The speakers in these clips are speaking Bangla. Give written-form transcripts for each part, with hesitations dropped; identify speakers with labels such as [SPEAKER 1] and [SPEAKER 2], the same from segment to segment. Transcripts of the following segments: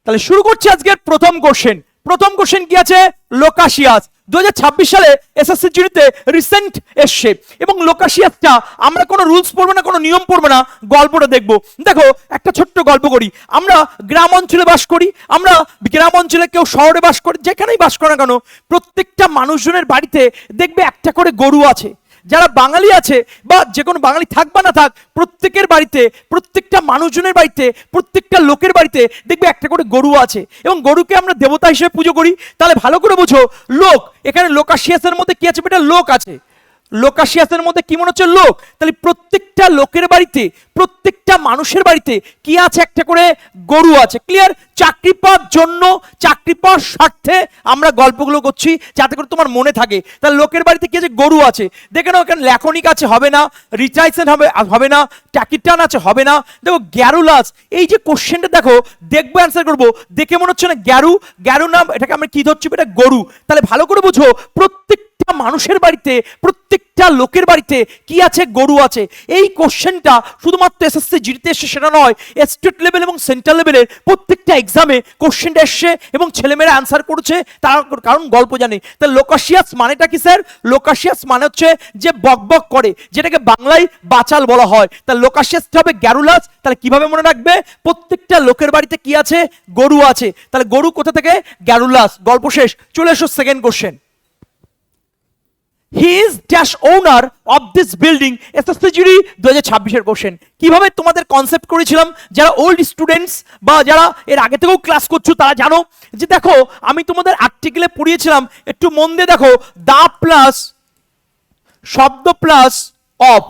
[SPEAKER 1] তাহলে শুরু করছি আজকের প্রথম কোশ্চেন। প্রথম কোশ্চেন কি আছে? লোকাশিয়াস 2026 সালে এসএসসি জিডিতে রিসেন্ট এসছে এবং লোকাশিয়াসটা আমরা কোনো রুলস পড়বো না, কোনো নিয়ম পড়বো না, গল্পটা দেখবো। দেখো একটা ছোট্ট গল্প করি। আমরা গ্রাম অঞ্চলে বাস করি, আমরা গ্রাম অঞ্চলে, কেউ শহরে বাস করি, যেখানেই বাস করে না কেন প্রত্যেকটা মানুষজনের বাড়িতে দেখবে একটা করে গরু আছে। যারা বাঙালি আছে বা যে কোনো বাঙালি থাক বা না থাক, প্রত্যেকের বাড়িতে, প্রত্যেকটা মানুষজনের বাড়িতে, প্রত্যেকটা লোকের বাড়িতে দেখবে একটা করে গরু আছে এবং গরুকে আমরা দেবতা হিসেবে পুজো করি। তাহলে ভালো করে বোঝো, লোক, এখানে লোকাশিয়াসের মধ্যে কি আছে বেটা? লোক আছে। লোকাশিয়াসের মধ্যে কি মনে হচ্ছে? লোক। তাহলে প্রত্যেকটা লোকের বাড়িতে, প্রত্যেকটা মানুষের বাড়িতে কি আছে? একটা করে গরু আছে। ক্লিয়ার? চাকরি পাওয়ার জন্য, চাকরি পাওয়ার স্বার্থে আমরা গল্পগুলো করছি যাতে করে তোমার মনে থাকে। তাহলে লোকের বাড়িতে কি আছে? গরু আছে। দেখে নাও, এখানে ল্যাকনিক আছে, হবে না। রিচাইসেন হবে না। ট্যাকিটান আছে, হবে না। দেখো গ্যারুলাস, এই যে কোশ্চেনটা দেখো, দেখবো অ্যান্সার করবো, দেখে মনে হচ্ছে না গ্যারু, গ্যারু নাম, এটাকে আমরা কি ধরছি? এটা গরু। তাহলে ভালো করে বুঝো, প্রত্যেকটা মানুষের বাড়িতে, প্রত্যেকটা লোকের বাড়িতে কি আছে? গরু আছে। এই কোশ্চেনটা শুধুমাত্র এসএসসি জিডিতে এসে সেটা নয়, স্টেট লেভেল এবং সেন্ট্রাল লেভেলের প্রত্যেকটা এক্সামে কোশ্চেনটা এসছে এবং ছেলেমেয়েরা আনসার করেছে, তার কারণ গল্প জানে। তাহলে লোকাশিয়াস মানেটা কি স্যার? লোকাশিয়াস মানে হচ্ছে যে বকবক করে, যেটাকে বাংলায় বাচাল বলা হয়। তাহলে লোকাশিয়াসটা হবে গ্যারুলাস। তাহলে কিভাবে মনে রাখবে? প্রত্যেকটা লোকের বাড়িতে কি আছে? গরু আছে। তাহলে গরু কোথা থেকে? গ্যারুলাস। গল্প শেষ। চলে এসো second question. He is dash owner of this building. SSC GD 2026 এর কোশ্চেন। কিভাবে তোমাদের কনসেপ্ট করেছিলাম, যারা ওল্ড স্টুডেন্টস বা যারা এর আগে থেকেও ক্লাস করছো তারা জানো যে দেখো আমি তোমাদের আর্টিকেলে পড়িয়েছিলাম, একটু মন দিয়ে দেখো, দা প্লাস শব্দ প্লাস অফ,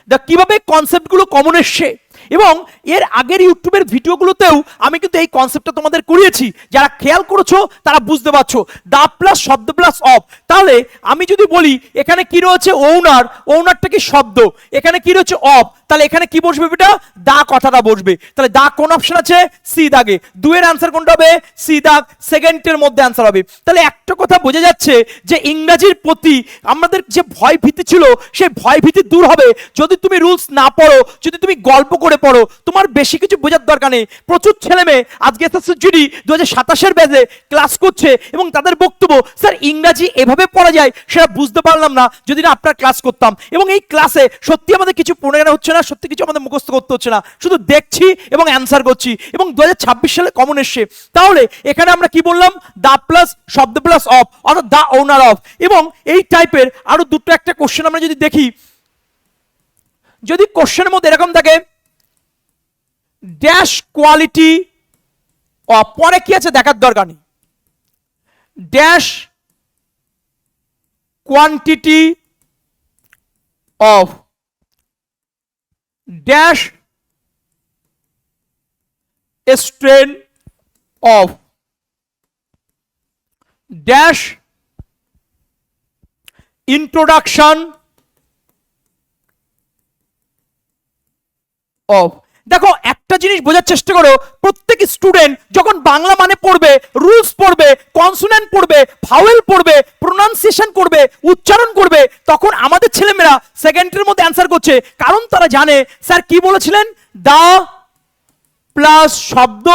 [SPEAKER 1] দা কিভাবে কনসেপ্টগুলো কমন এসছে। এবং এর আগের ইউটিউবের ভিডিওগুলোতেও আমি কিন্তু এই কনসেপ্টটা তোমাদের করিয়েছি, যারা খেয়াল করেছো তারা বুঝতে পারছো। দা প্লাস শব্দ প্লাস অফ। তাহলে আমি যদি বলি এখানে কি রয়েছে? ওনার, ওনারটা কি শব্দ, এখানে কি রয়েছে? অফ, তাহলে এখানে কি বসবে বেটা? দা কথাটা বসবে। তাহলে দা কোন অপশন আছে? সি দাগে। দুয়ের আনসার কোনটা হবে? সি দাগ। সেকেন্ডের মধ্যে আনসার হবে। তাহলে একটা কথা বোঝা যাচ্ছে যে ইংরাজির প্রতি আমাদের যে ভয় ভীতি ছিল, সেই ভয় ভীতি দূর হবে যদি তুমি রুলস না পড়ো, যদি তুমি গল্প করে পড়ো। তোমার বেশি কিছু বোঝার দরকার নেই। প্রচুর ছেলে মেয়ে আজকে এসএসসি জিডি 2027 ব্যাচে ক্লাস করছে এবং তাদের বক্তব্য, স্যার ইংরাজি এভাবে পড়া যায়, সেটা বুঝতে পারলাম না যদি না আপনার ক্লাস করতাম। এবং এই ক্লাসে সত্যি আমাদের কিছু পড়ে গেলে হচ্ছে না, সত্যি কিছু আমাদের মুখস্থ করতে হচ্ছে না, শুধু দেখছি এবং অ্যান্সার করছি এবং 2026 সালে কমন এসছে। তাহলে এখানে আমরা কি বললাম? দা প্লাস শব্দ প্লাস অফ, অর্থাৎ দা ওনার অফ। এবং এই টাইপের আরো দুটো একটা কোশ্চেন আমরা যদি দেখি, যদি কোশ্চেনের মধ্যে এরকম থাকে ড্যাশ কোয়ালিটি অফ, পরে কি আছে দেখার দরকার নেই, dash quantity of dash strain of dash introduction of. দেখো একটা জিনিস বোঝার চেষ্টা করো, প্রত্যেক স্টুডেন্ট যখন বাংলা মানে পড়বে, রুলস পড়বে, কনসোনেন্ট পড়বে, ভাওয়েল পড়বে, প্রোনাউন্সিয়েশন করবে, উচ্চারণ করবে, তখন আমাদের ছেলেমেয়েরা সেকেন্ডের মধ্যে অ্যান্সার করছে, কারণ তারা জানে স্যার কি বলেছিলেন? দা প্লাস শব্দ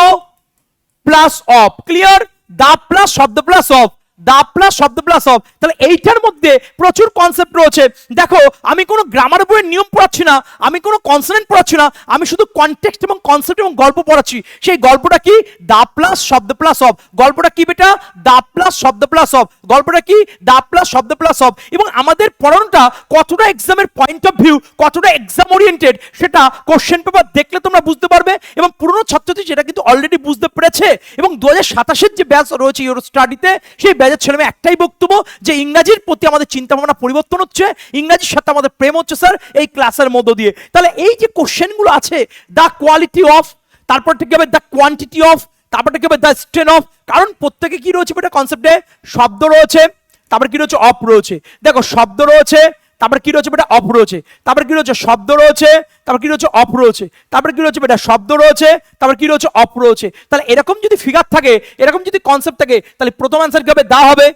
[SPEAKER 1] plus of. Clear? The plus শব্দ প্লাস অফ, দা প্লাস শব্দ প্লাস অফ। তাহলে এইটার মধ্যে প্রচুর কনসেপ্ট রয়েছে। দেখো আমি কোনো গ্রামার বইয়ের নিয়ম পড়াচ্ছি না, আমি কোনো কনসোনেন্ট পড়াচ্ছি না, আমি শুধু কনটেক্সট এবং কনসেপ্ট এবং গল্প পড়াচ্ছি। সেই গল্পটা কি? দা প্লাস শব্দ প্লাস অফ। গল্পটা কি বেটা? দা প্লাস শব্দ প্লাস অফ। গল্পটা কি? দা প্লাস শব্দ প্লাস অফ। এবং আমাদের পড়ানোটা কতটা এক্সামের পয়েন্ট অফ ভিউ, কতটা এক্সাম ওরিয়েন্টেড, সেটা কোশ্চেন পেপার দেখলে তোমরা বুঝতে পারবে। এবং পুরনো ছাত্রছাত্রী যেটা কিন্তু অলরেডি বুঝতে পেরেছে। এবং 2027 যে ব্যাচ রয়েছে ইউরো স্টাডিতে, সেই ব্যাচের ছেলেমেয়ে একটাই বক্তব্য যে ইংরাজির প্রতি আমাদের চিন্তা ভাবনা পরিবর্তন হচ্ছে, ইংরাজির সাথে আমাদের প্রেম হচ্ছে স্যার এই ক্লাসের মধ্য দিয়ে। তাহলে এই যে কোশ্চেনগুলো আছে, দা কোয়ালিটি অফ, তারপর থেকে হবে দা কোয়ান্টিটি অফ, তারপর থেকে হবে দা স্ট্রেন অফ। কারণ প্রত্যেকে কি রয়েছে এটা কনসেপ্টে? শব্দ রয়েছে, তারপর কি রয়েছে? অফ রয়েছে। দেখো শব্দ রয়েছে, তারপর কি রয়েছে বেটা? অফ রয়েছে। তারপর কি রয়েছে? শব্দ রয়েছে, তারপর কি রয়েছে? অফ রয়েছে। তারপর কি রয়েছে বেটা? শব্দ রয়েছে, তারপর কি রয়েছে? অফ রয়েছে। তাহলে এরকম যদি ফিগার থাকে, এরকম যদি কনসেপ্ট থাকে, তাহলে প্রথম অ্যান্সার কি হবে? দা হবে।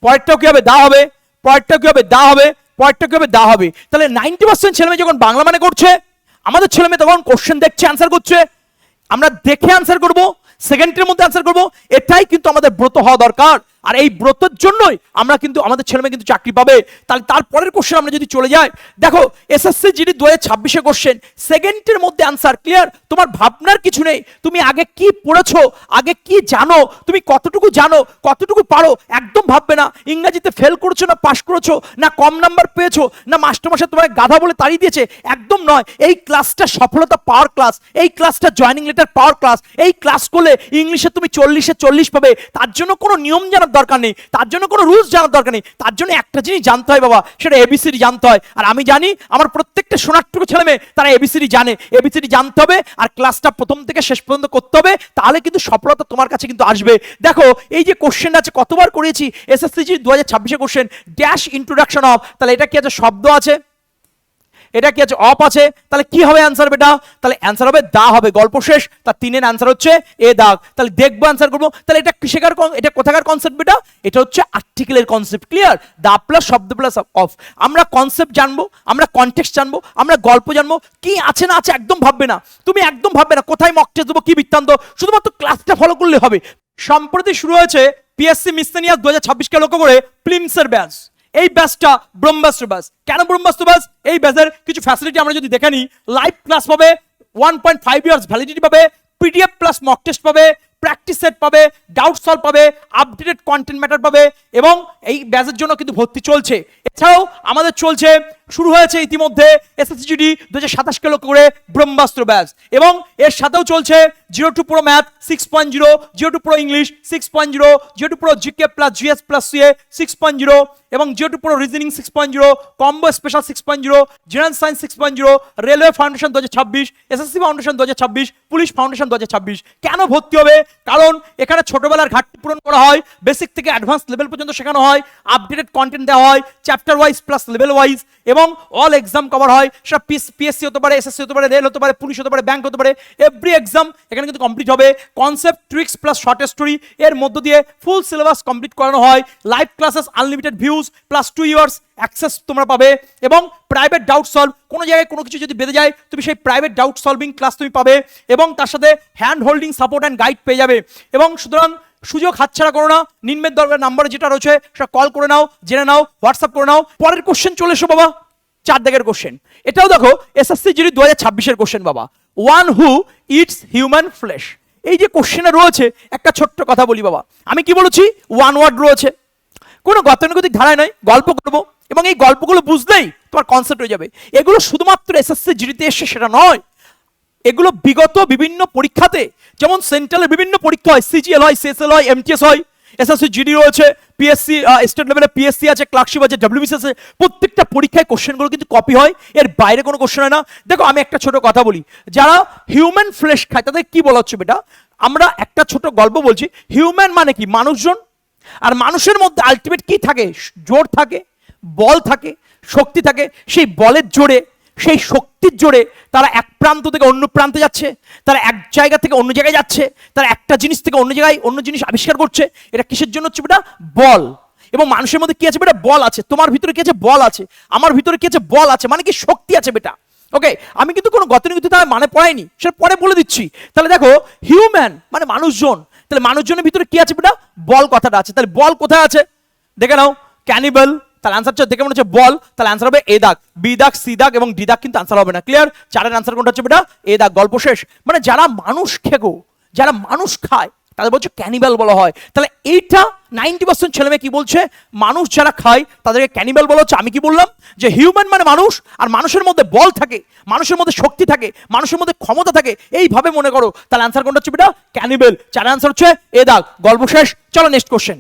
[SPEAKER 1] পরেরটাও কি হবে? দা হবে। পরেরটাও কি হবে? দা হবে। পরেরটাও কি হবে? দা হবে। তাহলে 90% ছেলেমেয়ে যখন বাংলা মানে করছে, আমাদের ছেলেমেয়ে তখন কোশ্চেন দেখছে, অ্যান্সার করছে। আমরা দেখে অ্যান্সার করব, সেকেন্ডের মধ্যে অ্যান্সার করবো, এটাই কিন্তু আমাদের ব্রত হওয়া দরকার। আর এই ব্রতের জন্যই আমরা কিন্তু আমাদের ছেলেমেয়ে কিন্তু চাকরি পাবে। তাহলে তারপরের কোশ্চেন আমরা যদি চলে যাই, দেখো এসএসসি জিডি 2026 কোশ্চেন, সেকেন্ডের মধ্যে আনসার ক্লিয়ার। তোমার ভাবনার কিছু নেই, তুমি আগে কি পড়েছো, আগে কি জানো, তুমি কতটুকু জানো, কতটুকু পারো, একদম ভাববে না ইংরেজিতে ফেল করেছো না পাস করেছো, না কম নাম্বার পেয়েছো, না মাস্টারমশাই তোমায় গাধা বলে তাড়িয়ে দিয়েছে, একদম নয়। এই ক্লাসটা সফলতা পাওয়ার ক্লাস, এই ক্লাসটা জয়েনিং লেটার পাওয়ার ক্লাস। এই ক্লাস করলে ইংলিশে তুমি 40-এ 40 পাবে। তার জন্য কোনো নিয়ম জানার দরকার নেই, তার জন্য কোনো রুলস জানার দরকার নেই, তার জন্য একটা জিনিস জানতে হয় বাবা, সেটা এবিসিডি জানতে হয়। আর আমি জানি আমার প্রত্যেকটা সোনারটুকু ছেলে মেয়ে তারা এবিসিডি জানে। এবিসিডি জানতে হবে আর ক্লাসটা প্রথম থেকে শেষ পর্যন্ত করতে হবে, তাহলে কিন্তু সফলতা তোমার কাছে কিন্তু আসবে। দেখো এই যে কোশ্চেন আছে কতবার করেছি, SSC 2026 question, dash introduction of, তাহলে এটা কি আছে, শব্দ আছে, এটা কি আছে, অফ আছে, তাহলে কি হবে অ্যান্সার বেটা, তাহলে অ্যান্সার হবে দা হবে, গল্প শেষ। তার 3-এর অ্যান্সার হচ্ছে এ দাগ। তাহলে দেখবো অ্যান্সার করবো, তাহলে এটা কিসেকার, এটা কোথাকার কনসেপ্ট বেটা, এটা হচ্ছে আর্টিকেলের কনসেপ্ট। ক্লিয়ার, দা প্লাস শব্দ প্লাস অফ। আমরা কনসেপ্ট জানবো, আমরা কনটেক্সট জানবো, আমরা গল্প জানবো, কি আছে না আছে একদম ভাববে না, তুমি একদম ভাববে না কোথায় মক টেস্ট দেবো, কি বৃত্তান্ত, শুধুমাত্র ক্লাসটা ফলো করলে হবে। সম্প্রতি শুরু হয়েছে পিএসসি মিসসেনিয়াস 2026 কে লক্ষ্য করে প্রিলিমসের ব্যাচ। এই ব্যাচটা ব্রহ্মাস্ত্র ব্যাচ। কেন ব্রহ্মাস্ত্র ব্যাচ? এই ব্যাচের কিছু ফ্যাসিলিটি আমরা যদি দেখে নিই, লাইভ ক্লাস পাবে, 1.5 ইয়ার্স ভ্যালিডিটি পাবে, পিডিএফ প্লাস মক টেস্ট পাবে, প্র্যাকটিস সেট পাবে, ডাউট সলভ পাবে, আপডেটেড কন্টেন্ট ম্যাটার পাবে, এবং এই ব্যাচের জন্য কিন্তু ভর্তি চলছে। এছাড়াও আমাদের চলছে, শুরু হয়েছে ইতিমধ্যে এসএসসি জিডি 2027 কে লক্ষ্য করে ব্রহ্মাস্ত্র ব্যাচ, এবং এর সাথেও চলছে 02 pro math 6.0, 02 pro English 6.0, 02 pro GK plus GS plus CA 6.0, এবং 02 pro reasoning 6.0, combo special 6.0, general science 6.0, railway foundation 2026, SSC foundation 2026, police foundation 2026। কেন ভর্তি হবে? কারণ এখানে ছোটবেলার ঘাটতি পূরণ করা হয়, বেসিক থেকে অ্যাডভান্স লেভেল পর্যন্ত শেখানো হয়, আপডেটেড কন্টেন্ট দেওয়া হয় chapter wise plus level wise, এবং অল এক্সাম কভার হয়। সেটা পিএসসি হতে পারে, এসএসসি হতে পারে, রেল হতে পারে, পুলিশ হতে পারে, ব্যাংক হতে পারে, এভরি এক্সাম এখানে কিন্তু কমপ্লিট হবে। Concept, tricks plus short story এর মধ্য দিয়ে ফুল সিলেবাস কমপ্লিট করানো হয়। Live classes, unlimited views plus 2 years access তোমরা পাবে, এবং প্রাইভেট ডাউট সলভ, কোনো জায়গায় কোনো কিছু যদি বেঁধে যায় তুমি সেই প্রাইভেট ডাউট সলভিং ক্লাস তুমি পাবে, এবং তার সাথে hand holding support and guide পেয়ে যাবে। এবং সুতরাং সুযোগ হাতছাড়া করো না, নিম্নের দরকার নাম্বারে যেটা রয়েছে সেটা কল করে নাও, জেনে নাও, হোয়াটসঅ্যাপ করে নাও। পরের কোশ্চেন চলে এসো বাবা, 4 দাগের কোশ্চেন। এটাও দেখো এসএসসি জিডি 2026 কোশ্চেন বাবা, one who it's human flash. এই যে কোশ্চেনে রয়েছে, একটা ছোট্ট কথা বলি বাবা, আমি কি বলেছি, ওয়ান ওয়ার্ড রয়েছে, কোনো গতানুগতিক ধারায় নয়, গল্প করবো, এবং এই গল্পগুলো বুঝলেই তোমার কনসেপ্ট হয়ে যাবে। এগুলো শুধুমাত্র এসএসসি জিডিতে এসে সেটা নয়, এগুলো বিগত বিভিন্ন পরীক্ষাতে, যেমন সেন্ট্রালের বিভিন্ন পরীক্ষা হয়, সিজিএল হয়, সিএসএল হয়, এমটিএস হয়, এসএসসি জিডি রয়েছে, পিএসসি স্টেট লেভেলে পিএসসি আছে, ক্লার্কশিপ আছে, ডব্লিউবিসি আছে, প্রত্যেকটা পরীক্ষায় কোশ্চেনগুলো কিন্তু কপি হয়, এর বাইরে কোনো কোশ্চেন হয় না। দেখো আমি একটা ছোট কথা বলি, যারা হিউম্যান ফ্লেশ খায় তাদের কি বলা হচ্ছে বেটা, আমরা একটা ছোট গল্প বলছি। হিউম্যান মানে কি, মানুষজন। আর মানুষের মধ্যে আলটিমেট কি থাকে, জোর থাকে, বল থাকে, শক্তি থাকে। সেই বলের জোরে, সেই শক্তির জোরে তারা এক প্রান্ত থেকে অন্য প্রান্তে যাচ্ছে, তারা এক জায়গা থেকে অন্য জায়গায় যাচ্ছে, তারা একটা জিনিস থেকে অন্য জায়গায় অন্য জিনিস আবিষ্কার করছে। এটা কিসের জন্য হচ্ছে বেটা, বল। এবং মানুষের মধ্যে কি আছে বেটা, বল আছে। তোমার ভিতরে কি আছে, বল আছে। আমার ভিতরে কি আছে, বল আছে, মানে কি শক্তি আছে বেটা। ওকে, আমি কিন্তু কোনো গতানুগতিক মানে পড়াইনি, সেটা পরে বলে দিচ্ছি। তাহলে দেখো হিউম্যান মানে মানুষজন, তাহলে মানুষজনের ভিতরে কি আছে বেটা, বল কথাটা আছে। তাহলে বল কোথায় আছে দেখে নাও, ক্যানিবাল, তাহলে আনসারটা দেখে মনে হচ্ছে বল, তাহলে আনসার হবে এ দাগ, বি দাগ, সি দাগ এবং ডি দাগ কিন্তু আনসার হবে না। ক্লিয়ার, 4-এর আনসার কোনটা হচ্ছে বেটা, এ দাগ, গল্প শেষ। মানে যারা মানুষ খেগো, যারা মানুষ খায় তাদের বলছে ক্যানিবাল বলা হয়। তাহলে এইটা 90% ছেলেমেয়ে কি বলছে, মানুষ যারা খায় তাদেরকে ক্যানিবাল বলা হচ্ছে। আমি কি বললাম যে হিউম্যান মানে মানুষ, আর মানুষের মধ্যে বল থাকে, মানুষের মধ্যে শক্তি থাকে, মানুষের মধ্যে ক্ষমতা থাকে, এইভাবে মনে করো। তাহলে আনসার কোনটা হচ্ছে বেটা, ক্যানিবাল। 4-এর আনসার হচ্ছে এ দাগ, গল্প শেষ। চলো নেক্সট কোশ্চেন,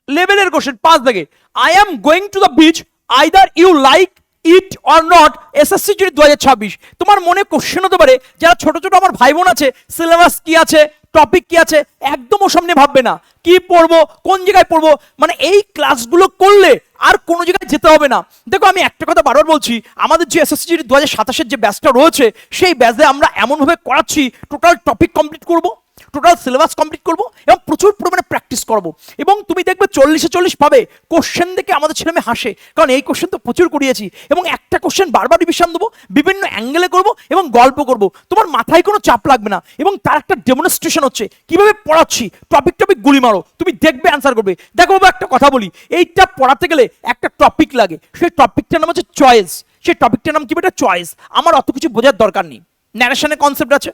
[SPEAKER 1] লেভেলের কোশ্চেন 5 দাগে, I am going to the beach either you like it or not, SSC GD 2026। তোমার মনে কোশ্চেন হতে পারে, যারা ছোট ছোট আমার ভাই বোন আছে, সিলেবাস কি আছে, টপিক কি আছে, একদম ও সামনে ভাববে না, কি পড়বো, কোন জায়গায় পড়বো, মানে এই ক্লাসগুলো করলে আর কোনো জায়গায় যেতে হবে না। দেখো আমি একটা কথা বারবার বলছি, আমাদের যে এসএসসি জিডি 2027 যে ব্যাচটা রয়েছে, সেই ব্যাচে আমরা এমনভাবে করাচ্ছি, টোটাল টপিক কমপ্লিট করবো, টোটাল সিলেবাস কমপ্লিট করবো, এবং প্রচুর পরিমাণে প্র্যাকটিস করবো এবং তুমি দেখবে 40-40 পাবে। কোশ্চেন দেখে আমাদের ছেলে মেয়ে হাসে, কারণ এই কোশ্চেন তো প্রচুর করিয়েছি এবং একটা কোশ্চেন বারবার রিভিশন দেবো, বিভিন্ন অ্যাঙ্গেলে করবো এবং গল্প করবো, তোমার মাথায় কোনো চাপ লাগবে না এবং তার একটা ডেমনস্ট্রেশন হচ্ছে কিভাবে পড়াচ্ছি, টপিক গুলি মারো, তুমি দেখবে অ্যান্সার করবে। দেখো বাবা, একটা কথা বলি, এইটা পড়াতে গেলে একটা টপিক লাগে, সেই টপিকটার নাম হচ্ছে চয়েস। সেই টপিকটার নাম কি বেটা? চয়েস। আমার অত কিছু বোঝার দরকার নেই, ন্যারেশনের কনসেপ্ট আছে,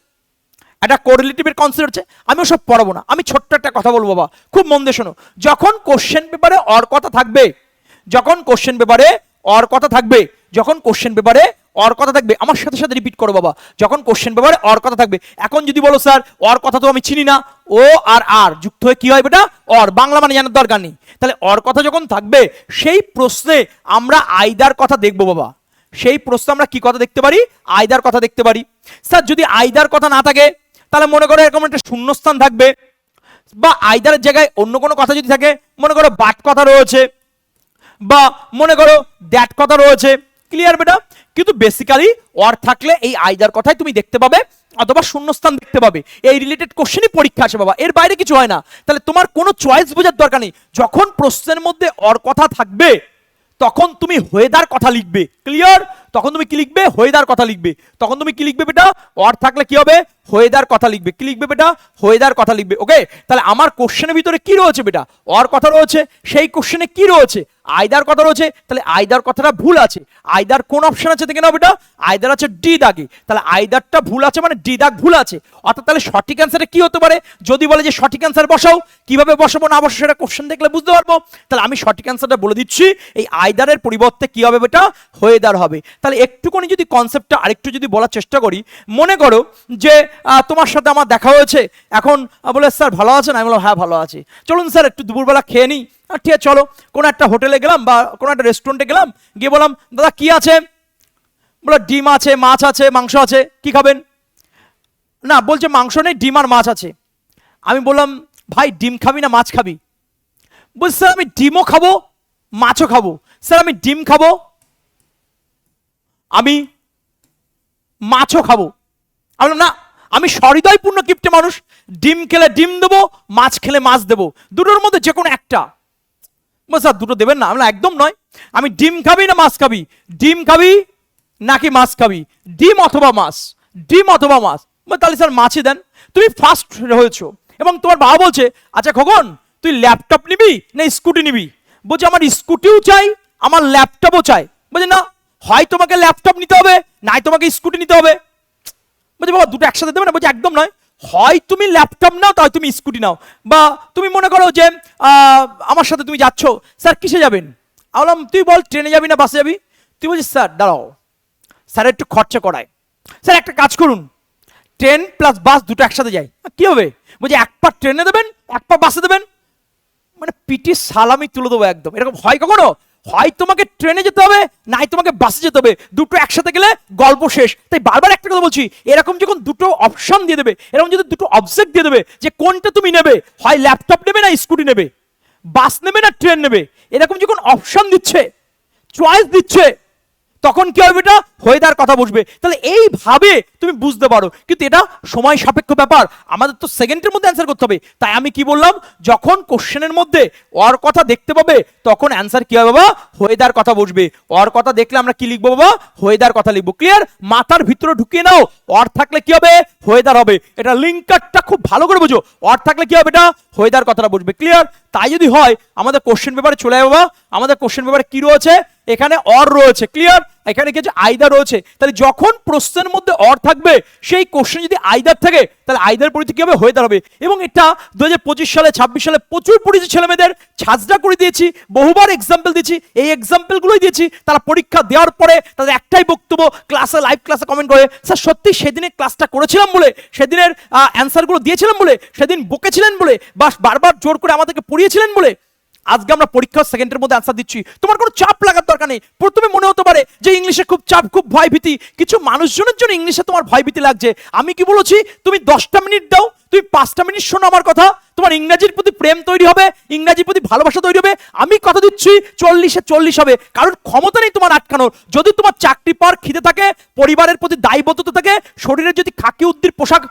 [SPEAKER 1] একটা কোরিলেটিভের কনসেপ্ট আছে, আমি ওসব পড়াবো না। আমি ছোট্ট একটা কথা বলবো বাবা, খুব মন দিয়ে শোনো। যখন কোশ্চেন পেপারে অর কথা থাকবে, যখন কোশ্চেন পেপারে অর কথা থাকবে, যখন কোশ্চেন পেপারে অর কথা থাকবে, আমার সাথে সাথে রিপিট করো বাবা, যখন কোশ্চেন পেপারে অর কথা থাকবে। এখন যদি বলো স্যার অর কথা তো আমি চিনি না, ও আর আর যুক্ত হয়ে কি হয় বেটা? অর। বাংলা মানে জানার দরকার নেই। তাহলে অর কথা যখন থাকবে, সেই প্রশ্নে আমরা আইদার কথা দেখবো বাবা। সেই প্রশ্নে আমরা কি কথা দেখতে পারি? আইদার কথা দেখতে পারি। স্যার যদি আইদার কথা না থাকে, তাহলে মনে করো এরকম একটা শূন্যস্থান থাকবে, বা আইদারের জায়গায় অন্য কোনো কথা যদি থাকে, মনে করো বাট কথা রয়েছে, বা মনে করো দ্যাট কথা রয়েছে। ক্লিয়ার বেটা? কিন্তু বেসিক্যালি অর থাকলে এই আইদার কথাই তুমি দেখতে পাবে, অথবা শূন্যস্থান দেখতে পাবে। এই রিলেটেড কোশ্চেনই পরীক্ষা আসে বাবা, এর বাইরে কিছু হয় না। তাহলে তোমার কোনো চয়েস বোঝার দরকার নেই। যখন প্রশ্নের মধ্যে অর কথা থাকবে, তখন তুমি হয়েদার কথা লিখবে। ক্লিয়ার? তখন তুমি কি লিখবে? হয়েদার কথা লিখবে। তখন তুমি কি লিখবে বেটা? অর থাকলে কি হবে? হয়েদার কথা লিখবে। কি লিখবে বেটা? হয়েদার কথা লিখবে। ওকে, তাহলে আমার কোশ্চেনের ভিতরে কি রয়েছে বেটা? অর কথা রয়েছে। সেই কোশ্চেনে কি রয়েছে? আইদার কথা রয়েছে। তাহলে আইদার কথাটা ভুল আছে। আইদার কোন অপশন আছে দেখে নাও বেটা? আইদার আছে ডি দাগে। তাহলে আইদারটা ভুল আছে মানে ডি দাগ ভুল আছে। অর্থাৎ তাহলে সঠিক অ্যান্সারে কি হতে পারে? যদি বলে যে সঠিক অ্যান্সার বসাও, কিভাবে বসাবো না বসাবো সেটা কোশ্চেন দেখলে বুঝতে পারবো। তাহলে আমি সঠিক অ্যান্সারটা বলে দিচ্ছি, এই আইদারের পরিবর্তে কি হবে বেটা? হয়েদার হবে। তাহলে একটুখানি যদি কনসেপ্টটা আরেকটু যদি বলার চেষ্টা করি, মনে করো যে তোমার সাথে আমার দেখা হয়েছে, এখন বলে স্যার ভালো আছেন? আমি বললাম হ্যাঁ ভালো আছি, চলুন স্যার একটু দুপুরবেলা খেয়ে নিই। ঠিক আছে চলো। কোনো একটা হোটেলে গেলাম বা কোনো একটা রেস্টুরেন্টে গেলাম, গিয়ে বললাম দাদা কি আছে? বলো ডিম আছে, মাছ আছে, মাংস আছে, কি খাবেন? না, বলছে মাংস নেই, ডিম আর মাছ আছে। আমি বললাম ভাই ডিম খাবি না মাছ খাবি? বলছে স্যার আমি ডিমও খাবো মাছও খাবো। স্যার আমি ডিম খাবো, আমি মাছও খাবো। আমি বললাম না, আমি সহৃদয়পূর্ণ কিপ্টে মানুষ, ডিম খেলে ডিম দেবো, মাছ খেলে মাছ দেবো, দুটোর মধ্যে যে কোনো একটা। স্যার দুটো দেবেন না? আমরা একদম নয়, আমি ডিম খাবি না মাছ খাবি? ডিম খাবি নাকি মাছ খাবি? ডিম অথবা মাছ, ডিম অথবা মাছ। তাহলে স্যার মাছই দেন। তুমি ফার্স্ট হয়েছো এবং তোমার বাবা বলছে আচ্ছা খোকন তুই ল্যাপটপ নিবি না স্কুটি নিবি? বলছে আমার স্কুটিও চাই, আমার ল্যাপটপও চাই। বলছে না, হয় তোমাকে ল্যাপটপ নিতে হবে, নাই তোমাকে স্কুটি নিতে হবে। বলছে বাবা দুটো একসাথে দেবে না? বলছে একদম নয়, হয় তুমি ল্যাপটপ নাও, তাই তুমি স্কুটি নাও। বা তুমি মনে করো যে আমার সাথে তুমি যাচ্ছ, স্যার কিসে যাবেন? আমি বললাম তুই বল ট্রেনে যাবি না বাসে যাবি? তুই বলছিস স্যার দাঁড়াও, স্যার একটু খরচা করায়। স্যার একটা কাজ করুন, ট্রেন প্লাস বাস দুটো একসাথে যাই, কি হবে? বলছে এক পা ট্রেনে দেবেন, এক পা বাসে দেবেন। মানে পিটি সালামি তুলে দেবো একদম। এরকম হয় কখনো? হয় তোমাকে ট্রেনে যেতে হবে, নাই তোমাকে বাসে যেতে হবে, দুটো একসাথে গেলে গল্প শেষ। তাই বারবার একটা কথা বলছি, এরকম যখন দুটো অপশন দিয়ে দেবে, এরকম যদি দুটো অবজেক্ট দিয়ে দেবে যে কোনটা তুমি নেবে, হয় ল্যাপটপ নেবে না স্কুটি নেবে, বাস নেবে না ট্রেন নেবে, এরকম যখন অপশন দিচ্ছে, চয়েস দিচ্ছে, তখন কি হবে? এটা হয়েদার কথা বসবে। তাহলে এইভাবে তুমি বুঝতে পারো, কিন্তু এটা সময় সাপেক্ষ ব্যাপার, আমাদের তো সেকেন্ডের মধ্যে অ্যান্সার করতে হবে। তাই আমি কি বললাম, যখন কোশ্চেনের মধ্যে অর কথা দেখতে পাবে তখন অ্যান্সার কি হবে বাবা? হয়েদার কথা বসবে। অর কথা দেখলে আমরা কি লিখবো বাবা? হয়েদার কথা লিখবো। ক্লিয়ার? মাথার ভিতরে ঢুকিয়ে নাও, অর থাকলে কি হবে? হয়েদার হবে। এটা লিঙ্কারটা খুব ভালো করে বুঝো, অর থাকলে কি হবে? এটা হয়েদার কথাটা বসবে। ক্লিয়ার? তাই যদি হয় আমাদের কোশ্চেন পেপারে চলে যাবে বাবা। আমাদের কোশ্চেন পেপারে কি রয়েছে? এখানে অর রয়েছে। ক্লিয়ার? এখানে কিছু আইদার রয়েছে। তাহলে যখন প্রশ্নের মধ্যে অর থাকবে, সেই কোশ্চেন যদি আইদার থাকে, তাহলে আইদার পরিধি কি হবে? হয়েদার হবে। এবং এটা 2025 সালে 26 সালে প্রচুর পড়েছি ছেলে মেয়েদের, ছাজরা করে দিয়েছি, বহুবার এক্সাম্পল দিয়েছি, এই এক্সাম্পলগুলোই দিয়েছি। তারা পরীক্ষা দেওয়ার পরে তাদের একটাই বক্তব্য, ক্লাসে লাইভ ক্লাসে কমেন্ট করে, স্যার সত্যি সেদিনে ক্লাসটা করেছিলাম বলে, সেদিনের অ্যান্সারগুলো দিয়েছিলাম বলে, সেদিন বকেছিলেন বলে, বা বারবার জোর করে আমাদেরকে পড়িয়েছিলেন বলে আজকে আমরা পরীক্ষার সেকেন্ডের মধ্যে অ্যান্সার দিচ্ছি। তোমার কোনো চাপ লাগার দরকার নেই। প্রথমে মনে হতে পারে যে ইংলিশে খুব চাপ, খুব ভয় ভীতি, কিছু মানুষজনের জন্য ইংলিশে তোমার ভয় ভীতি লাগছে। আমি কি বলেছি? তুমি 10টা মিনিট দাও, তুমি 5টা মিনিট শোনো আমার কথা, তোমার ইংরেজির প্রতি প্রেম তৈরি হবে, ইংরেজির প্রতি ভালোবাসা তৈরি হবে। আমি কথা দিচ্ছি 40-এ 40 হবে, কারণ ক্ষমতা নেই তোমার আটকানোর। যদি তোমার চাকরি পাওয়ার খিদে থাকে, পরিবারের প্রতি দায়বদ্ধতা থাকে, শরীরে যদি খাকি উদ্দির পোশাক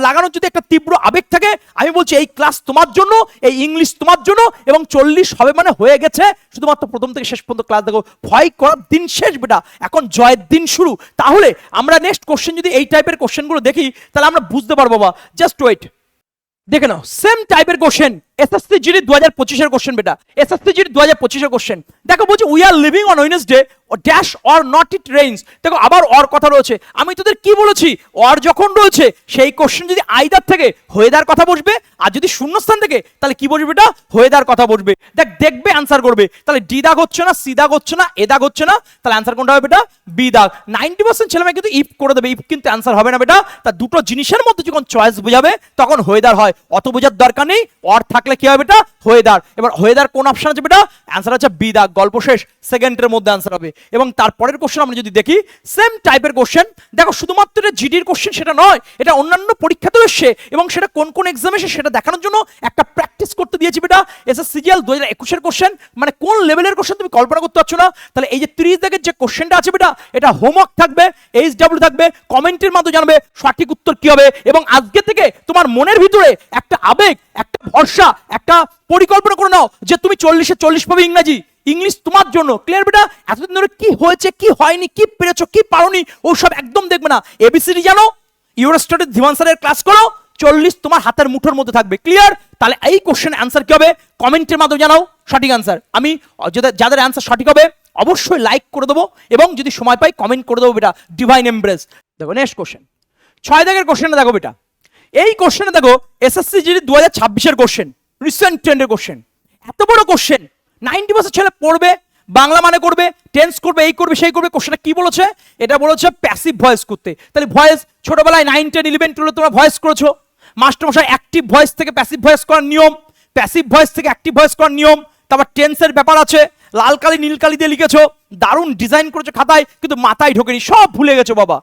[SPEAKER 1] লাগানোর যদি একটা তীব্র আবেগ থাকে, আমি বলছি এই ক্লাস তোমার জন্য, এই ইংলিশ তোমার জন্য। এবং 40 হবে মানে হয়ে গেছে, শুধুমাত্র প্রথম থেকে শেষ পর্যন্ত ক্লাস দেখো। ভয় করার দিন শেষ বেটা, এখন জয়ের দিন শুরু। তাহলে আমরা নেক্সট কোশ্চেন যদি এই টাইপের কোশ্চেনগুলো দেখি, তাহলে আমরা বুঝতে পারবো। বাবা জাস্ট ওয়েট, দেখে নাও সেম টাইপের কোশ্চেন এসএসসি জিডি 2025 এর কোশ্চেন বেটা, এসএসসি জিডি 2025 এর কোশ্চেন। দেখো বলছে we are living on Wednesday dash or not it rains. দেখো আবার অর কথা রয়েছে। আমি তোদের কি বলেছি, অর যখন রয়েছে সেই কোশ্চেন যদি আইদার থেকে ওয়েদার কথা বসবে, আর যদি শূন্যস্থান থেকে তাহলে কি বসবে এটা, ওয়েদার কথা বসবে। দেখ দেখবে অ্যান্সার করবে, তাহলে ডি দাগ হচ্ছে না, সি দাগ হচ্ছে না, এ দাগ হচ্ছে না, তাহলে অ্যান্সার কোনটা হবে বেটা, বি দাগ। 90% ছেলেমেয়ে কিন্তু ইফ করে দেবে, ইফ কিন্তু অ্যান্সার হবে না বেটা। তা দুটো জিনিসের মধ্যে যখন চয়েস বোঝাবে তখন ওয়েদার হয়, অত বোঝার দরকার নেই। অর থাকলে কি হবে বেটা, ওয়েদার। এবার ওয়েদার কোন অপশন আছে বেটা, অ্যান্সার আছে বি দাগ। গল্প শেষ, সেকেন্ডের মধ্যে অ্যান্সার হবে। এবং তারপরের কোশ্চেন আমরা যদি দেখি সেম টাইপের কোশ্চেন, দেখো শুধুমাত্র এটা জিডির কোশ্চেন সেটা নয়, এটা অন্যান্য পরীক্ষাতেও এসছে, এবং সেটা কোন কোন এক্সামে এসে সেটা দেখানোর জন্য একটা প্র্যাকটিস করতে দিয়েছি বেটা। এসএসসিজিএল 2021 এর কোশ্চেন, মানে কোন লেভেলের কোশ্চেন তুমি কল্পনা করতে পারছো না। তাহলে এই যে 30 দাগের যে কোশ্চেনটা আছে বেটা, এটা হোমওয়ার্ক থাকবে, এইচডব্লিউ থাকবে, কমেন্টের মাধ্যমে জানাবে সঠিক উত্তর কি হবে। এবং আজকে থেকে তোমার মনের ভিতরে একটা আবেগ, একটা ভরসা, একটা পরিকল্পনা করে নাও যে তুমি 40-এ 40 পাবে ইংরেজি, ইংলিশ তোমার জন্য। ক্লিয়ার বেটা? এতদিন ধরে কি হয়েছে, কি হয়নি, কি পেরেছো, কি পারোনি, ওসব একদম দেখবে না। এবিসিডি জানো, ইউরোস্টাডি ধীমান স্যারের ক্লাস করো, 40 তোমার হাতের মুঠোর মধ্যে থাকবে। ক্লিয়ার? তাহলে এই কোশ্চেন অ্যান্সার কি হবে, কমেন্টের মাধ্যমে জানাও সঠিক অ্যান্সার। আমি যাদের অ্যান্সার সঠিক হবে অবশ্যই লাইক করে দেবো, এবং যদি সময় পাই কমেন্ট করে দেবো বেটা। Divine embrace. দেখো নেক্সট কোশ্চেন, 6 দাগের কোশ্চেনটা দেখো বেটা। এই কোশ্চেনে দেখো এসএসসি জিডি 2026 এর কোশ্চেন, রিসেন্ট ট্রেন্ডের কোশ্চেন। এত বড় কোশ্চেন 90% ছেলে পড়বে, বাংলা মানে করবে, টেন্স করবে, এই করবে সেই করবে। কোশ্চেনটা কি বলেছে, এটা বলেছে প্যাসিভ ভয়েস করতে। তাহলে ভয়েস ছোটবেলায় 9, 10, 11, 12 তোমরা ভয়েস করেছো। মাস্টারমশাই অ্যাক্টিভ ভয়েস থেকে প্যাসিভ ভয়েস করার নিয়ম, প্যাসিভ ভয়েস থেকে অ্যাক্টিভ ভয়েস করার নিয়ম, তারপর টেন্সের ব্যাপার আছে, লাল কালি নীল কালি দিয়ে লিখেছো, দারুণ ডিজাইন করেছো খাতায়, কিন্তু মাথায় ঢোকেনি, সব ভুলে গেছো বাবা।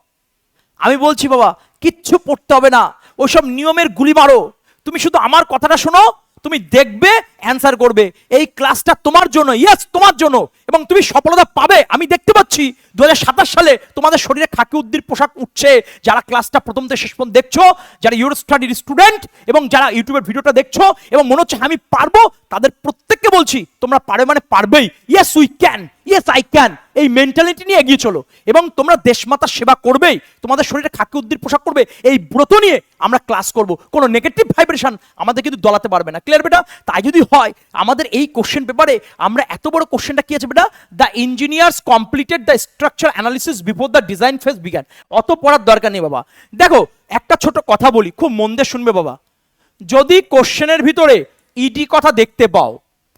[SPEAKER 1] আমি বলছি বাবা কিচ্ছু পড়তে হবে না, ওইসব নিয়মের গুলি মারো। তুমি শুধু আমার কথাটা শোনো, তুমি দেখবে অ্যান্সার করবে। এই ক্লাসটা তোমার জন্য, ইয়েস তোমার জন্য, এবং তুমি সফলতা পাবে। আমি দেখতে পাচ্ছি 2027 সালে তোমাদের শরীরে খাকি উদ্দির পোশাক উঠছে। যারা ক্লাসটা প্রথম থেকে শেষ পর্যন্ত দেখছো, যারা ইউরো স্টাডির স্টুডেন্ট, এবং যারা ইউটিউবের ভিডিওটা দেখছো এবং মনে হচ্ছে আমি পারবো, তাদের প্রত্যেককে বলছি তোমরা পারবে মানে পারবেই। Yes we can, yes I can, এই মেন্টালিটি নিয়ে এগিয়ে চলো। এবং তোমরা দেশমাতার সেবা করবেই, তোমাদের শরীরে খাকি উদ্দির পোশাক করবে, এই ব্রত নিয়ে আমরা ক্লাস করব। কোনো নেগেটিভ ভাইব্রেশন আমাদের কিন্তু দলাতে পারবে না। ক্লিয়ার বেটা? তাই যদি হয় আমাদের এই কোশ্চেন পেপারে আমরা এত বড় কোশ্চেনটা কি আছে বেটা, the engineers completed the structure analysis before the design phase began. অত পড়ার দরকার নেই বাবা। দেখো একটা ছোট কথা বলি, খুব মন দিয়ে শুনবে বাবা। যদি কোশ্চেনের ভিতরে ইডি কথা দেখতে পাও,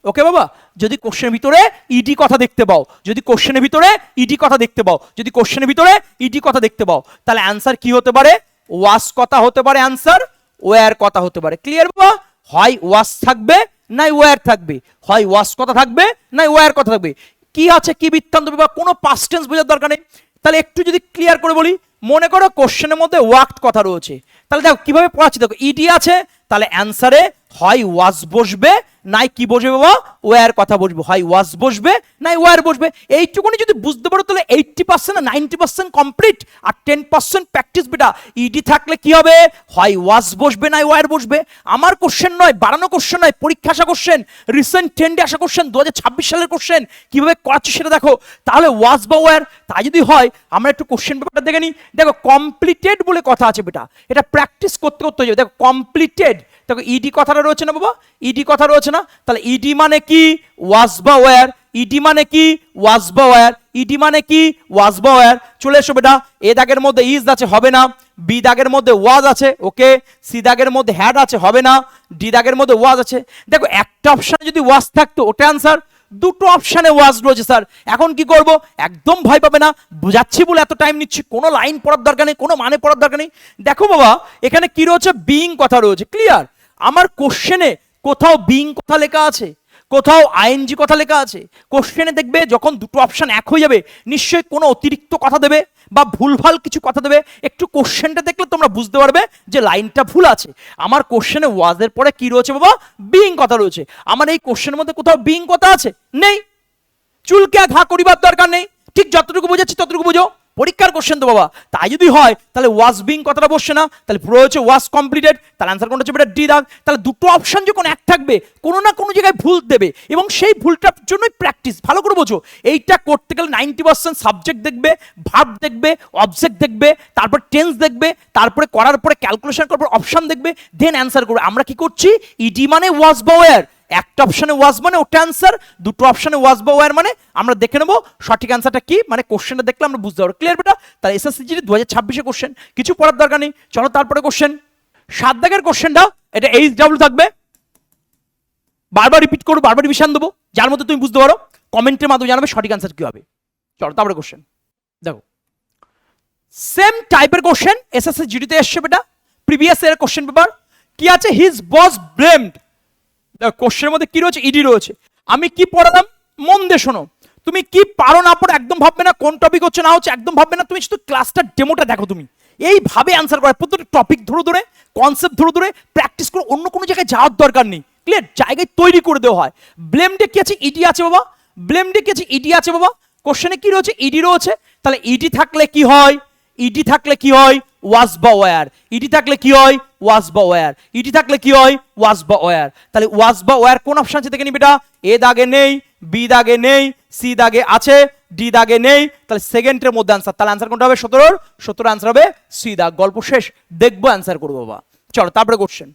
[SPEAKER 1] ওকে বাবা, যদি কোশ্চেনের ভিতরে ইডি কথা দেখতে পাও, যদি কোশ্চেনের ভিতরে ইডি কথা দেখতে পাও, যদি কোশ্চেনের ভিতরে ইডি কথা দেখতে পাও, তাহলে অ্যান্সার কি হতে পারে, ওয়াস কথা হতে পারে, অ্যান্সার ওয়্যার কথা হতে পারে। ক্লিয়ার বাবা? হয় ওয়াস থাকবে নাই ওয়্যার থাকবে, হয় ওয়াস কথা থাকবে নাই ওয়্যার কথা থাকবে। কি আছে, কি বৃত্তান্ত, বাবা কোনো পাস্ট টেন্স বোঝার দরকার নেই। তাহলে একটু যদি ক্লিয়ার করে বলি, মনে করো কোশ্চেনের মধ্যে ওয়াক্ট কথা রয়েছে, তাহলে দেখো কিভাবে পড়াচ্ছি। দেখো ইডি আছে, তাহলে অ্যান্সারে হয় ওয়াজ বসবে নাই কি বসবে বাবা, ওয়্যার কথা বসবে। হয় ওয়াজ বসবে নাই ওয়্যার বসবে। এইটুকুনি যদি বুঝতে পারো তাহলে 80% না 90% কমপ্লিট। আর 10% প্র্যাকটিস বেটা। ইডি থাকলে কি হবে, হয় ওয়াজ বসবে নাই ওয়্যার বসবে। আমার কোশ্চেন নয়, বাড়ানো কোশ্চেন নয়, পরীক্ষা আসা কোশ্চেন, রিসেন্ট ট্রেন্ডে আসা কোশ্চেন, 2026 সালের কোশ্চেন, কিভাবে করাচ্ছি সেটা দেখো। তাহলে ওয়াজ বা ওয়্যার, তাই যদি হয় আমরা একটু কোশ্চেন পেপারটা দেখে নিই। দেখো কমপ্লিটেড বলে কথা আছে বেটা, এটা প্র্যাকটিস করতে করতে যাবে। দেখো কমপ্লিটেড, দেখো ইডি কথাটা রয়েছে না বাবা, ইডি কথা রয়েছে না, তাহলে ইডি মানে কি, ওয়াজ বা ওয়্যার। ইডি মানে কি, ওয়াজ বা ওয়্যার। ইডি মানে কি, ওয়াজ বা ওয়্যার। চলে এসো বেটা। এ দাগের মধ্যে ইজ আছে, হবে না। বি দাগের মধ্যে ওয়াজ আছে, ওকে। সি দাগের মধ্যে হ্যাড আছে, হবে না। ডি দাগের মধ্যে ওয়াজ আছে। দেখো একটা অপশনে যদি ওয়াজ থাকতো ওটা অ্যান্সার, দুটো অপশনে ওয়াজ রয়েছে স্যার, এখন কি করব? একদম ভয় পাবে না, বুঝাচ্ছি বলে এত টাইম নিচ্ছি, কোনো লাইন পড়ার দরকার নেই, কোনো মানে পড়ার দরকার নেই। দেখো বাবা এখানে কি রয়েছে, বিইং কথা রয়েছে। ক্লিয়ার? আমার কোশ্চেনে কোথাও বিইং কথা লেখা আছে? কোথাও আইএনজি কথা লেখা আছে। কোশ্চেনে দেখবে যখন দুটো অপশন এক হয়ে যাবে নিশ্চয়ই কোনো অতিরিক্ত কথা দেবে বা ভুলভাল কিছু কথা দেবে। একটু কোশ্চেনটা দেখলে তোমরা বুঝতে পারবে যে লাইনটা ভুল আছে। আমার কোশ্চেনে ওয়াজের পরে কি রয়েছে বাবা? বিইং কথা রয়েছে। আমার এই কোশ্চেনের মধ্যে কোথাও বিইং কথা আছে? নেই। চুলকে ঘা করিবার দরকার নেই। ঠিক যতটুকু বোঝাচ্ছি ততটুকু বোঝো। পরীক্ষার কোশ্চেন তো বাবা। তাই যদি হয় তাহলে ওয়াজ বিং কথাটা বসছে না, তাহলে পুরো হচ্ছে ওয়াজ কমপ্লিটেড। তাহলে অ্যান্সার কোনটা হচ্ছে বেটা? ডি দাগ। তাহলে দুটো অপশন যখন এক থাকবে কোনো না কোনো জায়গায় ভুল দেবে এবং সেই ভুলটার জন্যই প্র্যাকটিস। ভালো করে বোঝো, এইটা করতে গেলে 90% সাবজেক্ট দেখবে, ভার্ব দেখবে, অবজেক্ট দেখবে, তারপর টেন্স দেখবে, তারপরে করার পরে ক্যালকুলেশন করার পর অপশন দেখবে, দেন অ্যান্সার করবে। আমরা কি করছি? ইডি মানে ওয়াজ বা ওয়্যার। একটা অপশনে ওয়াজ মানে ওটা অ্যান্সার, দুটো অপশনে ওয়াজ বা ওয়্যার মানে আমরা দেখে নেবো সঠিক অ্যান্সারটা কি, মানে কোশ্চেনটা দেখলে আমরা বুঝতে পারবো। ক্লিয়ার বেটা? তাহলে এসএসসি জিডি 2026 কোশ্চেন, কিছু পড়ার দরকার নেই। চলো তারপরে কোশ্চেন। 7 দাগের কোশ্চেনটা, এটা এইচডব্লিউ থাকবে, বারবার রিপিট করবো, বারবার রিভিশন দেবো, যার মধ্যে তুমি বুঝতে পারো। কমেন্টের মাধ্যমে জানাবে সঠিক অ্যান্সার কি হবে। চলো তারপরে কোশ্চেন দেখো। সেম টাইপের কোশ্চেন এসএসসি জিডিতে এসছে বেটা, প্রিভিয়াস ইয়ার কোশ্চেন পেপার। কি আছে? His boss blamed. কোশ্চেনের মধ্যে কি রয়েছে? ইডি রয়েছে। আমি কি পড়ালাম মন দিয়ে শোনো। তুমি কি পারো না পারো একদম ভাববে না, কোন টপিক হচ্ছে না হচ্ছে একদম ভাববে না, তুমি শুধু ক্লাসটার ডেমোটা দেখো। তুমি এইভাবে অ্যান্সার করে প্রত্যেকটা টপিক ধরে ধরে, কনসেপ্ট ধরে ধরে প্র্যাকটিস করো। অন্য কোনো জায়গায় যাওয়ার দরকার নেই। ক্লিয়ার? জায়গায় তৈরি করে দেওয়া হয়। ব্লেমডে কি আছে? ইডি আছে বাবা। ব্লেমডে কি আছে? ইডি আছে বাবা। কোশ্চেনে কি রয়েছে? ইডি রয়েছে। তাহলে ইডি থাকলে কি হয়? ইডি থাকলে কি হয়? ওয়াজ বা ওয়্যার। ইডি থাকলে কি হয়? ওয়াজ বা ওয়্যার। ইডি থাকলে কি হয়? ওয়াজ বা ওয়্যার। তাহলে ওয়াজ বা ওয়্যার কোন অপশন আছে দেখে নি বেটা? এ দাগে নেই, বি দাগে নেই, সি দাগে আছে, ডি দাগে নেই। তাহলে সেকেন্ডের মধ্যে আনসার। তাহলে আনসার কোনটা হবে? 17 17 আনসার হবে সি দাগ। গল্প শেষ। দেখবো অ্যান্সার করবো বাবা। চলো তারপরে কোশ্চেন।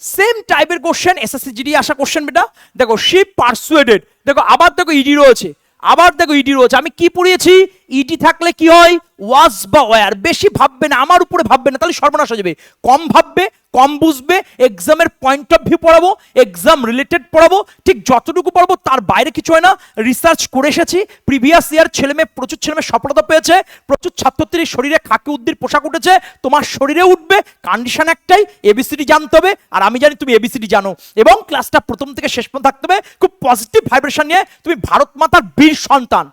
[SPEAKER 1] সেম টাইপের কোশ্চেন এসএসসি জিডি আসা কোশ্চেন বেটা। দেখো শি পারসুয়েটেড, দেখো আবার দেখো ইডি রয়েছে, আবার দেখো ইডি রয়েছে। আমি কি পড়িয়েছি? ইডি থাকলে কি হয়? ওয়াজ বা ওয়্যার। বেশি ভাববে না, আমার উপরে ভাববে না, তাহলে সর্বনাশ হয়ে যাবে। কম ভাববে, কম বুঝবে, এক্সামের পয়েন্ট অফ ভিউ পড়াবো, এক্সাম রিলেটেড পড়াবো, ঠিক যতটুকু পড়াবো তার বাইরে কিছু হয় না। রিসার্চ করে এসেছি, প্রিভিয়াস ইয়ার ছেলেমেয়ে, প্রচুর ছেলেমেয়ে সফলতা পেয়েছে, প্রচুর ছাত্রছাত্রীর শরীরে খাকি উদ্দির পোশাক উঠেছে, তোমার শরীরে উঠবে। কন্ডিশন একটাই, এবিসিডি জানতে হবে। আর আমি জানি তুমি এবিসিডি জানো, এবং ক্লাসটা প্রথম থেকে শেষ পর্যন্ত থাকতে হবে খুব পজিটিভ ভাইব্রেশন নিয়ে। তুমি ভারত মাতার বীর সন্তান,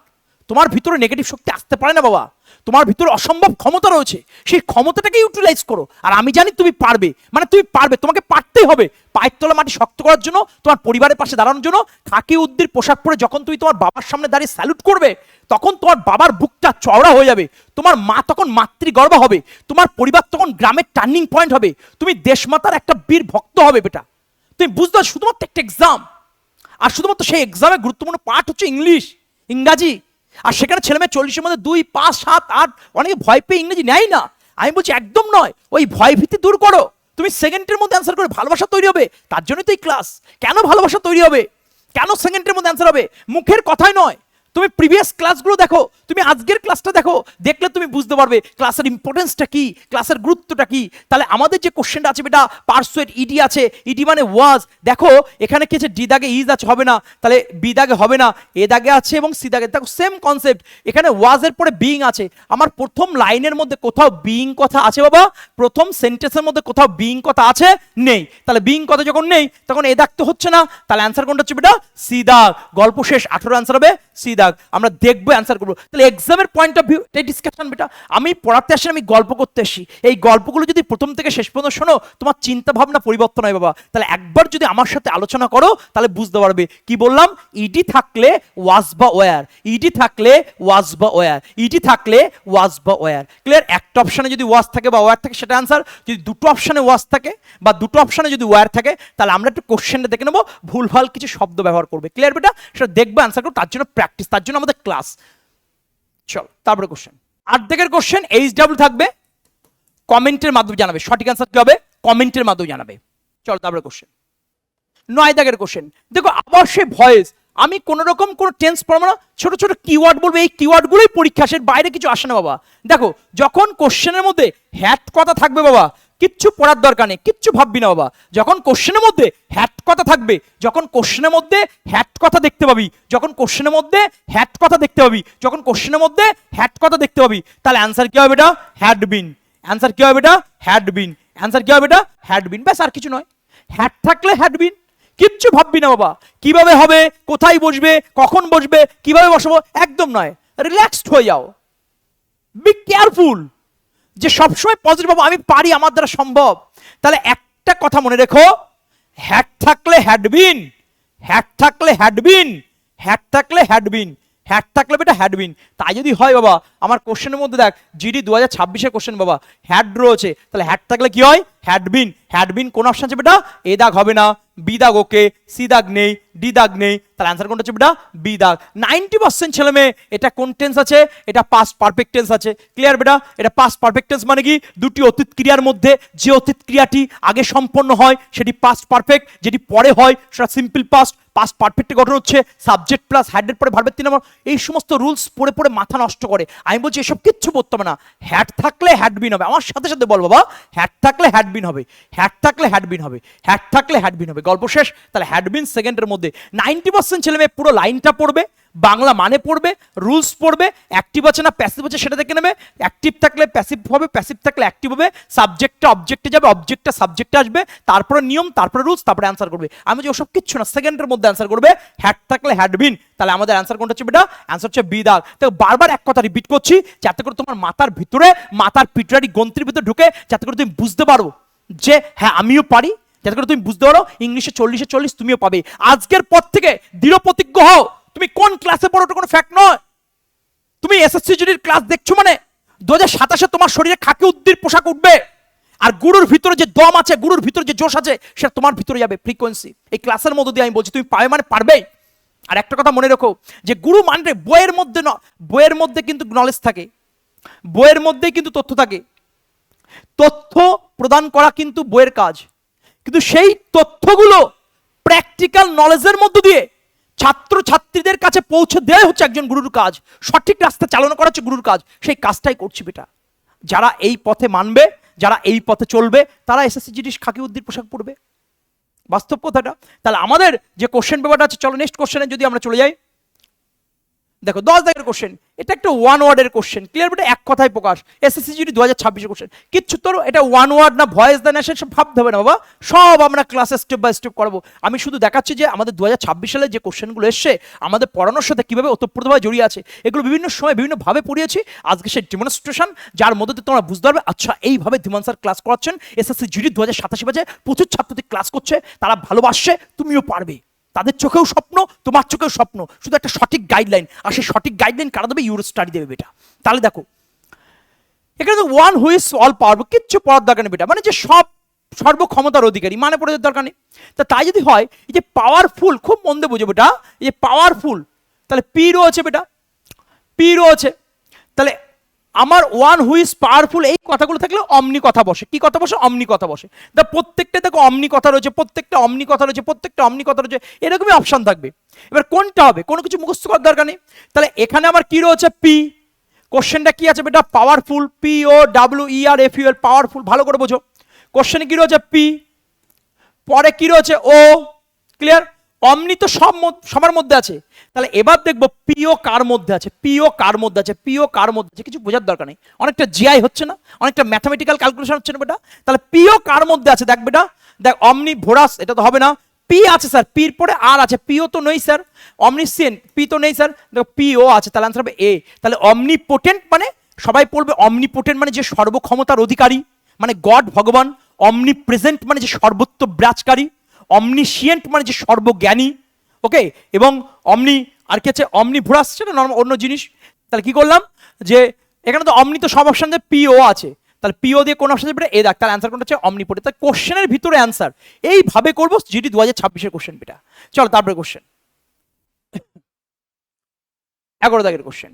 [SPEAKER 1] তোমার ভিতরে নেগেটিভ শক্তি আসতে পারে না বাবা। তোমার ভিতরে অসম্ভব ক্ষমতা রয়েছে, সেই ক্ষমতাটাকে ইউটিলাইজ করো। আর আমি জানি তুমি পারবে, মানে তুমি পারবে, তোমাকে পারতেই হবে। পায়ের তলা মাটি শক্ত করার জন্য, তোমার পরিবারের পাশে দাঁড়ানোর জন্য। খাকি উদ্দির পোশাক পরে যখন তুমি তোমার বাবার সামনে দাঁড়িয়ে স্যালুট করবে, তখন তোমার বাবার বুকটা চওড়া হয়ে যাবে, তোমার মা তখন মাতৃগর্ভা হবে, তোমার পরিবার তখন গ্রামের টার্নিং পয়েন্ট হবে, তুমি দেশমাতার একটা বীর ভক্ত হবে বেটা। তুমি বুঝতে পারছো? শুধুমাত্র একটা এক্সাম, আর শুধুমাত্র সেই এক্সামের গুরুত্বপূর্ণ পার্ট হচ্ছে ইংরাজি। আর সেখানে ছেলে মেয়ে 40-এর মধ্যে 2, 5, 7, 8 অনেকে ভয় পেয়ে ইংরেজি নেয় না। আমি বলছি একদম নয়, ওই ভয় ভীতি দূর করো। তুমি সেকেন্ডের মধ্যে অ্যান্সার করে ভালোবাসা তৈরি হবে। তার জন্যই তো এই ক্লাস। কেন ভালোবাসা তৈরি হবে? কেন সেকেন্ডের মধ্যে অ্যান্সার হবে? মুখের কথাই নয়, তুমি প্রিভিয়াস ক্লাসগুলো দেখো, তুমি আজকের ক্লাসটা দেখো, দেখলে তুমি বুঝতে পারবে ক্লাসের ইম্পর্টেন্সটা কি, ক্লাসের গুরুত্বটা কি। তাহলে আমাদের যে কোশ্চেনটা আছে বেটা, পারসুয়েট, ইডি আছে, ইডি মানে ওয়াজ। দেখো এখানে কি আছে? ডি দাগে ইজ আছে, হবে না। তাহলে বি দাগে হবে না, এ দাগে আছে এবং সি দাগে। দেখো সেম কনসেপ্ট, এখানে ওয়াজের পরে বিইং আছে। আমার প্রথম লাইনের মধ্যে কোথাও বিইং কথা আছে বাবা? প্রথম সেন্টেন্সের মধ্যে কোথাও বিইং কথা আছে? নেই। তাহলে বিইং কথা যখন নেই, তখন এ দাগ তো হচ্ছে না। তাহলে অ্যান্সার কোনটা হচ্ছে বেটা? সি দাগ। গল্প শেষ। 18 অ্যান্সার হবে সি দাগ। আমরা দেখবো অ্যান্সার করবো। তাহলে এক্সামের পয়েন্ট অফ ভিউ এই ডিসকাশন বেটা। আমি পড়াতে আসি, আমি গল্প করতে আসি। এই গল্পগুলো যদি প্রথম থেকে শেষ পর্যন্ত শোনো, তোমার চিন্তা ভাবনা পরিবর্তন হয় বাবা। তাহলে একবার যদি আমার সাথে আলোচনা করো, তাহলে বুঝতে পারবে। কি বললাম? ইডি থাকলে ওয়াজ বা ওয়্যার, ইডি থাকলে ওয়াজ বা ওয়্যার, ইডি থাকলে ওয়াজ বা ওয়্যার। ক্লিয়ার? একটা অপশনে যদি ওয়াজ থাকে বা ওয়্যার থাকে সেটা অ্যান্সার। যদি দুটো অপশনে ওয়াজ থাকে বা দুটো অপশনে যদি ওয়্যার থাকে, তাহলে আমরা একটু কোশ্চেনটা দেখে নেবো, ভুলভাল কিছু শব্দ ব্যবহার করবে। ক্লিয়ার বেটা? সেটা দেখবো, অ্যান্সার করবো। তার জন্য প্র্যাকটিস, তার জন্য আমাদের ক্লাস। চল তারপরে কোশ্চেন। 8 দাগের কোশ্চেন এইচডব্লিউ থাকবে, কমেন্টের মাধ্যমে জানাবে সঠিক অ্যান্সার কি হবে, কমেন্টের মাধ্যমে জানাবে। চল তারপরে কোশ্চেন। 9 দাগের কোশ্চেন। দেখো আবার সে ভয়েস, আমি কোন রকম কোন টেন্স পড়বো না, ছোট ছোট কিওয়ার্ড বলবো। এই কিওয়ার্ডগুলোই পরীক্ষা, আসে বাইরে কিছু আসে না বাবা। দেখো যখন কোশ্চেনের মধ্যে হ্যাট কথা থাকবে বাবা, কিচ্ছু পড়ার দরকার নেই, কিচ্ছু ভাববি না বাবা। যখন কোশ্চেনের মধ্যে হ্যাট কথা থাকবে, যখন কোশ্চেনের মধ্যে হ্যাট কথা দেখতে পাবি, যখন কোশ্চেনের মধ্যে হ্যাট কথা দেখতে পাবি, যখন কোশ্চেনের মধ্যে হ্যাট কথা দেখতে পাবি, তাহলে অ্যান্সার কি হবে এটা? Had been. অ্যান্সার কি হবে এটা? Had been. অ্যান্সার কি হবে এটা? Had been. ব্যাস, আর কিছু নয়। হ্যাট থাকলে হ্যাড বিন, কিচ্ছু ভাববি না বাবা, কিভাবে হবে, কোথায় বসবে, কখন বসবে, কিভাবে বসবো, একদম নয়, রিল্যাক্সড হয়ে যাও। বি কেয়ারফুল যে সবসময় পজিটিভ হবো, আমি পারি, আমার দ্বারা সম্ভব। তাহলে একটা কথা মনে রেখো, হ্যাক থাকলে হ্যাডবিন, হ্যাক থাকলে হ্যাডবিন, হ্যাক থাকলে হ্যাডবিন, হ্যাক থাকলে বেটা হ্যাডবিন। তাই যদি হয় বাবা, আমার কোশ্চেনের মধ্যে দেখ জিডি 2026-এর কোশ্চেন বাবা, হ্যাড রয়েছে, তাহলে হ্যাড থাকলে কি হয়, হ্যাডবিন। হ্যাডবিন কোন অপশন আছে বেটা, এ দাগ হবে না, বি দাগ ওকে, সি দাগ নেই, ডি দাগ নেই, তাহলে অ্যান্সার কোনটা হচ্ছে বেটা, বি দাগ। 90% ছেলে মেয়ে এটা কোন টেন্স আছে, এটা পাস্ট পারফেক্ট টেন্স আছে। ক্লিয়ার বেটা, এটা পাস্ট পারফেক্ট টেন্স মানে কি, দুটি অতীত ক্রিয়ার মধ্যে যে অতীত ক্রিয়াটি আগে সম্পন্ন হয় সেটি পাস্ট পারফেক্ট, যেটি পরে হয় সেটা সিম্পল পাস্ট। পাস্ট পারফেক্টের গঠন হচ্ছে সাবজেক্ট প্লাস হ্যাডের পরে ভার্বের 3 নম্বর। এই সমস্ত রুলস পড়ে পড়ে মাথা নষ্ট করে। আমি বলছি এসব কিচ্ছু পড়তে হবে না, হ্যাড থাকলে হ্যাডবিন হবে। আমার সাথে সাথে বল বাবা, হ্যাড থাকলে হ্যাডবিন হবে, হ্যাড থাকলে হ্যাডবিন হবে, হ্যাড থাকলে হ্যাডবিন হবে, গল্প শেষ। তাহলে হ্যাডবিন সেকেন্ডের মধ্যে 90% ছেলে মেয়ে পুরো লাইনটা পড়বে, বাংলা মানে পড়বে, রুলস পড়বে, অ্যাক্টিভ আছে না প্যাসিভ আছে সেটা দেখে নেবে। অ্যাক্টিভ থাকলে প্যাসিভ হবে, প্যাসিভ থাকলে অ্যাক্টিভ হবে, সাবজেক্টটা অবজেক্টে যাবে, অবজেক্টটা সাবজেক্টে আসবে, তারপরে নিয়ম, তারপরে রুলস, তারপরে অ্যান্সার করবে। আমি যে ওসব কিচ্ছু না, সেকেন্ডের মধ্যে অ্যান্সার করবে, হ্যাড থাকলে হ্যাডবিন। তাহলে আমাদের অ্যান্সার কোনটা হচ্ছে বেটা, অ্যান্সার হচ্ছে বি দাগ। তো বারবার এক কথা রিপিট করছি যাতে করে তোমার মাথার ভিতরে, মাথার পিটুইটারি গ্রন্থির ভিতরে ঢুকে, যাতে করে তুমি বুঝতে পারো যে হ্যাঁ আমিও পারি, যাতে করে তুমি বুঝতে পারো ইংলিশে 40-এ 40 তুমিও পাবে। আজকের পর থেকে দৃঢ় প্রতিজ্ঞ হও, তুমি কোন ক্লাসে পড়ো ওটা কোনো ফ্যাক্ট নয়। তুমি এসএসসি জিডির ক্লাস দেখছো মানে 2027-এ তোমার শরীরে খাকি উদ্দির পোশাক উঠবে, আর গুরুর ভিতরে যে দম আছে, গুরুর ভিতরে যে জোশ আছে সেটা তোমার ভিতরে যাবে ফ্রিকোয়েন্সি। এই ক্লাসের মধ্য দিয়ে আমি বলছি তুমি পাবে মানে পারবেই। আর একটা কথা মনে রেখো যে গুরু মানে বইয়ের মধ্যে বইয়ের মধ্যে কিন্তু নলেজ থাকে, বইয়ের মধ্যেই কিন্তু তথ্য থাকে, তথ্য প্রদান করা কিন্তু বইয়ের কাজ, কিন্তু সেই তথ্যগুলো প্র্যাকটিক্যাল নলেজের মধ্য দিয়ে ছাত্র ছাত্রীদের কাছে পৌঁছে দেওয়া হচ্ছে একজন গুরুর কাজ, সঠিক রাস্তা চালনা করা হচ্ছে গুরুর কাজ। সেই কাজটাই করছি বেটা। যারা এই পথে মানবে, যারা এই পথে চলবে, তারা এসএসসি জিডি খাকি উদ্দির পোশাক পরবে, বাস্তব কথাটা। তাহলে আমাদের যে কোশ্চেন পেপারটা আছে, চলো নেক্সট কোশ্চেনে যদি আমরা চলে যাই। দেখো 10 দাগের কোশ্চেন, এটা একটা ওয়ান ওয়ার্ডের কোশ্চেন, ক্লিয়ার বেটা, এক কথায় প্রকাশ। এসএসসি জিডি 2026-এর কোশ্চেন, কিচ্ছু তোর এটা ওয়ান ওয়ার্ড না ভয়েস দেন আসে সব ভাবতে হবে না বাবা, সব আমরা ক্লাসে স্টেপ বাই স্টেপ করাবো। আমি শুধু দেখাচ্ছি যে আমাদের 2026 সালে যে কোশ্চেনগুলো এসছে আমাদের পড়ানোর সাথে কিভাবে ওতপ্রোতভাবে জড়িয়ে আছে, এগুলো বিভিন্ন সময় বিভিন্নভাবে পড়িয়েছি। আজকে সেই ডেমনস্ট্রেশন, যার মধ্যে দিয়ে তোমরা বুঝতে পারবে আচ্ছা এইভাবে ধীমান স্যার ক্লাস করাচ্ছেন। এসএসসি জিডি 2087 ব্যাচে প্রচুর ছাত্রদের ক্লাস করছে, তারা ভালোবাসছে, তুমিও পারবে। তাদের চোখেও স্বপ্ন, তোমার চোখেও স্বপ্ন, শুধু একটা সঠিক গাইডলাইন, আর সেই সঠিক গাইডলাইন কারা দেবে, ইউরো স্টাডি দেবে বেটা। তাহলে দেখো এখানে তো one who is all powerful, কিচ্ছু পড়ার দরকার নেই বেটা, মানে যে সব সর্বক্ষমতার অধিকারী, মানে পড়ে দরকার নেই। তা তাই যদি হয়, এই যে পাওয়ারফুল, খুব মন দিয়ে বুঝে বেটা, এই যে পাওয়ারফুল, তাহলে পি রয়েছে বেটা, পি রয়েছে। তাহলে আমার ওয়ান হু ইজ পাওয়ারফুল এই কথাগুলো থাকলে অমনি কথা বসে, কি কথা বসে, অমনি কথা বসে। তা প্রত্যেকটা দেখো অমনি কথা রয়েছে, প্রত্যেকটা অমনি কথা রয়েছে, প্রত্যেকটা অমনি কথা রয়েছে, এরকমই অপশন থাকবে। এবার কোনটা হবে, কোনো কিছু মুখস্থ করার দরকার নেই। তাহলে এখানে আমার কি রয়েছে, পি। কোশ্চেনটা কি আছে বেটা, powerful, P O W E R F U L, powerful, ভালো করে বোঝো। কোশ্চেনে কি রয়েছে, পি, পরে কি রয়েছে, ও। ক্লিয়ার, অমনি তো সবার মধ্যে আছে। তাহলে এবার দেখবো পিও কার মধ্যে আছে, পিও কার মধ্যে আছে, পিও কার মধ্যে আছে, কিছু বোঝার দরকার নেই। অনেকটা জিআই হচ্ছে না, অনেকটা ম্যাথমেটিক্যাল ক্যালকুলেশন হচ্ছে না বেটা। তাহলে পিও কার মধ্যে আছে, দেখ বেটা, দেখ অমনি ভোরাস, এটা তো হবে না। পি আছে স্যার, পির পরে আর আছে, পিও তো নেই স্যার। অমনিসিয়েন্ট, পি তো নেই স্যার, দেখো পিও আছে, তাহলে আনসার হবে এ। তাহলে অমনিপোটেন্ট মানে সবাই পড়বে, অমনিপোটেন্ট মানে যে সর্বক্ষমতার অধিকারী, মানে গড, ভগবান। অমনি প্রেজেন্ট মানে যে সর্বত্র বিরাজকারী। অমনিশিয়েন্ট মানে যে সর্বজ্ঞানী, ওকে। এবং অমনি আর কি আছে, অমনি ভোরাস, সেটা নর্মাল অন্য জিনিস। তাহলে কি করলাম যে এখানে তো অমনি তো সব অপশন দিয়ে পিও আছে, তাহলে পিও দিয়ে কোন অপশন যাবে, এ দেখ, তার অ্যান্সার কোনটা হচ্ছে অমনিপোটেন্ট। তাহলে কোশ্চেনের ভিতরে অ্যান্সার এইভাবে করবো জিডি 2026-এর কোশ্চেন বেটা। চলো তারপরে কোশ্চেন 11 দাগের কোশ্চেন,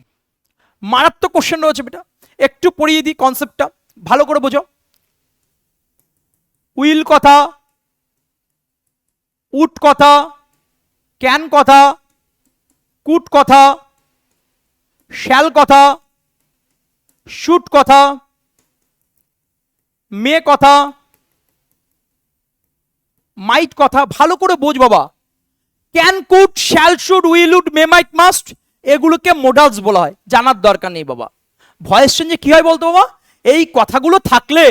[SPEAKER 1] মারাত্মক কোশ্চেন রয়েছে বেটা, একটু পড়িয়ে দিই কনসেপ্টটা, ভালো করে বোঝো। উইল কথা, উট কথা, ক্যান কথা, কুট কথা, শ্যাল কথা, শুট কথা, মে কথা, মাইট কথা, ভালো করে বোঝ বাবা। Can, could, shall, should, will, would, may, might, must, এগুলোকে মোডালস বলা হয়, জানার দরকার নেই বাবা। ভয়েস চেঞ্জে কি হয় বলতো বাবা, এই কথাগুলো থাকলে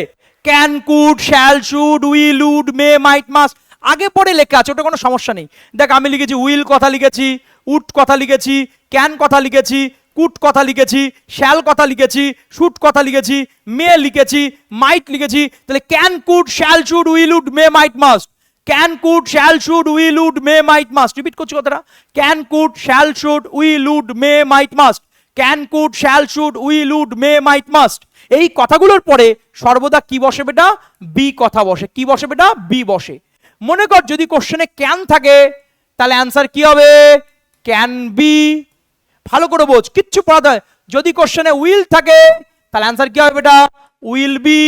[SPEAKER 1] can, could, shall, should, will, would, may, might, must, আগে পরে লেখা আছে, ওটা কোনো সমস্যা নেই। দেখ আমি লিখেছি উইল কথা লিখেছি, উড কথা লিখেছি, ক্যান কথা লিখেছি, কুট কথা লিখেছি, শ্যাল কথা লিখেছি, শুট কথা লিখেছি, মে লিখেছি, মাইট লিখেছি। তাহলে can, could, shall, should, will, would, may, might, must. Can, could, shall, should, will, would, may, might, must. Repeat করছি কথাটা, can, could, shall, should, will, would, may, might, must. Can, could, shall, should, will, would, may, might, must. এই কথাগুলোর পরে সর্বদা কি বসে বেটা? বি কথা বসে। কি বসে বেটা? বি বসে। মনে কর যদি কোশ্চেনে ক্যান থাকে তাহলে অ্যান্সার কি হবে? Can B. ভালো করে বোঝ, কিচ্ছু পড়াতে হয়। যদি কোশ্চেনে উইল থাকে তাহলে অ্যান্সার কি হবে বেটা? Will be.